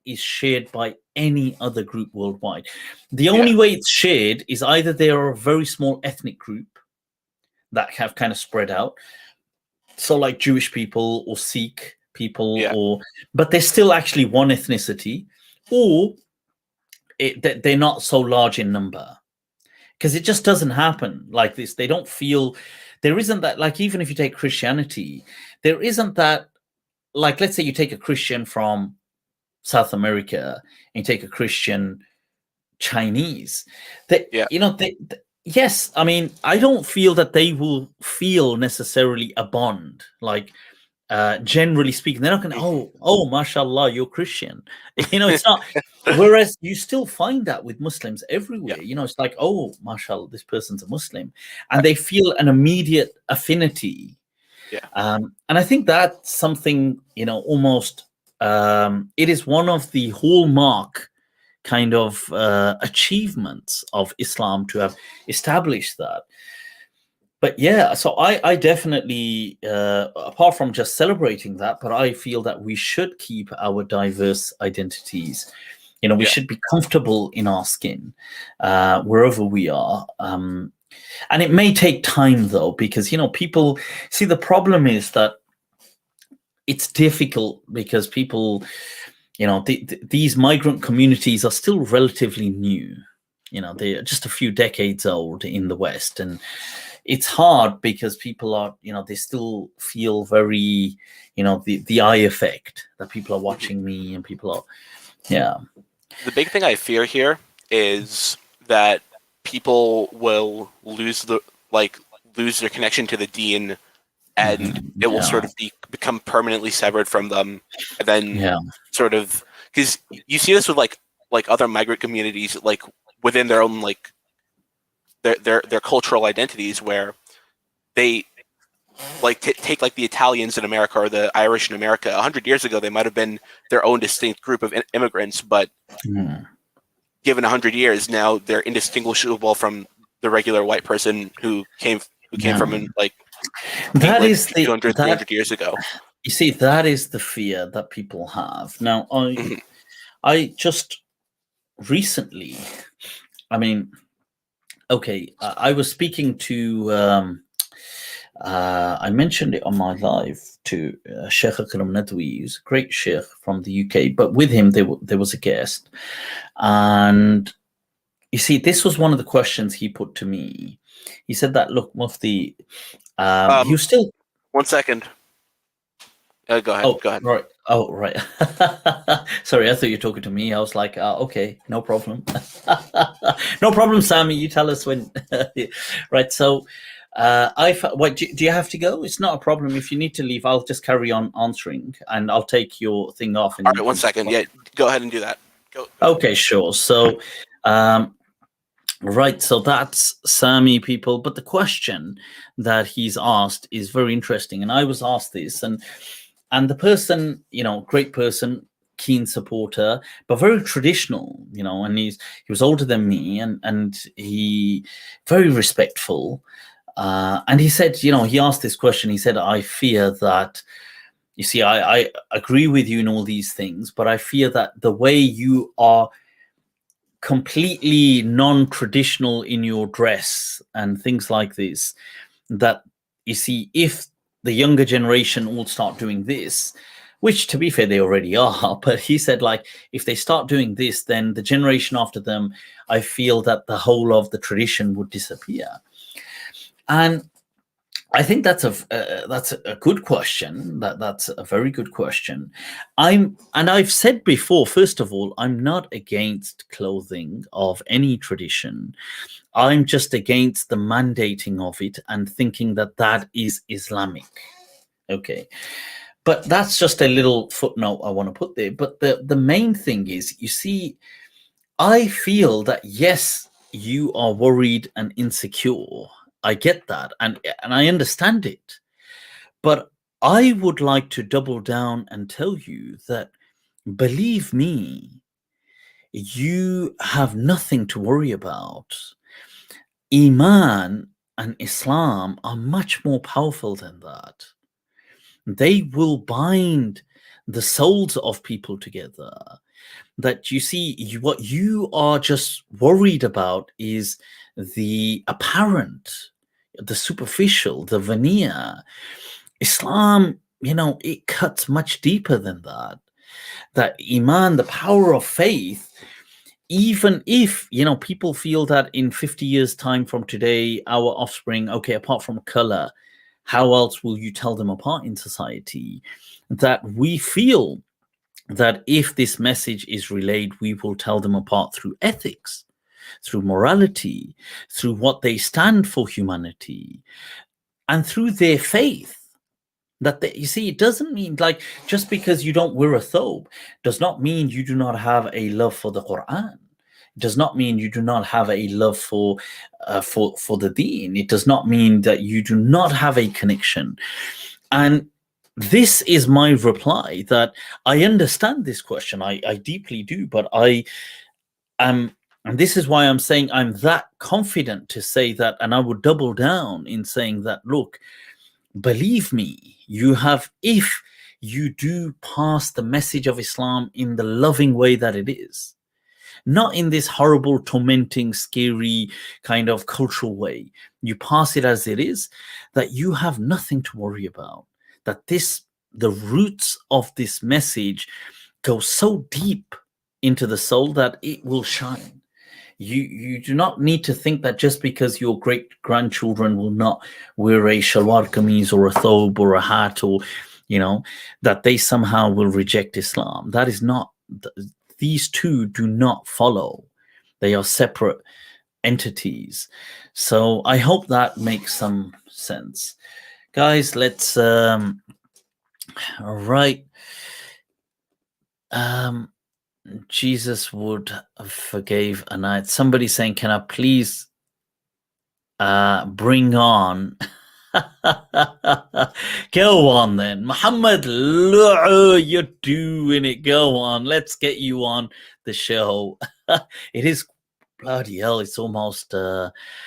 is shared by any other group worldwide. The only way it's shared is either they are a very small ethnic group that have kind of spread out, so like Jewish people or Sikh people, but they're still actually one ethnicity, or they're not so large in number, because it just doesn't happen like this. They don't feel, there isn't that, like, even if you take Christianity, there isn't that, like, let's say you take a Christian from South America and you take a Christian Chinese, yes, I mean, I don't feel that they will feel necessarily a bond. Like, generally speaking, they're not going to, oh, mashallah, you're Christian. You know, it's not. Whereas you still find that with Muslims everywhere. You know, it's like, oh, mashallah, this person's a Muslim, and they feel an immediate affinity. And I think that's something, you know, almost, it is one of the hallmark kind of achievements of Islam to have established that. But yeah, so I definitely, apart from just celebrating that, but I feel that we should keep our diverse identities. You know, we should be comfortable in our skin wherever we are. And it may take time, though, because, you know, people see, the problem is that it's difficult because people, you know, these migrant communities are still relatively new. You know, they're just a few decades old in the West. And it's hard because people are, you know, they still feel very, you know, the eye effect that people are watching me and people are, yeah.
The big thing I fear here is that people will lose their connection to the deen, and it will sort of become permanently severed from them, and then sort of, because you see this with like other migrant communities, like within their own like their cultural identities, where they like take like the Italians in America or the Irish in America. 100 years ago, they might have been their own distinct group of immigrants, but given 100 years, now they're indistinguishable from the regular white person who came from like
that
England
is the
200, 300 years ago.
You see, that is the fear that people have. Now, I just recently, I mean, okay, I was speaking to, I mentioned it on my live to Sheikh Akram Nadwi, who's a great sheikh from the UK, but with him there was a guest. And you see, this was one of the questions he put to me. He said that, look, Mufti, you still...
1 second. Go ahead. Go ahead.
Right. Oh, right. Sorry, I thought you were talking to me. I was like, okay, no problem. No problem, Sammy. You tell us when. Right. So, wait, do you have to go? It's not a problem. If you need to leave, I'll just carry on answering, and I'll take your thing off. And
all right. 1 second. Yeah. Go ahead and do that. Go.
Okay. Sure. So, right. So that's Sami, people. But the question that he's asked is very interesting, and I was asked this, and the person, you know, great person, keen supporter, but very traditional, you know, and he was older than me, and he very respectful. And he said, you know, he asked this question. He said, I fear that, you see, I agree with you in all these things, but I fear that the way you are completely non-traditional in your dress and things like this, that, you see, if the younger generation all start doing this, which to be fair, they already are, but he said, like, if they start doing this, then the generation after them, I feel that the whole of the tradition would disappear. And I think that's a good question. That's a very good question. And I've said before, first of all, I'm not against clothing of any tradition. I'm just against the mandating of it and thinking that that is Islamic. Okay. But that's just a little footnote I want to put there. But the main thing is, you see, I feel that, yes, you are worried and insecure. I get that, and I understand it. But I would like to double down and tell you that, believe me, you have nothing to worry about. Iman and Islam are much more powerful than that. They will bind the souls of people together. That, you see, what you are just worried about is the apparent, the superficial, the veneer. Islam, you know, it cuts much deeper than that. That Iman, the power of faith, even if, you know, people feel that in 50 years' time from today, our offspring, okay, apart from color, how else will you tell them apart in society? That we feel that if this message is relayed, we will tell them apart through ethics, through morality, through what they stand for, humanity, and through their faith. That you see, it doesn't mean, like, just because you don't wear a thobe does not mean you do not have a love for the Quran. It does not mean you do not have a love for the deen. It does not mean that you do not have a connection. And this is my reply, that I understand this question. I deeply do, but and this is why I'm saying I'm that confident to say that, and I would double down in saying that, look, believe me, you have, if you do pass the message of Islam in the loving way that it is, not in this horrible, tormenting, scary kind of cultural way, you pass it as it is, that you have nothing to worry about, that the roots of this message go so deep into the soul that it will shine. You do not need to think that just because your great grandchildren will not wear a shalwar kameez or a thobe or a hat, or that they somehow will reject Islam. That is not. These two do not follow. They are separate entities. So I hope that makes some sense, guys. Let's all right. Jesus would have forgave a night. Somebody saying, can I please bring on go on then, Muhammad, you're doing it. Go on, let's get you on the show. It is bloody hell, it's almost Muhammad.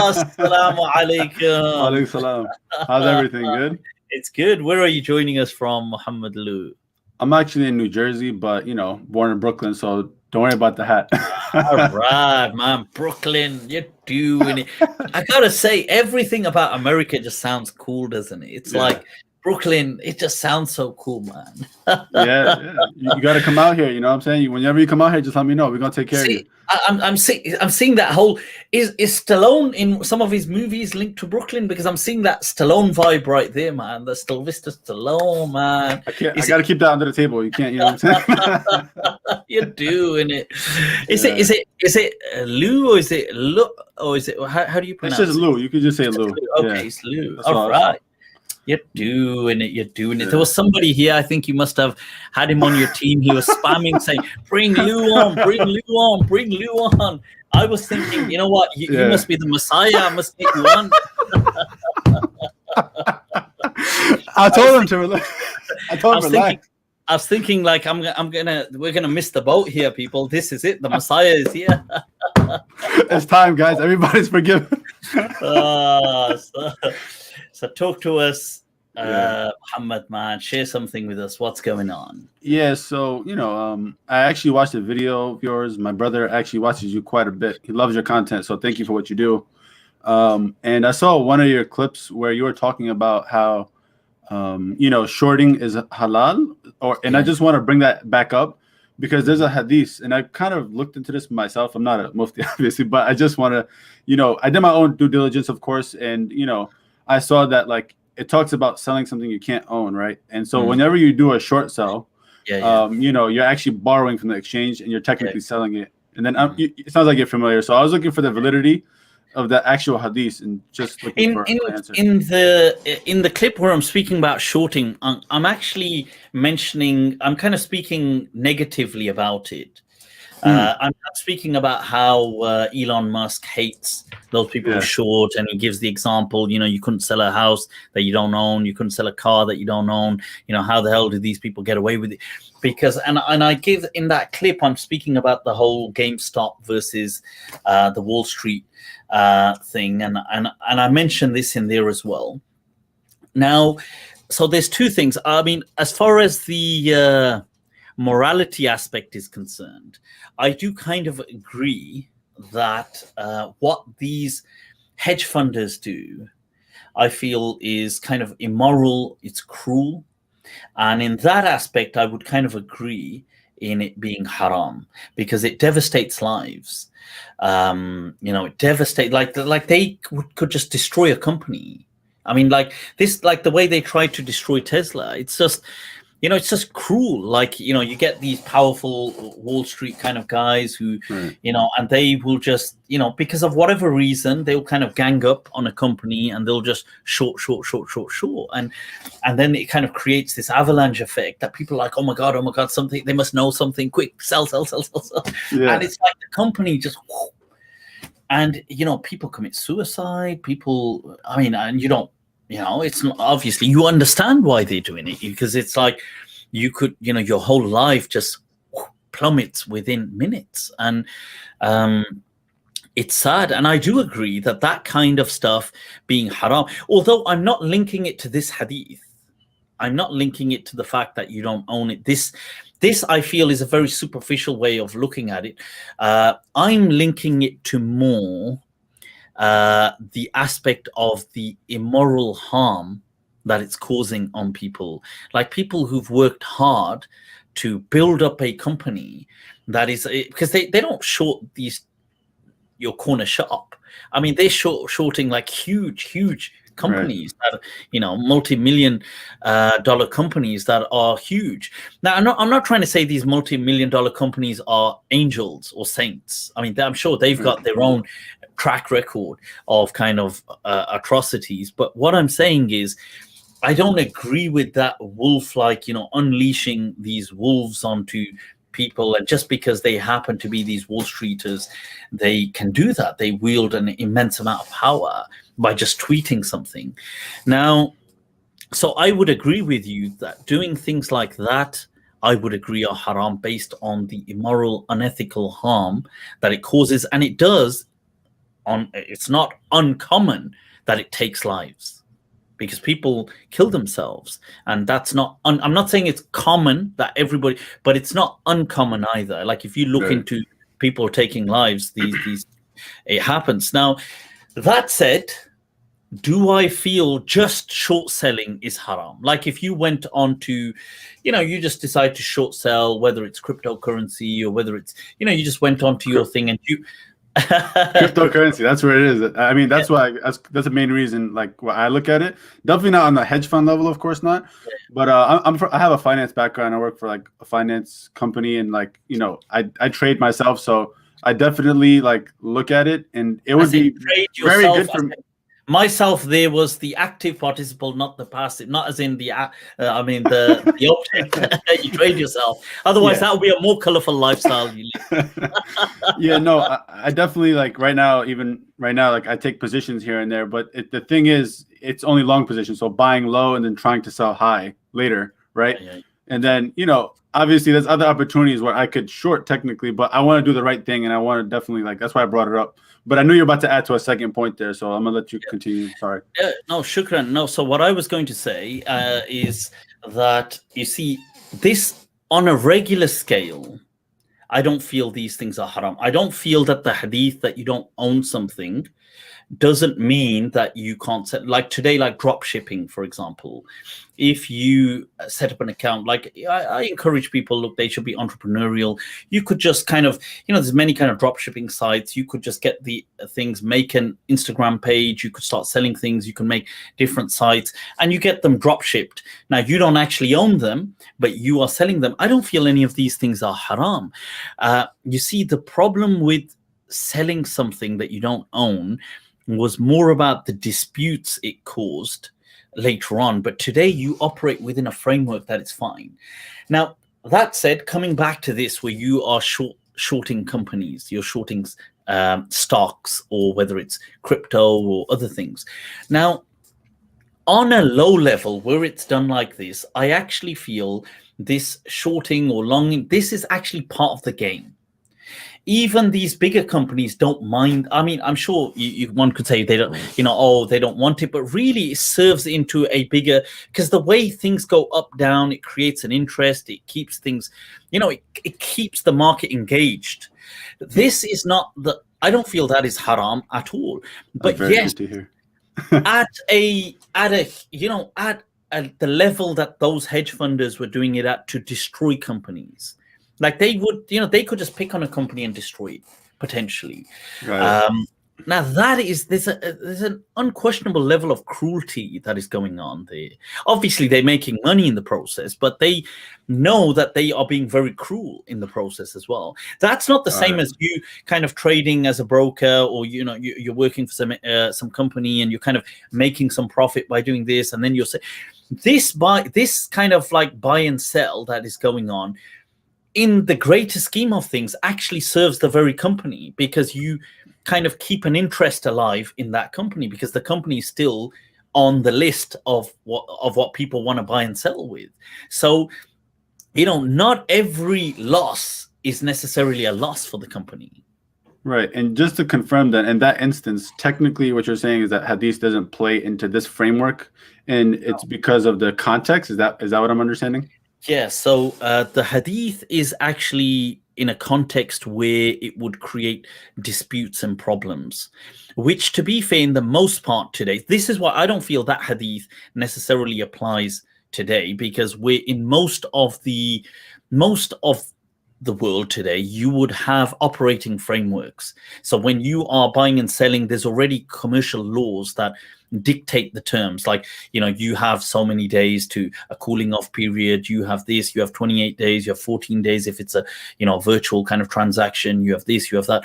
Assalamu alaikum.
Alaikum salam. How's everything? Good?
It's good. Where are you joining us from, Muhammad Lu?
I'm actually in New Jersey, but born in Brooklyn, so don't worry about the hat.
All right, man. Brooklyn, you're doing it. I gotta say, everything about America just sounds cool, doesn't it? It's like Brooklyn, it just sounds so cool, man.
yeah. You got to come out here. You know what I'm saying? Whenever you come out here, just let me know. We're going to take care of you.
I'm seeing that whole, is Stallone in some of his movies linked to Brooklyn? Because I'm seeing that Stallone vibe right there, man. The Sylvester Stallone, man.
I got to keep that under the table. You can't, you know what I'm
saying? You're doing it. Is it Lou, or is it Lu, or is it, how do you pronounce it?
It's just Lou. You could just say Lou.
Okay, it's Lou. All right. You're doing it. You're doing it. There was somebody here. I think you must have had him on your team. He was spamming, saying, "Bring Lou on, bring Lou on, bring Lou on." I was thinking, you know what? You must be the Messiah. I must take you on.
I told him to. I told him relax.
I was thinking, like, we're gonna miss the boat here, people. This is it. The Messiah is here.
It's time, guys. Everybody's forgiven.
So talk to us, Muhammad, man. Share something with us. What's going on?
Yeah, so, I actually watched a video of yours. My brother actually watches you quite a bit. He loves your content, so thank you for what you do. And I saw one of your clips where you were talking about how, shorting is halal. I just want to bring that back up because there's a hadith, and I kind of looked into this myself. I'm not a mufti, obviously, but I just want to, I did my own due diligence, of course, and, I saw that it talks about selling something you can't own, right? And so whenever you do a short sell, you're actually borrowing from the exchange and you're technically selling it. And then it sounds like you're familiar. So I was looking for the validity of the actual hadith and just looking for an answer. In
the clip where I'm speaking about shorting, I'm actually mentioning, I'm kind of speaking negatively about it. I'm not speaking about how Elon Musk hates those people who short, and he gives the example, you couldn't sell a house that you don't own, you couldn't sell a car that you don't own, how the hell did these people get away with it? Because, and I give, in that clip, I'm speaking about the whole GameStop versus the Wall Street thing, and I mentioned this in there as well. Now, so there's two things. I mean, as far as the morality aspect is concerned, I do kind of agree that what these hedge funders do, I feel, is kind of immoral, it's cruel. And in that aspect, I would kind of agree in it being haram, because it devastates lives. It devastates, like they could just destroy a company. I mean, like the way they tried to destroy Tesla, it's just, it's just cruel. You get these powerful Wall Street kind of guys who, and they will just, because of whatever reason, they'll kind of gang up on a company and they'll just short. And then it kind of creates this avalanche effect that people are like, oh my God, something, they must know something, quick, sell. Yeah. And it's like the company just, and, people commit suicide, and you don't, it's not, obviously you understand why they're doing it, because it's like you could, your whole life just plummets within minutes. And it's sad. And I do agree that that kind of stuff being haram, although I'm not linking it to this hadith, I'm not linking it to the fact that you don't own it. This I feel is a very superficial way of looking at it. I'm linking it to more the aspect of the immoral harm that it's causing on people, like people who've worked hard to build up a company that is, because they don't short your corner shop. I mean, they're shorting like huge companies, right, that, you know, multi-million dollar companies that are huge. Now, I'm not trying to say these multi-million dollar companies are angels or saints. I mean, I'm sure they've got their own track record of kind of atrocities. But what I'm saying is, I don't agree with that wolf-like, you know, unleashing these wolves onto people, and just because they happen to be these Wall Streeters, they can do that. They wield an immense amount of power by just tweeting something. Now, so I would agree with you that doing things like that, I would agree, are haram based on the immoral, unethical harm that it causes. And it does, it's not uncommon that it takes lives, because people kill themselves. And that's not, I'm not saying it's common that everybody, but it's not uncommon either. Like if you look into people taking lives, these it happens. Now, that said, do I feel just short selling is haram? Like if you went on to, you know, you just decide to short sell, whether it's cryptocurrency or whether it's, you know, you just went on to your thing and you
cryptocurrency, that's where it is. I mean, that's why that's the main reason, like, why I look at it. Definitely not on the hedge fund level, of course not, but I have a finance background. I work for like a finance company, and like, you know, I trade myself, so I definitely like look at it, and it would be very good for me.
Myself, there was the active participant, not the passive, not as in the I mean the object. You trade yourself, otherwise that would be a more colorful lifestyle you live.
Yeah, no, I definitely, like, right now, like I take positions here and there, but the thing is, it's only long positions, so buying low and then trying to sell high later, right? Yeah. And then, you know, obviously there's other opportunities where I could short technically, but I want to do the right thing, and I want to definitely, like, that's why I brought it up. But I knew you're about to add to a second point there, so I'm gonna let you continue. Sorry.
No, shukran. No, so what I was going to say is that, you see, this on a regular scale, I don't feel these things are haram. I don't feel that the hadith that you don't own something doesn't mean that you can't set, like today, like drop shipping, for example. If you set up an account, like I encourage people, look, they should be entrepreneurial. You could just kind of, you know, there's many kind of drop shipping sites. You could just get the things, make an Instagram page. You could start selling things. You can make different sites and you get them drop shipped. Now, you don't actually own them, but you are selling them. I don't feel any of these things are haram. You see, the problem with selling something that you don't own was more about the disputes it caused later on. But today you operate within a framework that is fine. Now, that said, coming back to this, where you are shorting companies, you're shorting stocks, or whether it's crypto or other things. Now, on a low level where it's done like this, I actually feel this shorting or longing, this is actually part of the game. Even these bigger companies don't mind. I mean, I'm sure one could say they don't, you know, oh, they don't want it, but really it serves into a bigger, because the way things go up, down, it creates an interest. It keeps things, you know, it keeps the market engaged. This is not the, I don't feel that is haram at all. But yes,
to hear.
at the level that those hedge funders were doing it at, to destroy companies. Like they would, you know, they could just pick on a company and destroy it potentially. Right. Now that is, there's an unquestionable level of cruelty that is going on there. Obviously, they're making money in the process, but they know that they are being very cruel in the process as well. That's not the same as you kind of trading as a broker, or, you know, you're working for some company and you're kind of making some profit by doing this, and then you're saying this kind of like buy and sell that is going on, in the greater scheme of things, actually serves the very company, because you kind of keep an interest alive in that company, because the company is still on the list of what people want to buy and sell with. So, you know, not every loss is necessarily a loss for the company.
Right. And just to confirm that in that instance, technically what you're saying is that hadith doesn't play into this framework, and it's because of the context. Is that what I'm understanding?
Yeah. So the hadith is actually in a context where it would create disputes and problems, which, to be fair, in the most part today, this is why I don't feel that hadith necessarily applies today, because we're in most of the world today, you would have operating frameworks. So when you are buying and selling, there's already commercial laws that dictate the terms. Like, you have so many days to a cooling off period. You have this, you have 28 days, you have 14 days. If it's a, virtual kind of transaction, you have this, you have that.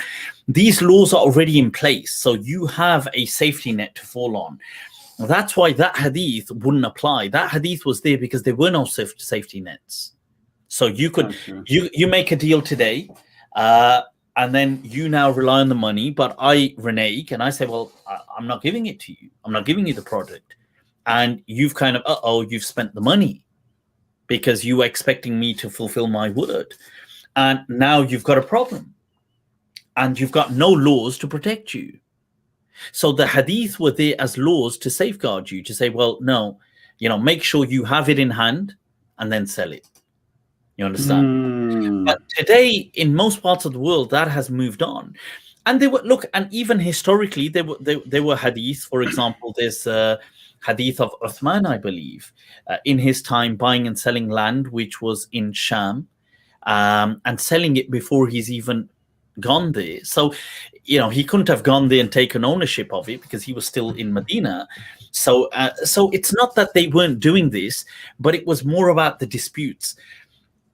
These laws are already in place. So you have a safety net to fall on. That's why that hadith wouldn't apply. That hadith was there because there were no safety nets. So you could, you make a deal today, and then you now rely on the money, but I renege and I say, well, I'm not giving it to you. I'm not giving you the product. And you've kind of, you've spent the money because you were expecting me to fulfill my word. And now you've got a problem and you've got no laws to protect you. So the hadith were there as laws to safeguard you, to say, well, no, make sure you have it in hand and then sell it. You understand? But today, in most parts of the world, that has moved on. And they were, and even historically, there were hadiths. For example, there's a hadith of Uthman, I believe, in his time buying and selling land, which was in Sham, and selling it before he's even gone there. So, he couldn't have gone there and taken ownership of it because he was still in Medina. So it's not that they weren't doing this, but it was more about the disputes.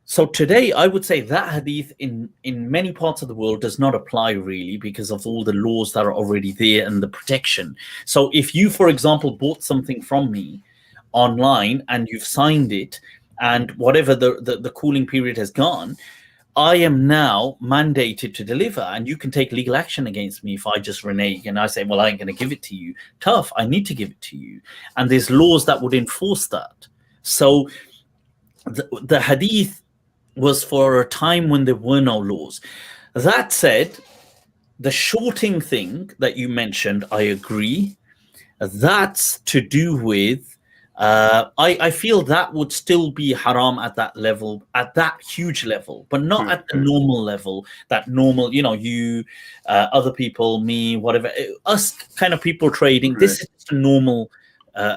So today, I would say that hadith in many parts of the world does not apply really because of all the laws that are already there and the protection. So if you, for example, bought something from me online and you've signed it, and whatever the cooling period has gone, I am now mandated to deliver, and you can take legal action against me if I just renege and I say, well, I ain't going to give it to you. Tough, I need to give it to you. And there's laws that would enforce that. So the hadith was for a time when there were no laws. That said, the shorting thing that you mentioned, I agree. That's to do with, I feel that would still be haram at that level, at that huge level, but not at the normal level, that normal, you, other people, me, whatever, us kind of people trading. Right. This is a normal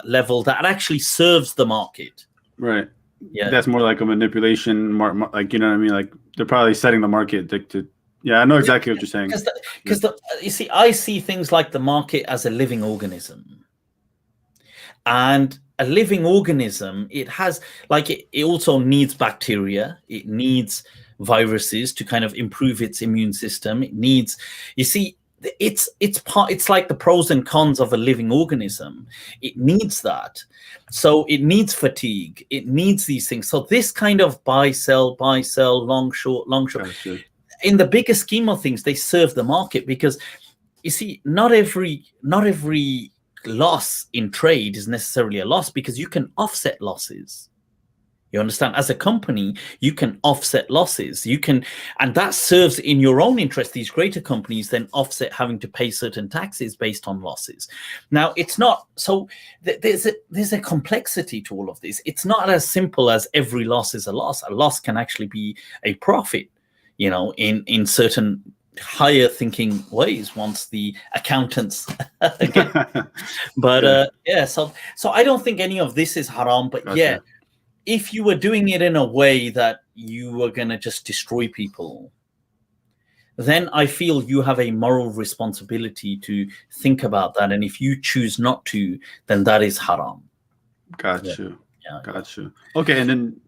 level that actually serves the market.
Right.
Yeah,
that's more like a manipulation, like, you know what I mean? Like they're probably setting the market to. Yeah, I know exactly what you're saying.
Because you see, I see things like the market as a living organism, and a living organism, it has it also needs bacteria, it needs viruses to kind of improve its immune system. It needs, you see, it's like the pros and cons of a living organism. It needs that. So it needs fatigue. It needs these things. So this kind of buy, sell, long, short. Gotcha. In the bigger scheme of things, they serve the market because, you see, not every loss in trade is necessarily a loss because you can offset losses. You understand? As a company, you can offset losses. You can, and that serves in your own interest. These greater companies then offset having to pay certain taxes based on losses. Now, it's not so. There's a complexity to all of this. It's not as simple as every loss is a loss. A loss can actually be a profit, in certain higher thinking ways once the accountants get. But yeah, so I don't think any of this is haram. But yeah. If you were doing it in a way that you were going to just destroy people, then I feel you have a moral responsibility to think about that. And if you choose not to, then that is haram.
Got you. Got you. Okay, and then,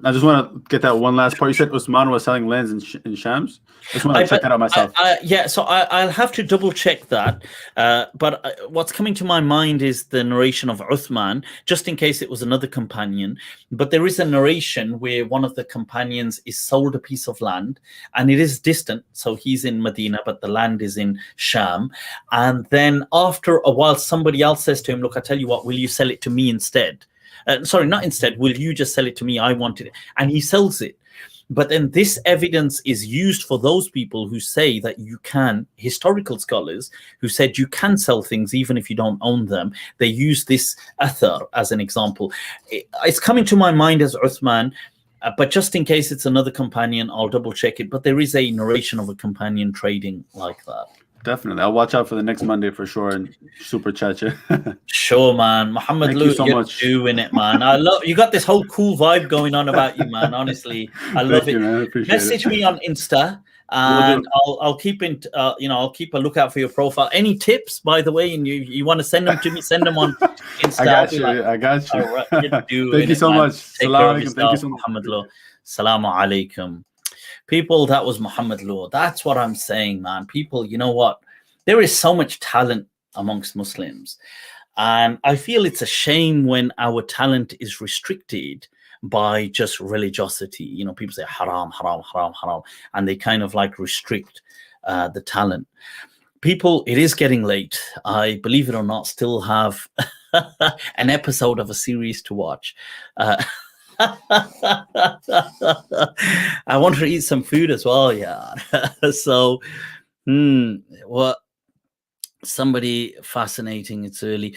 I just want to get that one last part. You said Usman was selling lands in Shams. I just want to check that out myself.
Yeah, so I'll have to double check that. But what's coming to my mind is the narration of Uthman, just in case it was another companion. But there is a narration where one of the companions is sold a piece of land, and it is distant. So he's in Medina, but the land is in Sham. And then after a while, somebody else says to him, look, I tell you what, will you sell it to me instead? Sorry, not instead. Will you just sell it to me? I wanted it. And he sells it. But then this evidence is used for those people who say that you can, historical scholars who said you can sell things even if you don't own them. They use this athar as an example. It's coming to my mind as Uthman, but just in case it's another companion, I'll double check it. But there is a narration of a companion trading like that.
Definitely. I'll watch out for the next Monday for sure and super chat you.
Sure, man. Muhammad
Thank
Lou,
you so
you're
much.
doing it, man. I love you. Got this whole cool vibe going on about you, man. Honestly, I love
Thank you,
it.
man. I appreciate
Message
it.
me on Insta, and I'll keep in. I'll keep a lookout for your profile. Any tips, by the way, and you want to send them to me? Send them on Insta.
I got you. I got you.
All right, you're doing
Thank you
it,
so
man.
much.
Take
Salaam
care of
alaikum.
yourself,
Thank you so much.
Muhammad Lou. Salaam alaikum. People, that was Muhammad Lou. That's what I'm saying, man. People, you know what? There is so much talent amongst Muslims. And I feel it's a shame when our talent is restricted by just religiosity. You know, people say haram, haram, haram, haram, and they kind of like restrict the talent. People, it is getting late. I, believe it or not, still have an episode of a series to watch. I want to eat some food as well, yeah. So, what? Somebody fascinating. It's early.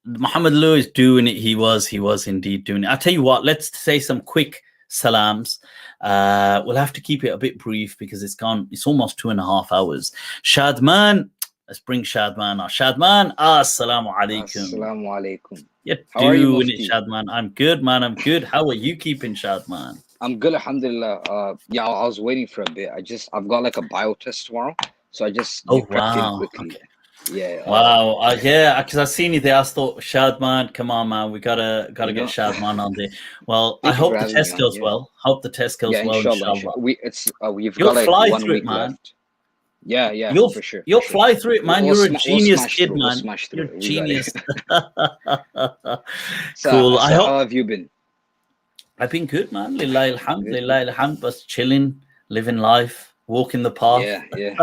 Muhammad Lou is doing it. He was indeed doing it. I'll tell you what, let's say some quick salams. We'll have to keep it a bit brief because it's almost 2.5 hours. Shadman, let's bring Shadman. Shadman, assalamu alaikum.
Assalamu alaikum.
You're
How are you,
doing
Mufti?
it, Shadman. I'm good, man. I'm good. How are you keeping, Shadman?
I'm good, alhamdulillah. Yeah, I was waiting for a bit. I've got like a bio test tomorrow, so I just
Oh,
prepped in
wow.
quickly.
Okay.
Yeah.
Wow. Yeah, because I seen you there. I thought, Shadman, come on, man. We gotta get Shadman on there. Well, I
Thank you
hope
for
the
having
test
me on.
goes
Yeah.
well. Hope the test goes
Yeah,
well,
inshallah.
inshallah.
We've
You'll
got like
fly
1
through it,
week
man.
left. Yeah,
You'll
for sure.
you'll fly through it, man. You're a
We'll
genius
smash
kid,
through. We'll
man.
smash through
You're
it.
a
We got
genius.
it.
Cool. I
So
hope
how have you been?
I've been good, man. Lillahi alhamd,
Good.
lillahi alhamd. Just chilling, living life, walking the path.
Yeah.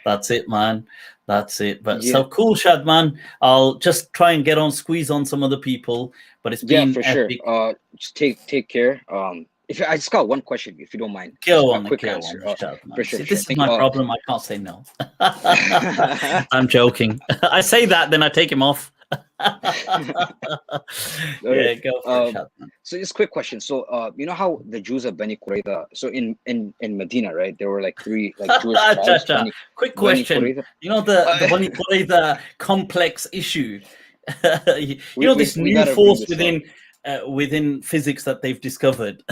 That's it, man. That's it. But
Yeah.
so cool, Shadman. I'll just try and squeeze on some other people. But it's
Yeah,
been
for sure.
epic.
Just take care. I just got one question, if you don't mind.
Go
Just a
on,
quick
go
answer.
on, Shadman.
For sure.
See,
For sure.
this is
Thank
my
you.
problem. I can't say no. I'm joking. I say that, then I take him off. Yeah, go for it, Shadman.
So just quick question. So you know how the Jews of Bani Qurayza, so in Medina, right? There were like 3 like Jewish tribes.
Quick
Bani
question.
Qurayza.
You know the Bani Qurayza complex issue. You know this
we
new
gotta bring
force
this up.
within physics that they've discovered.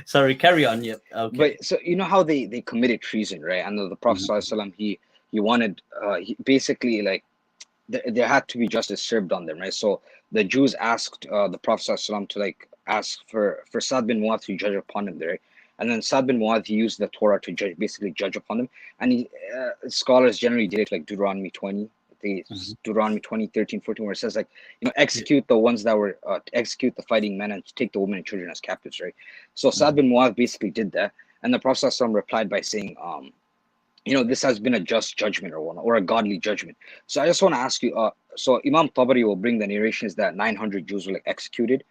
Sorry, carry on. Yeah. Okay.
But so you know how they committed treason, right? And the Prophet ﷺ, he wanted basically like there had to be justice served on them, right? So the Jews asked the Prophet ﷺ to like ask for Sa'd bin Mu'adh to judge upon them, right? And then Sa'd bin Mu'adh, he used the Torah to judge upon them. And scholars generally did it like Deuteronomy 20. Deuteronomy 20, 13, 14, where it says like, execute the ones that were execute the fighting men and take the women and children as captives, right? So Sa'd bin Mu'adh basically did that, and the Prophet ﷺ replied by saying, this has been a just judgment or a godly judgment. So I just want to ask you, so Imam Tabari will bring the narrations that 900 Jews were like executed.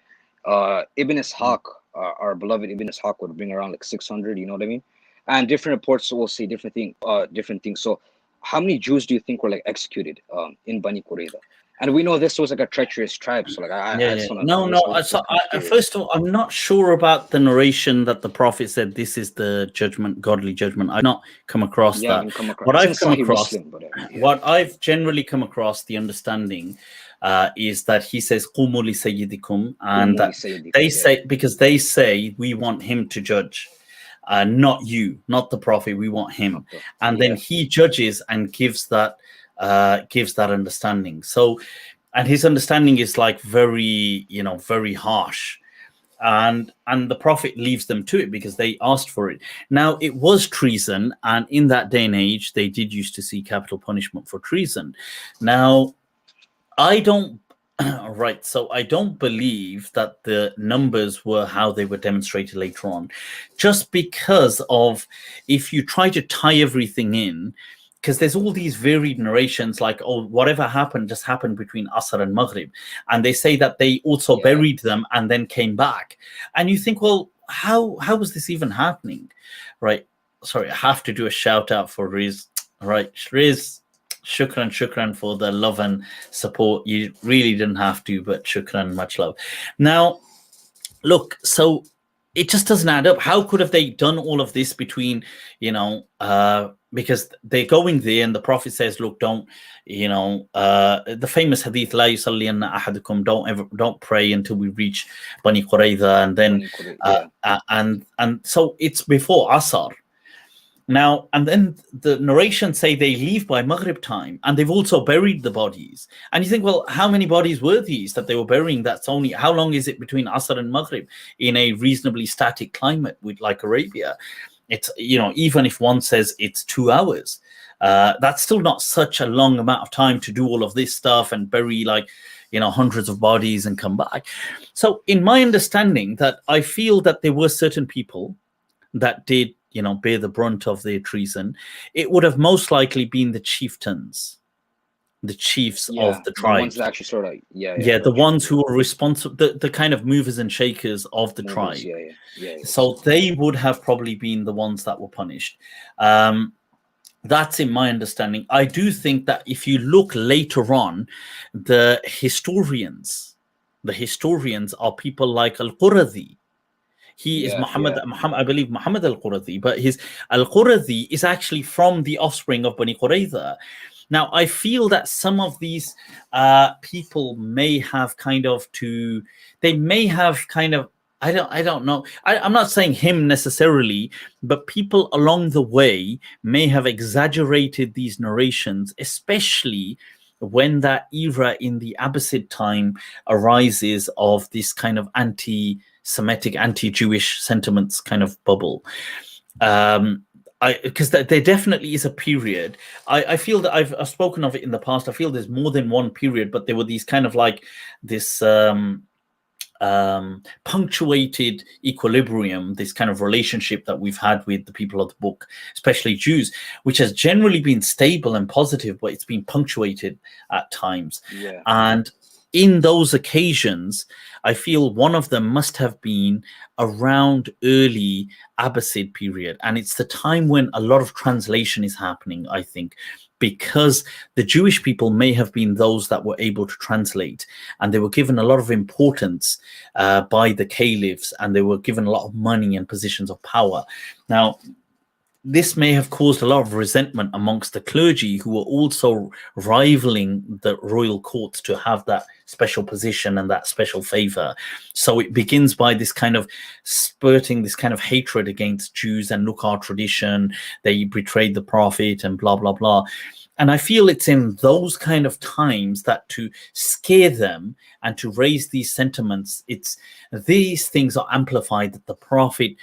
Ibn Ishaq, our beloved Ibn Ishaq, would bring around like 600, you know what I mean? And different reports will say different things. So how many Jews do you think were like executed in Bani Qurayza? And we know this was like a treacherous tribe. So like I just want to
first of all, I'm not sure about the narration that the Prophet said this is the judgment, godly judgment. I've not come across that. What I've generally come across, the understanding is that he says "Qumu li sayyidikum," and that they say, because they say we want him to judge. Not you, not the Prophet. We want him, and then he judges and gives that understanding. So, and his understanding is like very harsh, and the Prophet leaves them to it because they asked for it. Now, it was treason, and in that day and age, they did used to see capital punishment for treason. Now, I don't. Right, so I don't believe that the numbers were how they were demonstrated later on, just because of if you try to tie everything in, because there's all these varied narrations like, oh, whatever happened just happened between Asr and Maghrib. And they say that they also buried them and then came back. And you think, well, how was this even happening? Right. Sorry, I have to do a shout out for Riz. Right. Riz, shukran for the love and support. You really didn't have to, but shukran, much love. Now, look, so it just doesn't add up. How could have they done all of this between, you know, because they're going there and the Prophet says, look, don't, you know, the famous hadith, La yusalliyanna ahadukum, don't pray until we reach Bani Qurayza, and then and so it's before Asr. Now, and then the narrations say they leave by Maghrib time, and they've also buried the bodies. And you think, well, how many bodies were these that they were burying? That's only, how long is it between Asr and Maghrib in a reasonably static climate with like Arabia? It's, you know, even if one says it's 2 hours, that's still not such a long amount of time to do all of this stuff and bury like, you know, hundreds of bodies and come back. So in my understanding, that I feel that there were certain people that did, you know, bear the brunt of their treason. It would have most likely been the chieftains, the chiefs of the tribes.
The ones that actually sort of,
the ones who were responsible, the kind of movers and shakers of the tribe. So they would have probably been the ones that were punished. That's in my understanding. I do think that if you look later on, the historians are people like Al-Quradhi. He is Muhammad, I believe Muhammad al-Quradhi, but his al-Quradhi is actually from the offspring of Bani Qurayza. Now, I feel that some of these people may have I don't know. I'm not saying him necessarily, but people along the way may have exaggerated these narrations, especially when that era in the Abbasid time arises of this kind of anti-Semitic, anti-Jewish sentiments kind of bubble. Because there definitely is a period. I feel that I've spoken of it in the past. I feel there's more than one period, but there were these kind of like this punctuated equilibrium, this kind of relationship that we've had with the people of the book, especially Jews, which has generally been stable and positive, but it's been punctuated at times. And in those occasions, I feel one of them must have been around early Abbasid period. And it's the time when a lot of translation is happening, I think, because the Jewish people may have been those that were able to translate, and they were given a lot of importance by the caliphs, and they were given a lot of money and positions of power. Now, this may have caused a lot of resentment amongst the clergy, who were also rivaling the royal courts to have that special position and that special favor. So it begins by this kind of spurting this kind of hatred against Jews, and look, our tradition, they betrayed the prophet and blah, blah, blah. And I feel it's in those kind of times that to scare them and to raise these sentiments, these things are amplified, that the prophet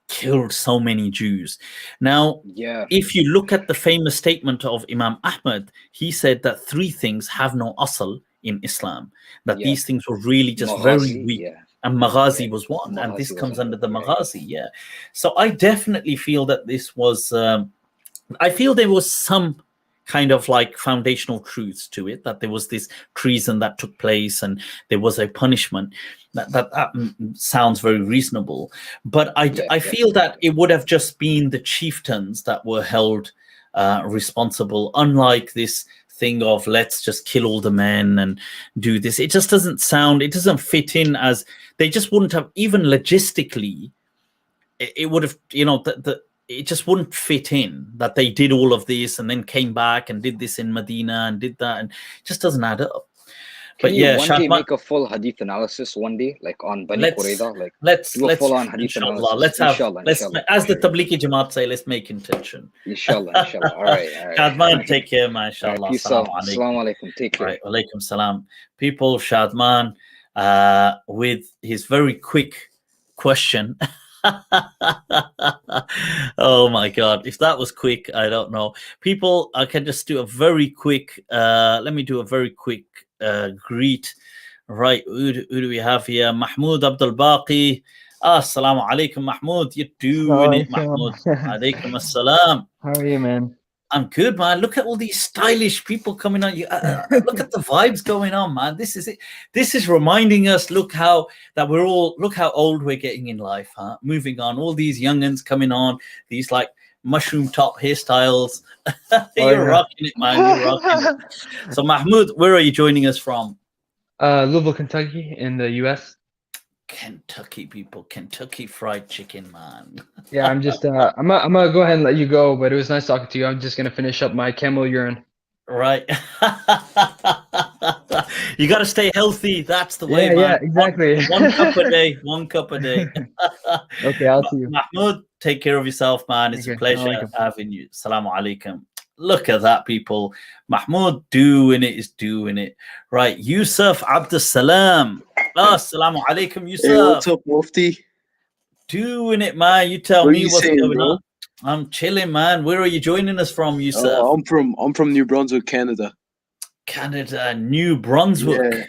killed so many Jews. Now, if you look at the famous statement of Imam Ahmad, he said that 3 things have no asl in Islam, that these things were really just
Maghazi,
very weak. And Maghazi was one, and this comes under the Maghazi. So I definitely feel that this was, I feel there was some kind of like foundational truths to it, that there was this treason that took place and there was a punishment. That sounds very reasonable, but I feel that it would have just been the chieftains that were held responsible, unlike this thing of let's just kill all the men and do this. It just doesn't fit in, as they just wouldn't have, even logistically, it would have, you know, it just wouldn't fit in that they did all of this and then came back and did this in Medina and did that, and it just doesn't add up.
Can you one day make a full hadith analysis one day, like on Bani Qurayza? Like, let's do a full-on hadith analysis.
As the Tablighi Jamaat say, let's make intention.
Inshallah. All right.
Shadman, take care, man. Inshallah.
Assalamu alaikum. Take care.
Right, alaikum salam. People, Shadman, with his very quick question. Oh my God, if that was quick, I don't know. People, I can just do a very quick, let me do a very quick greet. Right, who do we have here? Mahmoud Abdul Baqi. Assalamu alaikum, Mahmoud. You doing it, Mahmoud? Alaikum assalam.
How are you, man?
I'm good, man. Look at all these stylish people coming on. You look at the vibes going on, man. This is it. This is reminding us. Look how old we're getting in life, huh? Moving on. All these youngins coming on. These like mushroom top hairstyles. You're rocking it, man. You're rocking it. So, Mahmoud, where are you joining us from?
Louisville, Kentucky, in the U.S.
Kentucky people, Kentucky Fried Chicken, man.
Yeah, I'm just I'm gonna go ahead and let you go, but it was nice talking to you. I'm just gonna finish up my camel urine.
Right. You got to stay healthy. That's the way, man.
Yeah, exactly.
One cup a day. 1 cup a day.
Okay, I'll see you.
Mahmoud, take care of yourself, man. It's a pleasure having you. Assalamu alaikum. Look at that, people. Mahmoud doing it. Right. Yusuf Abdus Salam. Assalamu alaikum, Yusuf.
Hey, what's up, Mufti?
Doing it, man. You tell me what's going on. I'm chilling, man. Where are you joining us from, Yusuf?
I'm from New Brunswick, Canada.
Canada, New Brunswick.
Yeah.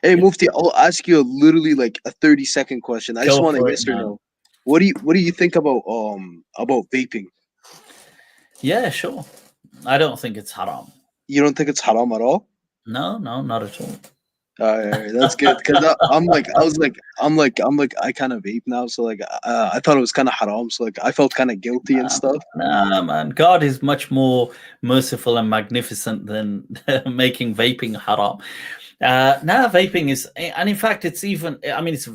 Hey, Mufti, I'll ask you literally like a 30-second question. I just want a yes or no. What do you think about vaping?
Yeah, sure. I don't think it's haram.
You don't think it's haram at all?
No, not at all.
All right, that's good. Cause I kind of vape now, so like I thought it was kind of haram, so like I felt kind of guilty and stuff.
Nah, man, God is much more merciful and magnificent than making vaping haram. Vaping is, and in fact, it's even. I mean, it's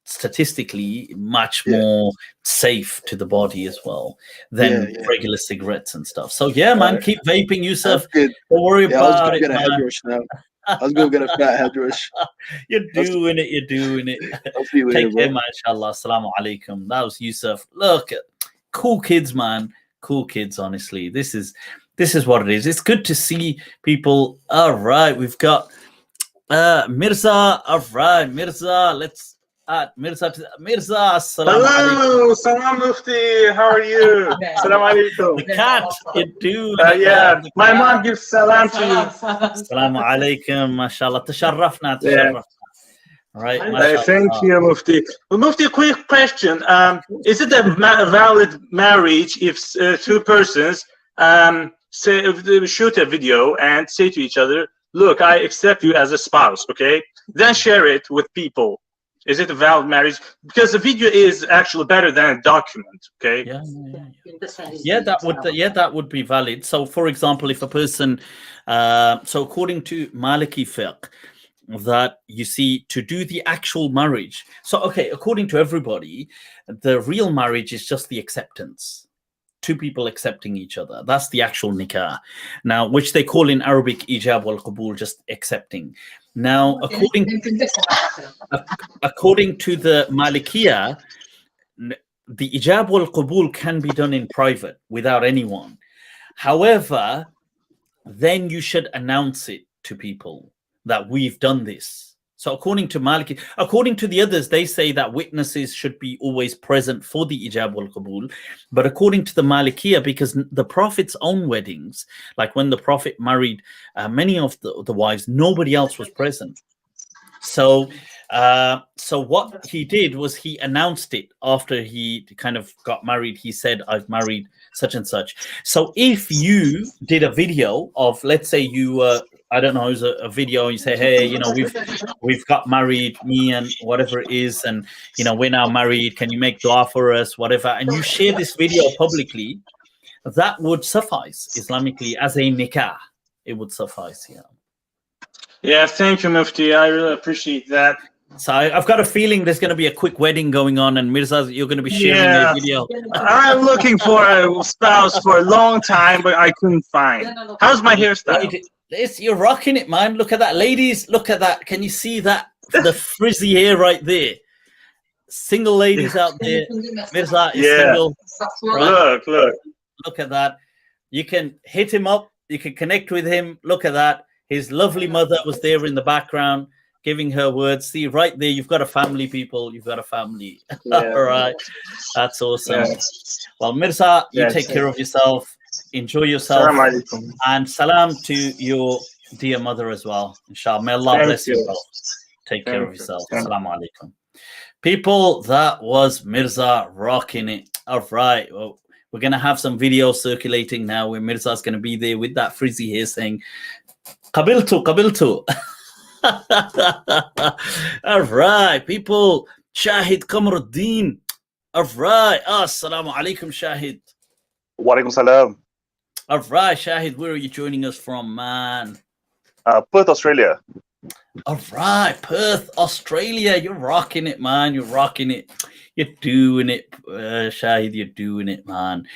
statistically much more safe to the body as well than regular cigarettes and stuff. So man, keep vaping, Yusuf. Don't worry about it, man.
I was going to get a fat head rush.
You're doing it.
I'll see you later,
Take care, man. Inshallah. Assalamu alaikum. That was Yusuf. Look, cool kids, man. Cool kids, honestly. This is what it is. It's good to see people. All right, we've got Mirza. All right, Mirza. Let's add Mirza. Assalamu alaikum.
Hello, Salam Mufti. How are you? Salam alaikum.
The cat, you do.
My mom gives salam to you.
Assalamu alaikum. MashaAllah. Tasharrafna. Right.
Thank you, Mufti. Well, Mufti, a quick question. Is it a valid marriage if two persons shoot a video and say to each other, look, I accept you as a spouse, okay? Then share it with people. Is it a valid marriage? Because the video is actually better than a document, okay?
That would be valid. So, for example, if a person, so according to Maliki fiqh, that you see to do the actual marriage. So, okay, according to everybody, the real marriage is just the acceptance. Two people accepting each other. That's the actual nikah. Now, which they call in Arabic ijab wal qabul, just accepting. Now, according to the Malikiya, the ijab wal qabul can be done in private without anyone. However, then you should announce it to people that we've done this. So according to Maliki, according to the others, they say that witnesses should be always present for the ijab wal qabul. But according to the Malikiya, because the Prophet's own weddings, like when the Prophet married many of the wives, nobody else was present. So what he did was he announced it after he kind of got married. He said, I've married such and such. So if you did a video of, let's say you I don't know, it was a video, and you say, hey, we've got married, me and whatever it is, and we're now married, can you make dua for us, whatever, and you share this video publicly, that would suffice Islamically as a nikah. It would suffice.
Yeah, thank you, Mufti. I really appreciate that.
So I've got a feeling there's going to be a quick wedding going on, and Mirza, you're going to be sharing a video.
I'm looking for a spouse for a long time, but I couldn't find. How's my hairstyle?
You're rocking it, man. Look at that. Ladies, look at that. Can you see that? The frizzy hair right there. Single ladies out there. Mirza is single.
Right?
Look at that. You can hit him up. You can connect with him. Look at that. His lovely mother was there in the background giving her words. See, right there, you've got a family, people. You've got a family. All right. That's awesome. Well, Mirza, you take care of yourself. Enjoy yourself. And salam to your dear mother as well. Inshallah. May Allah bless you both. Take care of yourself. Assalamu alaikum. People, that was Mirza rocking it. All right. Well, We're going to have some video circulating now where Mirza's going to be there with that frizzy hair saying, Qabiltu, Qabiltu. All right, people. Shahid Qamaruddin. All right. Assalamu alaikum, Shahid.
Wa alaikum salam.
All right, Shahid, where are you joining us from, man?
Perth, Australia.
All right, Perth, Australia. You're rocking it, man. You're rocking it. You're doing it, Shahid. You're doing it, man.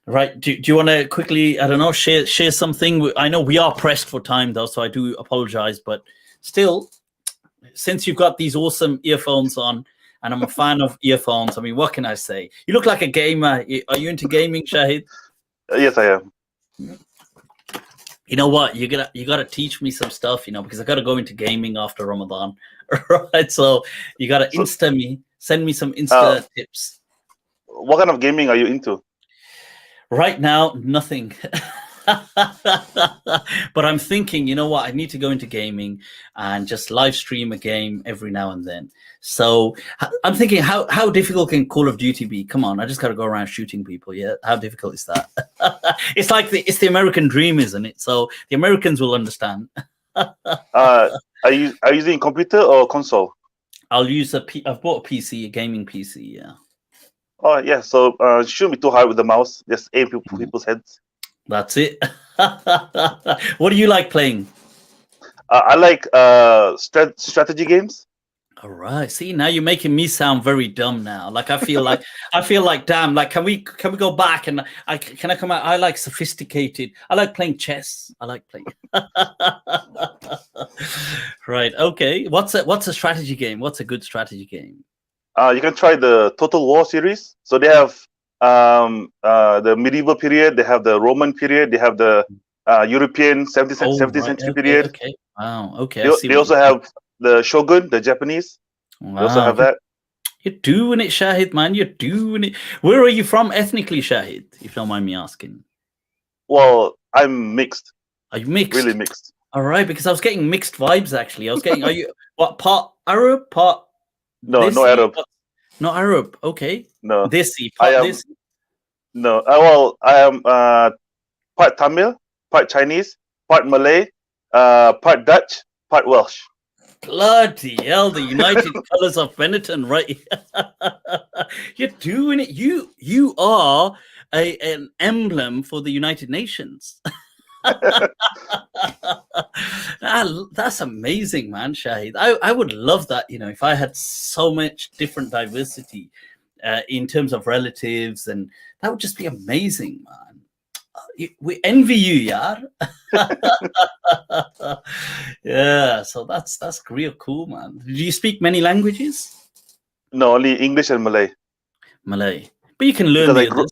Right. Do you want to quickly, I don't know, share something? I know we are pressed for time, though, so I do apologize. But still, since you've got these awesome earphones on, and I'm a fan of earphones, I mean, what can I say? You look like a gamer. Are you into gaming, Shahid?
Yes, I am.
You know what? You gotta teach me some stuff, because I gotta go into gaming after Ramadan. Right? So you gotta send me some Insta tips.
What kind of gaming are you into?
Right now, nothing. But I'm thinking, you know what? I need to go into gaming and just live stream a game every now and then. So I'm thinking, how difficult can Call of Duty be? Come on, I just got to go around shooting people. Yeah, how difficult is that? It's like it's the American dream, isn't it? So the Americans will understand.
Are you using computer or console?
I'll use I've bought a PC, a gaming PC. Yeah.
Oh yeah, so it shouldn't be too hard with the mouse. Just aim people's heads.
That's it. What do you like playing?
I like strategy games.
All right. See, now you're making me sound very dumb now. Like I feel like damn. Like can we go back and can I come out? I like sophisticated. I like playing chess. I like playing. Right. Okay. What's a strategy game? What's a good strategy game?
You can try the Total War series. So they have the medieval period, they have the Roman period, they have the European 17th century period.
Okay. Wow. Okay.
They also have the Shogun, the Japanese.
Wow.
They also have that.
You're doing it, Shahid, man. You're doing it. Where are you from ethnically, Shahid, if you don't mind me asking?
Well, I'm mixed.
Are you mixed?
Really mixed.
All right, because I was getting mixed vibes, actually. I was getting, are you, what, part Arab, part...
No, no Arab.
Not Arab, okay.
No.
Desi,
I am,
Desi.
No, well, I am part Tamil, part Chinese, part Malay, part Dutch, part Welsh.
Bloody hell, the United Colors of Benetton, right? You're doing it. You are an emblem for the United Nations. That's amazing, man, Shahid. I would love that, if I had so much different diversity in terms of relatives, and that would just be amazing, man. We envy you, yaar. Yeah, so that's real cool, man. Do you speak many languages?
No, only English and Malay.
Malay, but you can learn the others.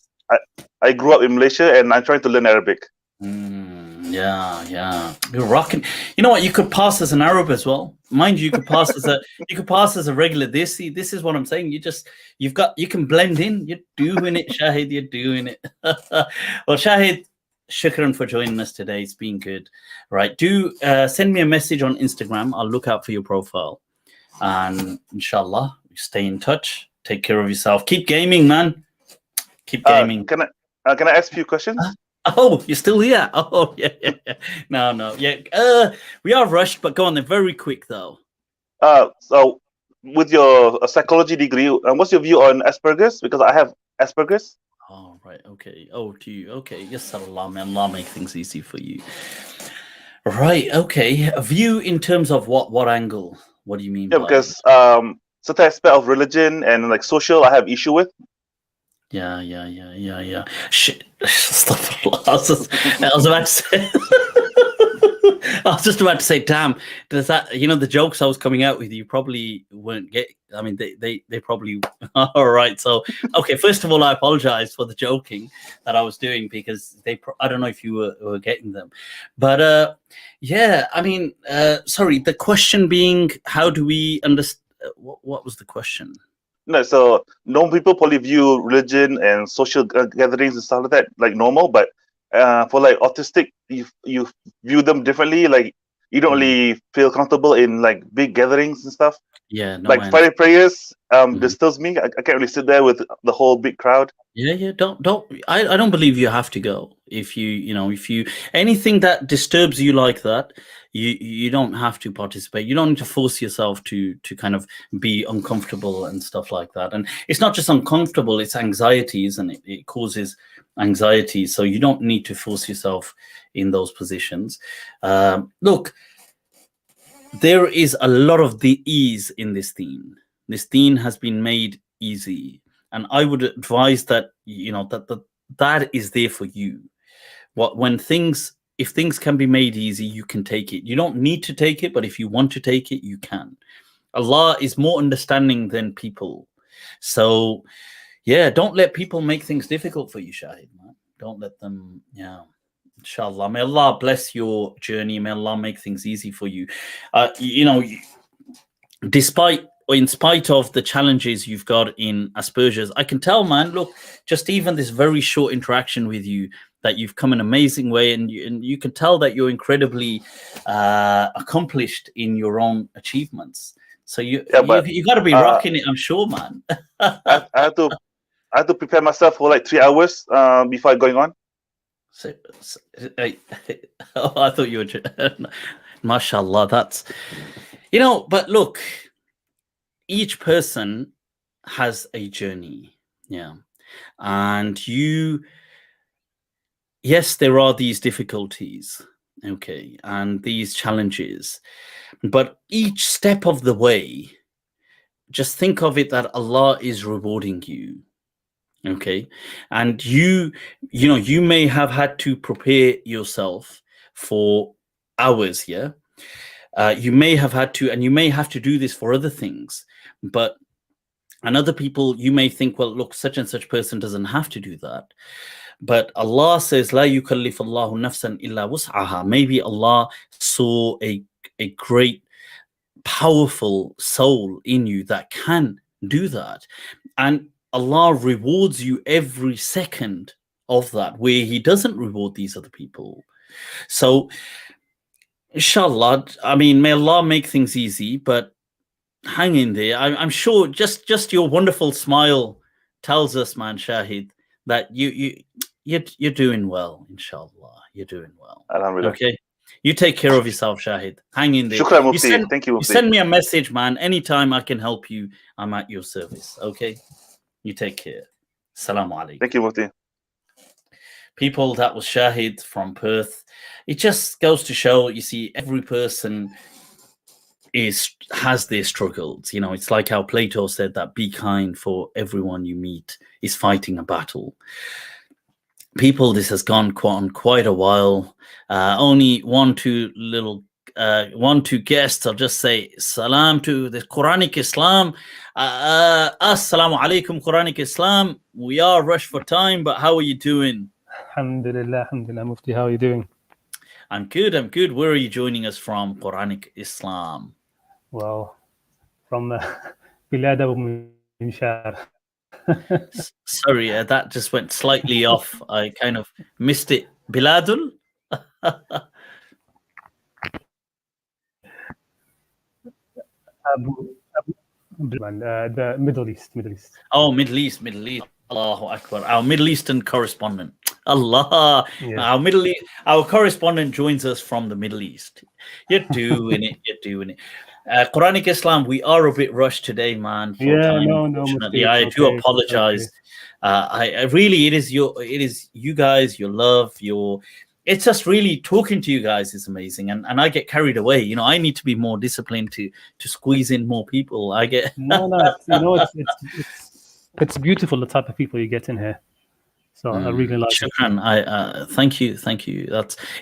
I grew up in Malaysia, and I'm trying to learn Arabic.
Yeah, you're rocking. You know what? You could pass as an Arab as well. Mind you, you could pass as a regular Desi. This is what I'm saying. You can blend in. You're doing it, Shahid. You're doing it. Well, Shahid, shukran for joining us today. It's been good. Right? Do send me a message on Instagram. I'll look out for your profile, and inshallah, stay in touch. Take care of yourself. Keep gaming, man. Keep gaming.
Can I ask a few questions?
Oh, you're still here? Oh, yeah. No, yeah. We are rushed, but go on. They're very quick, though.
So, with your psychology degree, what's your view on Asperger's? Because I have Asperger's.
Oh, right. Okay. Oh, do you? Okay. Yes, Allah, man. Allah make things easy for you. Right. Okay. A view in terms of what angle? What do you mean?
Yeah, because certain aspect of religion and like social, I have issue with.
Yeah. Shit. I was about to say. I was just about to say, damn, does that, the jokes I was coming out with, you probably weren't getting. I mean, they probably. All right. So, okay. First of all, I apologize for the joking that I was doing, because I don't know if you were getting them, but yeah. I mean, sorry. The question being, how do we understand? What was the question?
No, so normal people probably view religion and social gatherings and stuff like that like normal, but for like autistic, you view them differently. Like you don't really feel comfortable in like big gatherings and stuff.
Yeah, no,
like Friday prayers disturbs me. I can't really sit there with the whole big crowd.
Yeah. Don't. I don't believe you have to go. If you anything that disturbs you like that, you don't have to participate. You don't need to force yourself to kind of be uncomfortable and stuff like that. And it's not just uncomfortable; it's anxiety, isn't it? It causes anxiety. So you don't need to force yourself in those positions. Look, there is a lot of the ease in this deen. This deen has been made easy, and I would advise that that is there for you. If things can be made easy, you can take it. You don't need to take it, but if you want to take it, you can. Allah is more understanding than people. So yeah, don't let people make things difficult for you, Shahid, man. Don't let them, inshallah. May Allah bless your journey. May Allah make things easy for you. In spite of the challenges you've got in Asperger's, I can tell, man, look, just even this very short interaction with you, that you've come an amazing way, and you can tell that you're incredibly accomplished in your own achievements. So you got to be rocking it, I'm sure, man.
I had to prepare myself for like 3 hours before going on.
I thought you were, mashallah, that's, but look, each person has a journey. Yeah. And yes, there are these difficulties, okay, and these challenges, but each step of the way, just think of it that Allah is rewarding you, okay, and you may have had to prepare yourself for hours, yeah, you may have had to, and you may have to do this for other things, and other people, you may think, well, look, such and such person doesn't have to do that. But Allah says, La yukallifu Allahu nafsan illa wus'aha. Maybe Allah saw a great, powerful soul in you that can do that. And Allah rewards you every second of that, where He doesn't reward these other people. So, inshallah, I mean, may Allah make things easy, but hang in there. I'm sure just your wonderful smile tells us, man, Shahid, that you're doing well, inshallah. You're doing well. Okay. You take care of yourself, Shahid. Hang in there.
Shukran, Mufti. Thank you, Mufti.
You send me a message, man. Anytime I can help you, I'm at your service. Okay. You take care. Assalamu alaikum.
Thank you, Mufti.
People, that was Shahid from Perth. It just goes to show, you see, every person has their struggles. It's like how Plato said that be kind, for everyone you meet is fighting a battle. People, this has gone on quite a while. Only one, two guests. I'll just say salam to the Quranic Islam. Assalamu alaikum, Quranic Islam. We are rushed for time, but how are you doing?
Alhamdulillah, Mufti. How are you doing?
I'm good. Where are you joining us from, Quranic Islam?
Well, from Bilad Abu Mimshar.
Sorry, that just went slightly off. I kind of missed it. Biladul?
The Middle East.
Oh, Middle East. Allahu Akbar. Our Middle Eastern correspondent. Allah. Yeah. Our correspondent joins us from the Middle East. You're doing it. Quranic Islam, we are a bit rushed today, man. Unfortunately, I do apologize. I really, it is you guys, your love, it's just really talking to you guys is amazing, and I get carried away. I need to be more disciplined to squeeze in more people. I get
it's beautiful, the type of people you get in here. So I really like
Shukran. Thank you.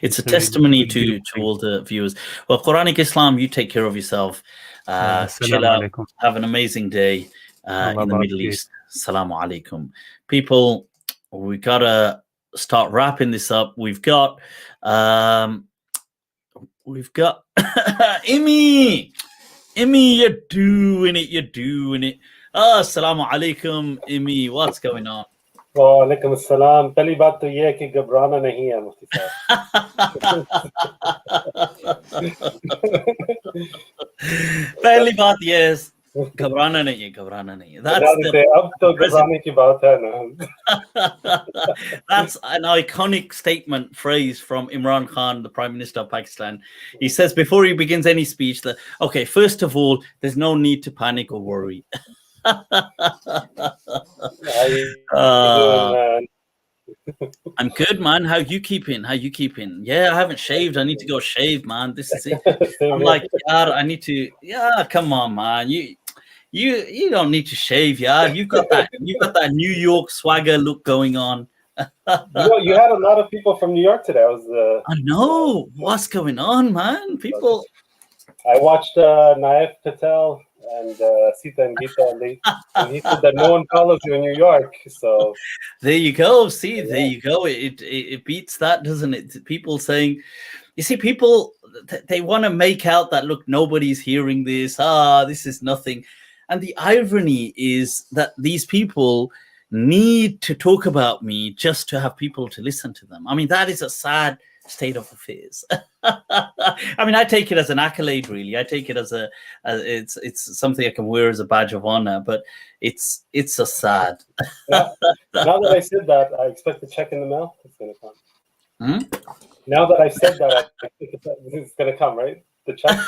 It's a testimony to all the viewers. Well, Quranic Islam, you take care of yourself. Chill out. Have an amazing day in the Middle East. Assalamu alaikum. People, we gotta start wrapping this up. We've got Imi, you're doing it. Assalamu alaikum, Imi. What's going on?
वालेकुम अस्सलाम पहली बात तो ये है कि घबराना नहीं है मुफ्ती साहब
पहली बात yes, घबराना नहीं है, घबराना नहीं है. That's
अब तो घबराने की बात है ना.
That's an iconic statement phrase from Imran Khan, the Prime Minister of Pakistan. He says before he begins any speech that, okay, first of all, there's no need to panic or worry. I'm good, man. How you keeping? How you keeping? Yeah, I haven't shaved. I need to go shave, man. This is it. I'm like, yeah, I need to. Yeah, come on, man. You don't need to shave, yeah. You've got that New York swagger look going on.
You had a lot of people from New York today.
I know. What's going on, man? People.
I watched Naif Patel and Sita and Geeta, and he said that no one follows you in New York. So
there you go. See, there you go. It beats that, doesn't it? People saying, you see, people they want to make out that look, nobody's hearing this. This is nothing. And the irony is that these people need to talk about me just to have people to listen to them. I mean, that is a sad state of affairs. I mean, I take it as an accolade, really. I take it as it's something I can wear as a badge of honor, but it's a sad.
now that I said that, I expect a check in the mail. It's going to come. Now that I said that, I think it's going to come, right? The check.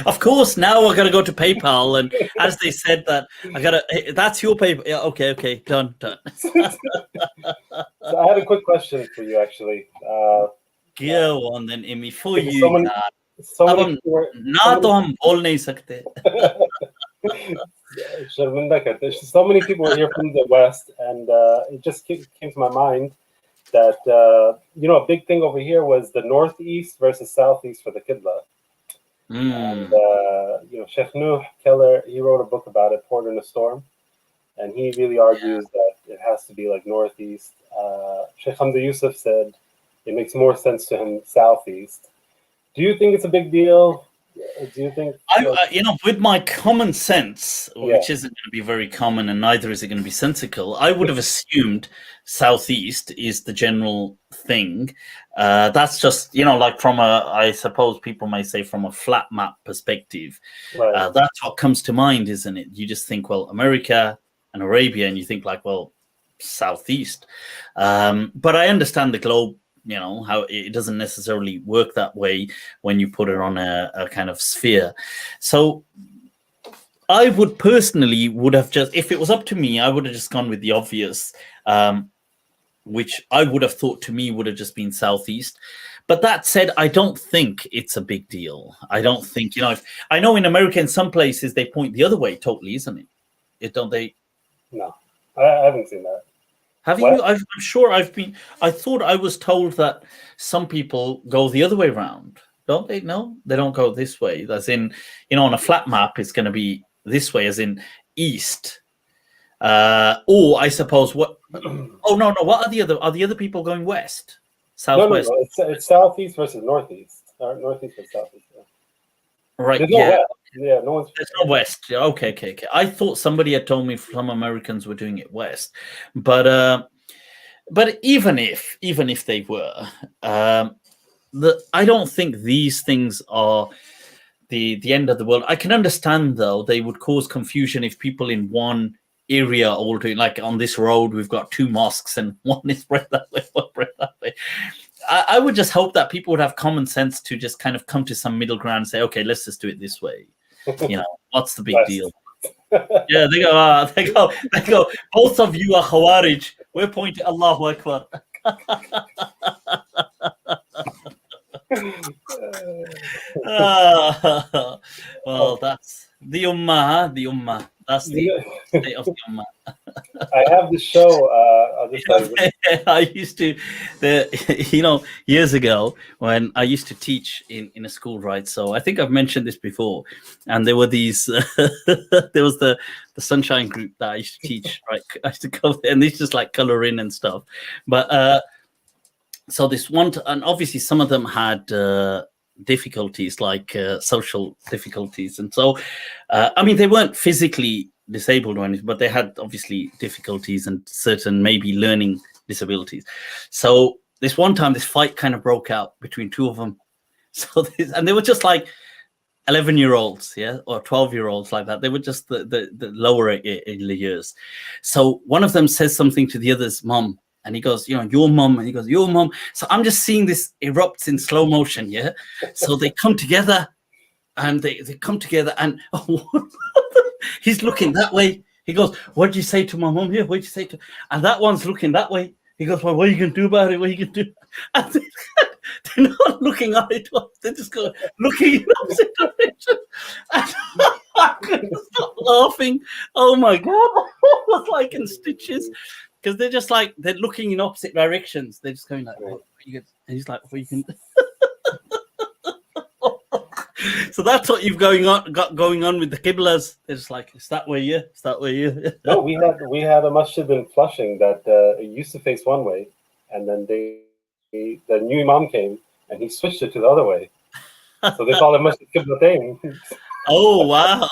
Of course, now I gotta go to PayPal, and as they said that, I gotta. Hey, that's your PayPal. Yeah, okay, done.
So I had a quick question for you, actually.
Go on then, Imi. For you,
so many
तो हम बोल नहीं सकते.
शर्मिंदा करते हैं. So many people were here from the West, and it just came to my mind that a big thing over here was the northeast versus southeast for the Qibla. And Sheikh Nuh Keller, he wrote a book about it, Port in a Storm, and he really argues that it has to be like northeast. Sheikh Hamza Yusuf said it makes more sense to him southeast. Do you think it's a big deal? Do you think
with my common sense, which isn't going to be very common, and neither is it going to be sensical, I would have assumed southeast is the general thing. That's just like from I suppose people may say from a flat map perspective.
Right.
That's what comes to mind, isn't it? You just think, well, America and Arabia, and you think like, well, southeast. But I understand the globe. How it doesn't necessarily work that way when you put it on a kind of sphere. So I would personally have just, if it was up to me, I would have just gone with the obvious, which I would have thought to me would have just been southeast. But that said, I don't think it's a big deal. I don't think, I know in America, in some places, they point the other way totally, isn't it? Don't they?
No, I haven't seen that.
Have you? I'm sure I thought I was told that some people go the other way around. Don't they? No, they don't go this way. As in, on a flat map, it's going to be this way, as in east. Or I suppose what? Oh no! What are the other people going west, southwest?
No. It's southeast versus northeast. Northeast versus southeast. Yeah.
Right.
There's
yeah.
No west.
There's no west. Yeah, okay. I thought somebody had told me some Americans were doing it west, but even if they were, I don't think these things are the end of the world. I can understand though they would cause confusion if people in one area all doing, like on this road we've got two mosques and one is spread that way, one spread that way. I would just hope that people would have common sense to just kind of come to some middle ground and say, okay, let's just do it this way. What's the big deal? Yeah, they go. Both of you are Khawarij. We're pointing Allahu Akbar. Well, that's the Ummah, The Ummah. That's the state of the Ummah.
I have this show. I'll just tell you.
I used to, years ago when I used to teach in a school, right? So I think I've mentioned this before. And there were these, there was the Sunshine group that I used to teach, right? I used to go there and they just like color in and stuff. But so this one, and obviously some of them had difficulties, like social difficulties. And so, I mean, they weren't physically disabled or anything, but they had obviously difficulties and certain maybe learning disabilities. So this one time, this fight kind of broke out between two of them. So and they were just like 11-year-olds, yeah, or 12-year-olds like that. They were just the lower in the years. So one of them says something to the other's mom, and he goes, your mom, and he goes, your mom. So I'm just seeing this erupts in slow motion, yeah. So they come together, and they come together, and he's looking that way. He goes, what did you say to my mom here? What did you say to? And that one's looking that way. He goes, well, what are you going to do about it? What are you going to do? And they're not looking at it. They're just going, looking in opposite direction. And I couldn't stop laughing. Oh, my God. I was like in stitches. Because they're just like, they're looking in opposite directions. They're just going like, what you get? And he's like, what you can do? So that's what you've got going on with the Qiblas. They're just like, it's that way, yeah. It's that way, yeah.
No, we had a masjid in Flushing that used to face one way, and then the new imam came and he switched it to the other way. So they call it Masjid Qiblatain.
Oh wow.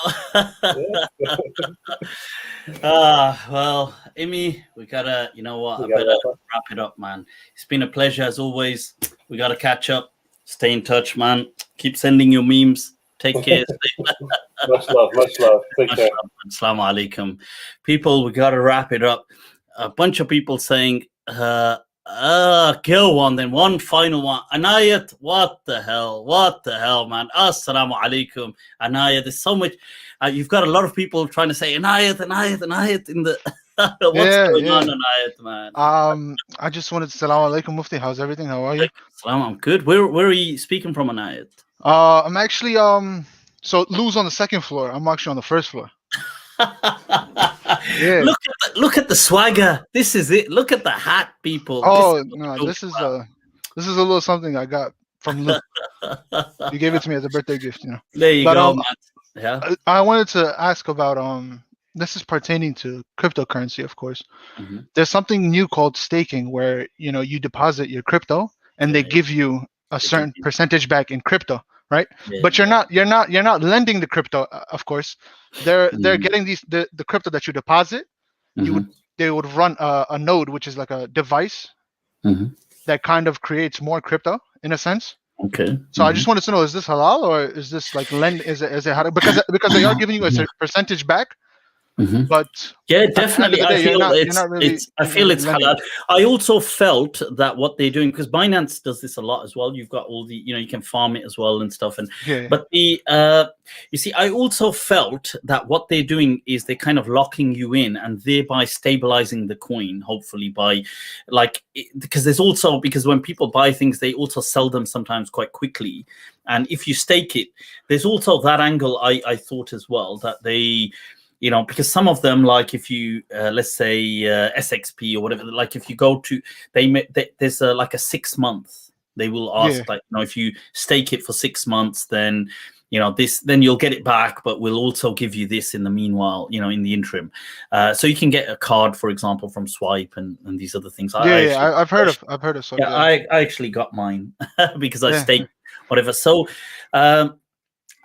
Well, Imi, we gotta, I better wrap it up, man. It's been a pleasure as always. We gotta catch up. Stay in touch, man. Keep sending your memes. Take care.
Much love. Take care.
Assalamu alaikum. People, we got to wrap it up. A bunch of people saying, kill one, then one final one. Anayat, what the hell, man? Assalamu alaikum. Anayat, there's so much. You've got a lot of people trying to say Anayat in the. What's going on, Anayat, man?
I just wanted to Assalamu alaikum, Mufti. How's everything? How are you?
Salam, I'm good. Where are you speaking from, Anayat?
I'm actually so Lou's on the second floor. I'm actually on the first floor. Yeah.
Look at the swagger. This is it. Look at the hat, people.
Oh no, this is a little something I got from Lou. You gave it to me as a birthday gift,
There you go, man. Yeah.
I wanted to ask about this is pertaining to cryptocurrency, of course.
Mm-hmm.
There's something new called staking where you deposit your crypto and they give you a certain percentage back in crypto, right?
Yeah,
but you're not lending the crypto, of course. They're getting the crypto that you deposit. They would run a node, which is like a device that kind of creates more crypto in a sense.
Okay.
So I just wanted to know, is this halal or is this like lend? Is it halal? Because they are giving you a percentage back. But
yeah, definitely. I feel it's halal. I also felt that what they're doing, because Binance does this a lot as well. You've got all the, you can farm it as well and stuff. And but the you see, I also felt that what they're doing is they're kind of locking you in and thereby stabilizing the coin, hopefully by because when people buy things, they also sell them sometimes quite quickly. And if you stake it, there's also that angle I thought as well, that they, because some of them, like if you, let's say SXP or whatever, like if you go to, there's like a 6 month, they will ask, if you stake it for 6 months, then, then you'll get it back, but we'll also give you this in the meanwhile, in the interim. So you can get a card, for example, from Swipe and these other things.
I've heard of some.
Yeah, I actually got mine because I staked whatever. So,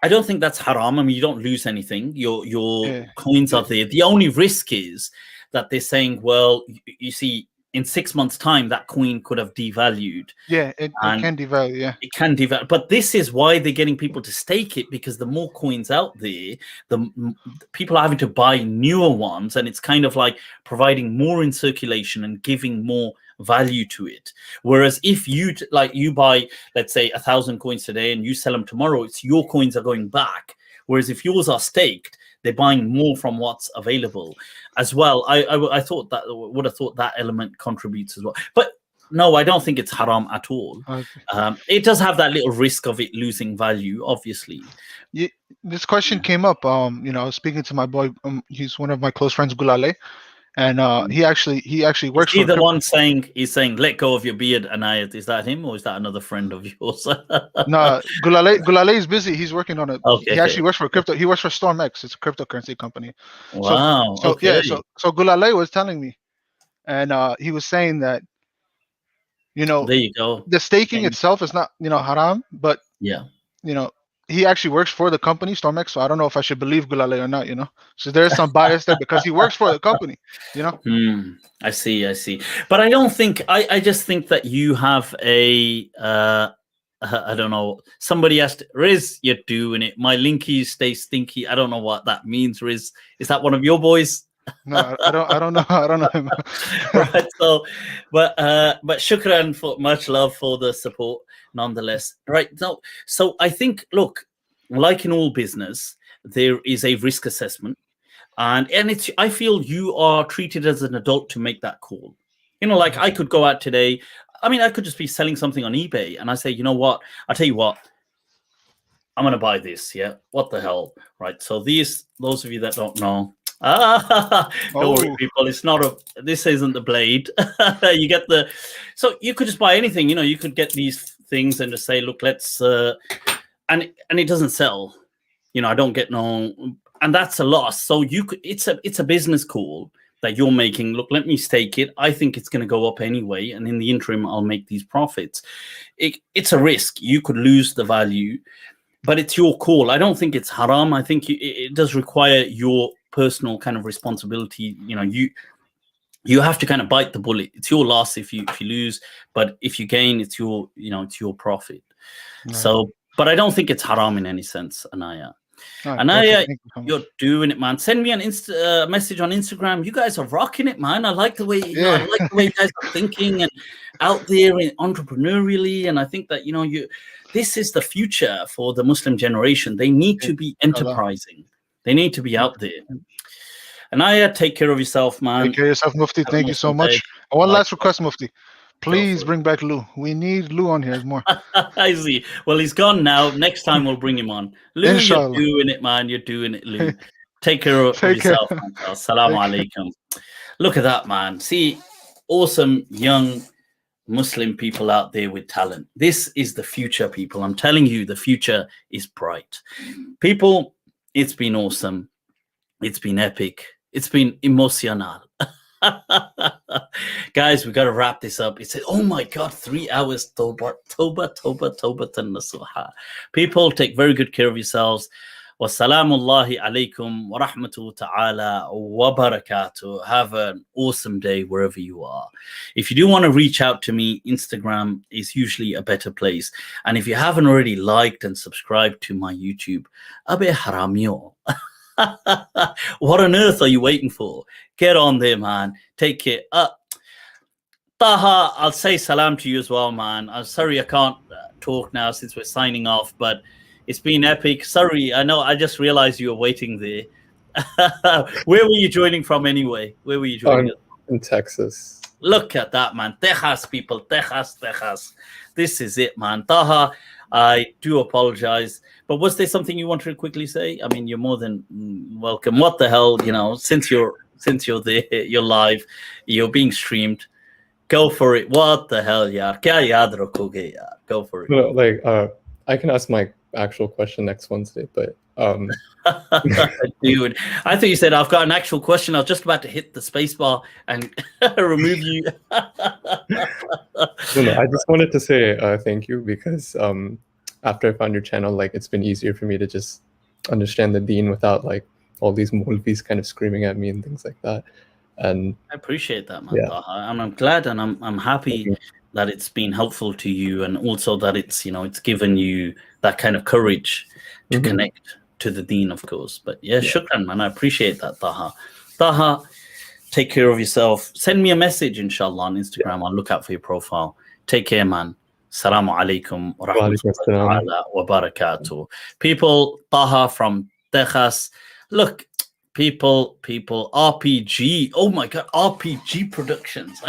I don't think that's haram. I mean, you don't lose anything. Your coins are there. The only risk is that they're saying, well, you see, in 6 months' time, that coin could have devalued.
Yeah, it can devalue, yeah.
It can devalue. But this is why they're getting people to stake it, because the more coins out there, the people are having to buy newer ones, and it's kind of like providing more in circulation and giving more value to it. Whereas if you buy, let's say 1,000 coins today and you sell them tomorrow, it's your coins are going back. Whereas if yours are staked, they're buying more from what's available as well. I would have thought that element contributes as well. But no, I don't think it's haram at all.
Okay.
It does have that little risk of it losing value, obviously.
Yeah, this question came up. I was speaking to my boy. He's one of my close friends, Gulale. And he actually works.
Is he the one saying let go of your beard, Anayat? Is that him or is that another friend of yours?
No, Gulale is busy. He's working on it. Okay, he actually works for crypto. He works for StormX. It's a cryptocurrency company.
Wow.
So Gulale was telling me, and he was saying that, there
you go.
The staking itself is not haram, but he actually works for the company Stormex, so I don't know if I should believe Gulale or not. So there's some bias there because he works for the company.
I see. But I don't think I just think that you have a I don't know. Somebody asked Riz, you're doing it. My linkies stay stinky. I don't know what that means, Riz. Is that one of your boys?
No, I don't know him.
Right. So, but shukran for much love for the support, nonetheless. Right. So I think, look, like in all business, there is a risk assessment, and it's. I feel you are treated as an adult to make that call. Like I could go out today. I mean, I could just be selling something on eBay, and I say, you know what? I'll tell you what. I'm gonna buy this. Yeah. What the hell? Right. So those of you that don't know. Don't worry, people. It's not this isn't the blade. You get so you could just buy anything. You could get these things and just say, look, let's and it doesn't sell. I don't get no, and that's a loss. So it's a business call that you're making. Look, let me stake it. I think it's going to go up anyway, and in the interim, I'll make these profits. It's a risk. You could lose the value, but it's your call. I don't think it's haram. I think it does require your personal kind of responsibility. You have to kind of bite the bullet. It's your loss if you lose, but if you gain, it's your profit. Right. So, but I don't think it's haram in any sense, Anaya. Anaya, you're doing it, man. Send me an message on Instagram. You guys are rocking it, man. I like the way I like the way you guys are thinking and out there entrepreneurially. And I think that this is the future for the Muslim generation. They need to be enterprising. They need to be out there. Anaya, take care of yourself, man.
Take care of yourself, Mufti. Thank you so much. One last request, Mufti. Please bring back Lou. We need Lou on here more.
I see. Well, he's gone now. Next time we'll bring him on. Lou, Inshallah. You're doing it, man. You're doing it, Lou. Take care of yourself, man. Assalamu alaikum. Look at that, man. See, awesome young Muslim people out there with talent. This is the future, people. I'm telling you, the future is bright. People, it's been awesome. It's been epic. It's been emotional. Guys, we got to wrap this up. It said, oh my God, 3 hours. Toba. People, take very good care of yourselves. Wassalamullahi alaikum wa rahmatullahi ta'ala wa barakatuh. Have an awesome day wherever you are. If you do want to reach out to me, Instagram is usually a better place. And if you haven't already liked and subscribed to my YouTube, abe haramio. What on earth are you waiting for? Get on there, man. Take care. Taha, I'll say salam to you as well, man. I'm sorry I can't talk now since we're signing off, but it's been epic. Sorry, I know. I just realized you were waiting there. Where were you joining from anyway? Where were you joining?
In Texas.
Look at that, man. Texas, people. Texas. This is it, man. Taha, I do apologize. But was there something you wanted to quickly say? I mean, you're more than welcome. What the hell, since you're there, you're live, you're being streamed. Go for it. What the hell, yaar? Kya yaad rakhoge, yaar? Go for it.
No, I can ask my actual question next Wednesday, but
dude, I thought you said I've got an actual question. I was just about to hit the spacebar and remove you.
No, I just wanted to say thank you because after I found your channel, it's been easier for me to just understand the deen without all these Molvis kind of screaming at me and things like that. And
I appreciate that, man. Yeah. And I'm glad and I'm happy that it's been helpful to you, and also that it's it's given you that kind of courage to connect to the deen, of course. But shukran, man. I appreciate that, Taha. Taha, take care of yourself. Send me a message, inshallah, on Instagram. I'll look out for your profile. Take care, man. Assalamu alaikum wa rahmatullahi wa barakatuh. People, Taha from Texas. Look, people, RPG. Oh my God, RPG Productions.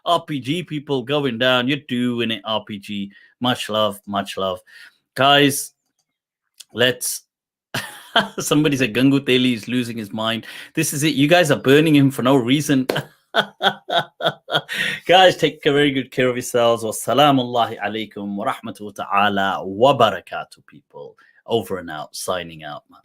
RPG people going down. You're doing it, RPG. Much love. Guys, let's... Somebody said Gangu Teli is losing his mind. This is it. You guys are burning him for no reason. Guys, take very good care of yourselves. Wassalamullahi alaikum wa rahmatullahi ta'ala wa barakatuh, people. Over and out. Signing out, man.